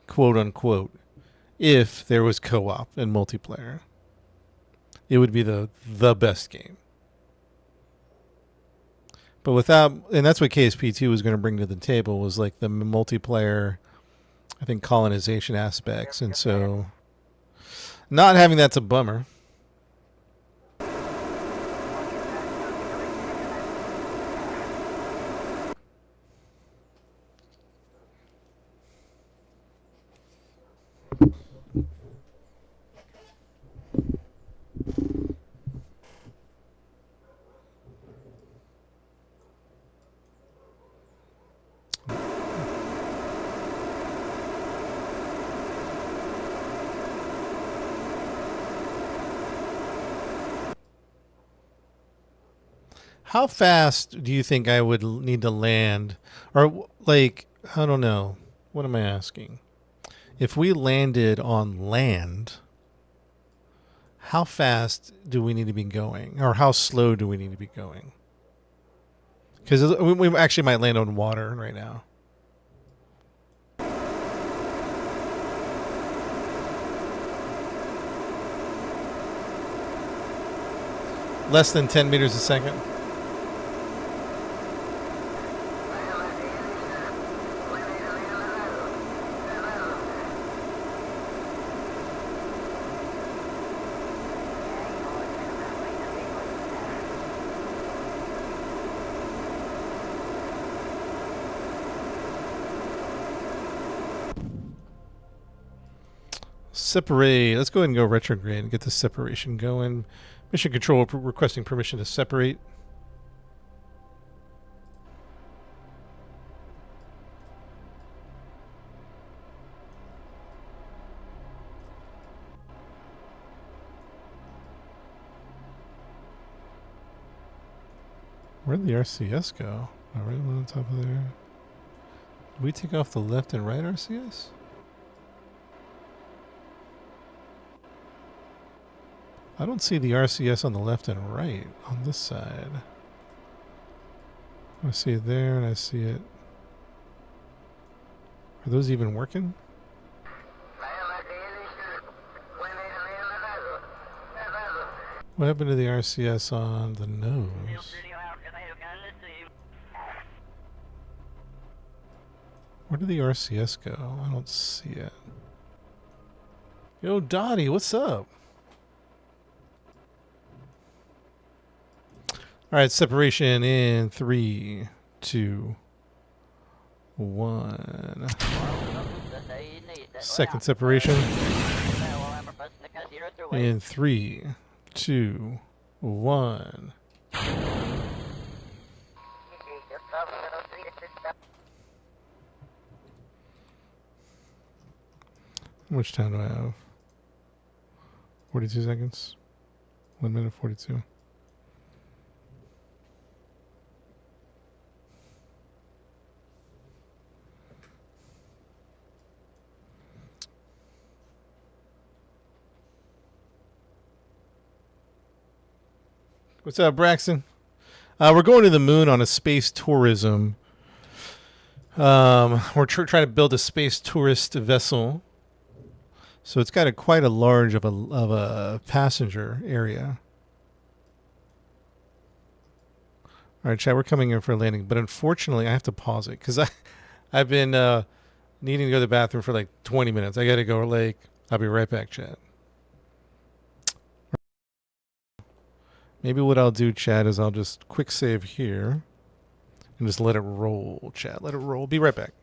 quote unquote, if there was co-op and multiplayer. It would be the best game. But without, and that's what KSP 2 was going to bring to the table, was like the multiplayer, I think, colonization aspects. And so not having that's a bummer. How fast do you think I would need to land? Or, like, I don't know. What am I asking? If we landed on land, how fast do we need to be going? Or how slow do we need to be going? Because we actually might land on water right now. Less than 10 meters a second. Separate. Let's go ahead and go retrograde and get the separation going. Mission control requesting permission to separate. Where'd the RCS go? Oh, right on top of there. Did we take off the left and right RCS? I don't see the RCS on the left and right on this side. I see it there and I see it. Are those even working? What happened to the RCS on the nose? Where did the RCS go? I don't see it. Yo, Dottie, what's up? All right, separation in 3, 2, 1. Second separation in 3, 2, 1. How much time do I have? 42 seconds. 1 minute 42. What's up, Braxton? We're going to the moon on a space tourism. We're trying to build a space tourist vessel. So it's got quite a large of a passenger area. All right, Chad, we're coming in for a landing, but unfortunately, I have to pause it because I've been needing to go to the bathroom for like 20 minutes. I got to go. Like, I'll be right back, Chad. Maybe what I'll do, Chad, is I'll just quick save here and just let it roll, Chad. Let it roll. Be right back.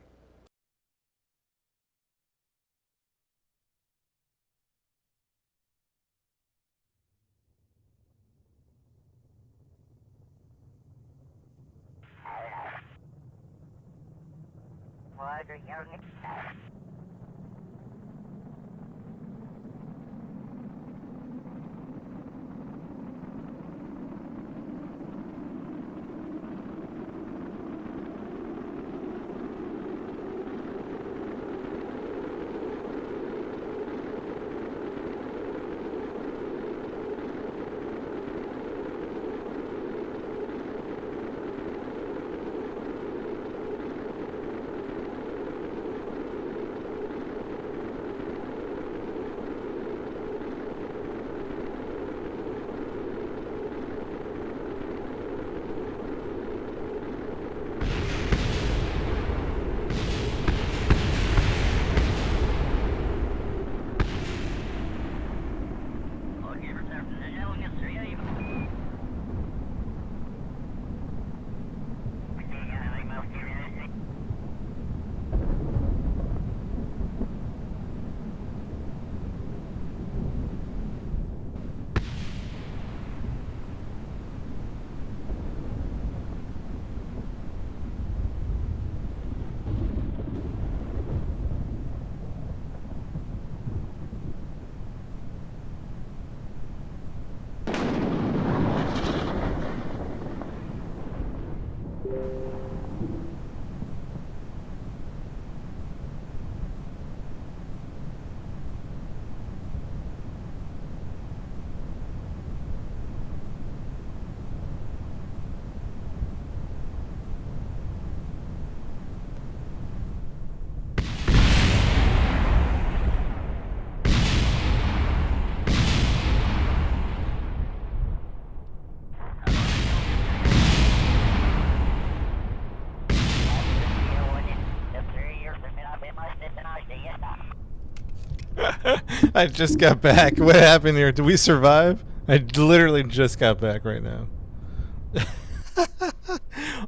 I just got back. What happened here? Did we survive? I literally just got back right now.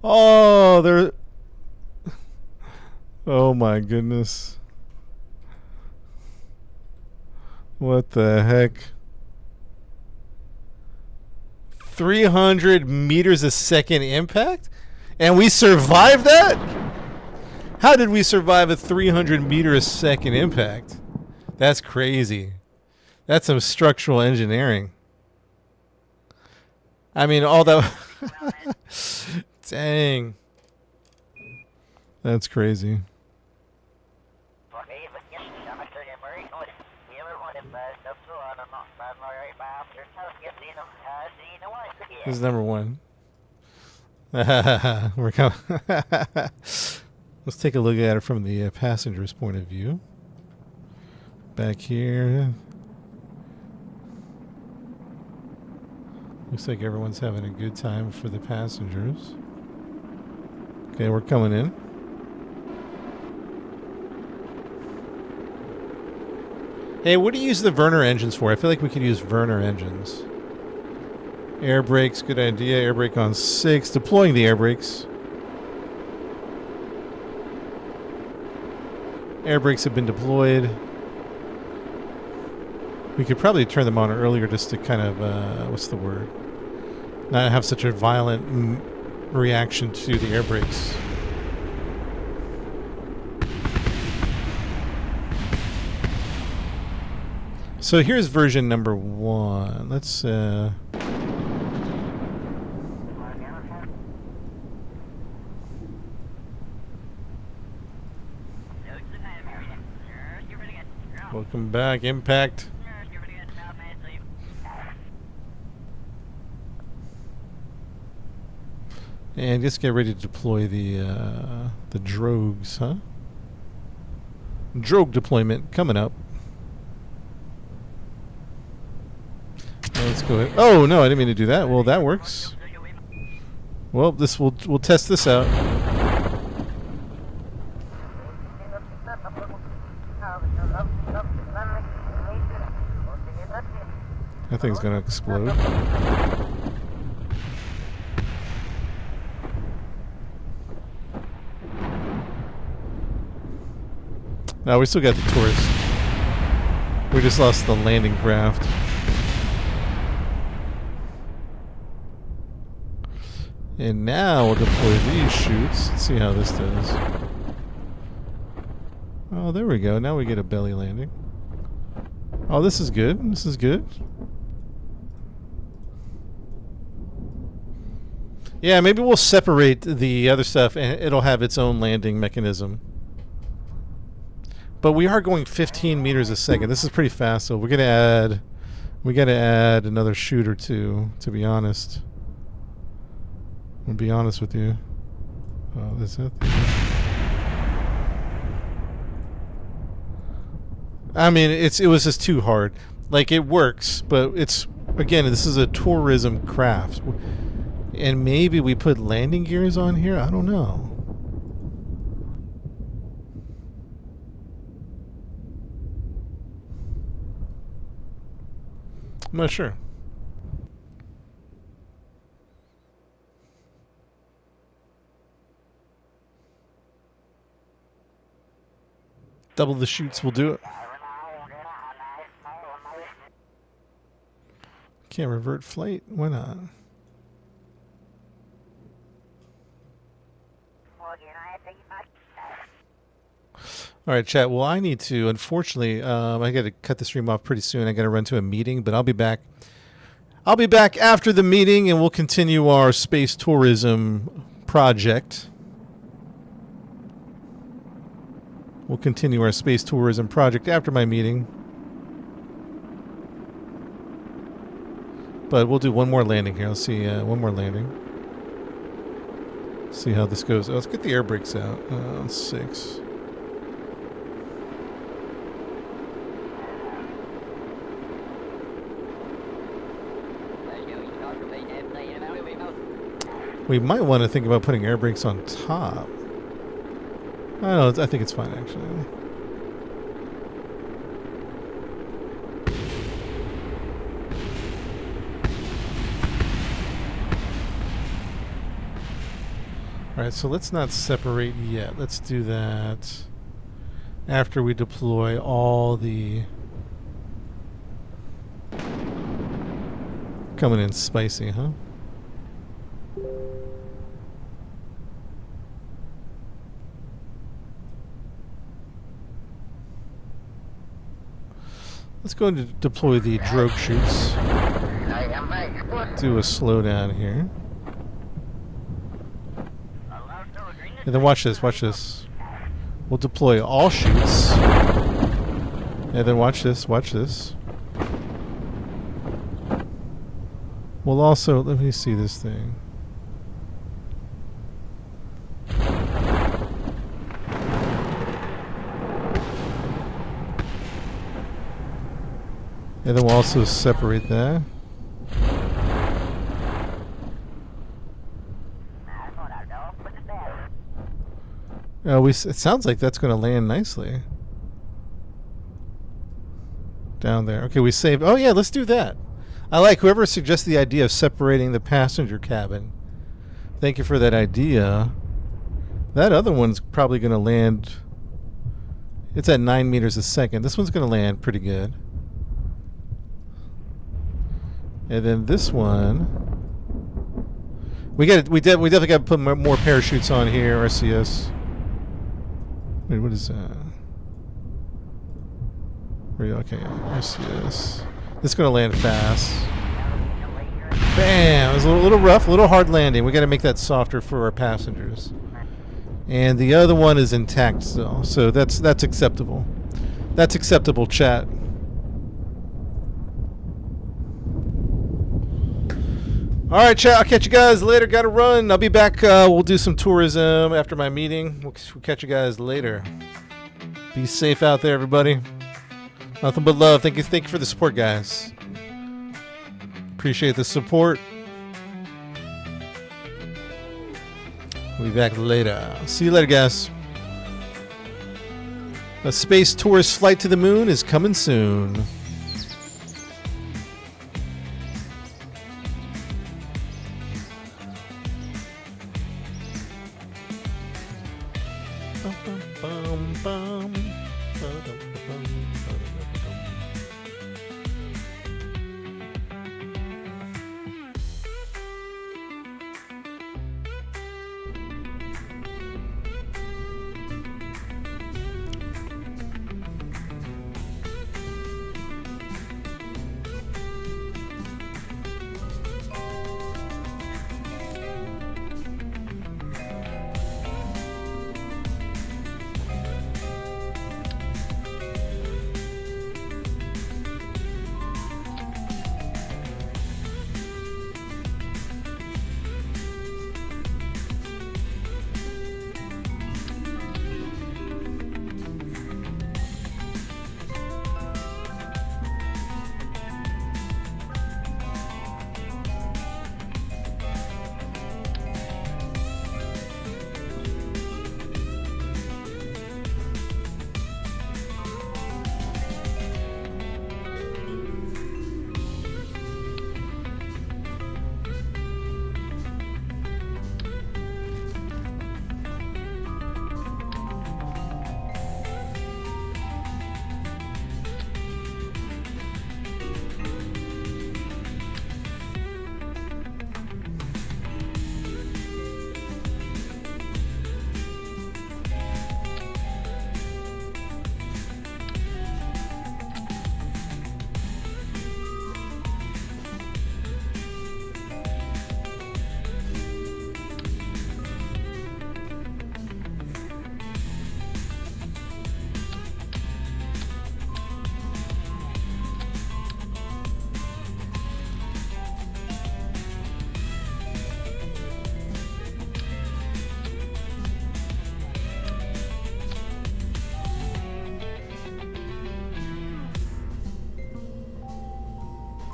Oh, there. Oh my goodness. What the heck? 300 meters a second impact? And we survived that? How did we survive a 300 meter a second impact? That's crazy. That's some structural engineering. I mean, all that. Dang. That's crazy. This is number one. We're coming. Let's take a look at it from the passenger's point of view. Back here. Looks like everyone's having a good time for the passengers. Okay, we're coming in. Hey, what do you use the Werner engines for? I feel like we could use Werner engines. Air brakes, good idea. Air brake on 6. Deploying the air brakes. Air brakes have been deployed. We could probably turn them on earlier just to kind of, what's the word? Not have such a violent reaction to the air brakes. So here's version number 1. Let's, welcome back, Impact. And just get ready to deploy the drogues, huh? Drogue deployment coming up. Let's go ahead. Oh no, I didn't mean to do that. Well, that works. Well, we'll test this out. That thing's gonna explode. No, we still got the tourists. We just lost the landing craft. And now we'll deploy these chutes. Let's see how this does. Oh, there we go. Now we get a belly landing. Oh, this is good. This is good. Yeah, maybe we'll separate the other stuff and it'll have its own landing mechanism. But we are going 15 meters a second. This is pretty fast, so we gotta add another chute or two, to be honest. I'll be honest with you. Oh, that's it. I mean, it was just too hard. Like, it works, but it's, again, this is a tourism craft. And maybe we put landing gears on here? I don't know. I'm not sure. Double the chutes will do it. Can't revert flight? Why not? Alright, chat. Well, I need to, unfortunately, I got to cut the stream off pretty soon. I got to run to a meeting, but I'll be back. I'll be back after the meeting, and we'll continue our space tourism project. We'll continue our space tourism project after my meeting. But we'll do one more landing here. Let's see, one more landing. See how this goes. Oh, let's get the air brakes out. 6. We might want to think about putting air brakes on top. I don't know. I think it's fine, actually. Alright, so let's not separate yet. Let's do that after we deploy all the... Coming in spicy, huh? Let's go and deploy the drogue chutes. Do a slowdown here. And then watch this, watch this. We'll deploy all chutes. And then watch this, watch this. We'll also, let me see this thing. And then we'll also separate that. It sounds like that's going to land nicely. Down there. Okay, we saved. Oh yeah, let's do that. I like whoever suggested the idea of separating the passenger cabin. Thank you for that idea. That other one's probably going to land. It's at 9 meters a second. This one's going to land pretty good. And then this one, we definitely got to put more parachutes on here. RCS. Wait, what is that? Okay, RCS. This is gonna land fast. Bam! It was a little rough, a little hard landing. We got to make that softer for our passengers. And the other one is intact still, so that's acceptable. That's acceptable, chat. All right, chat. I'll catch you guys later. Got to run. I'll be back. We'll do some tourism after my meeting. We'll catch you guys later. Be safe out there, everybody. Nothing but love. Thank you for the support, guys. Appreciate the support. We'll be back later. See you later, guys. A space tourist flight to the moon is coming soon. Bum, bum, bum, bum, bum, bum, bum.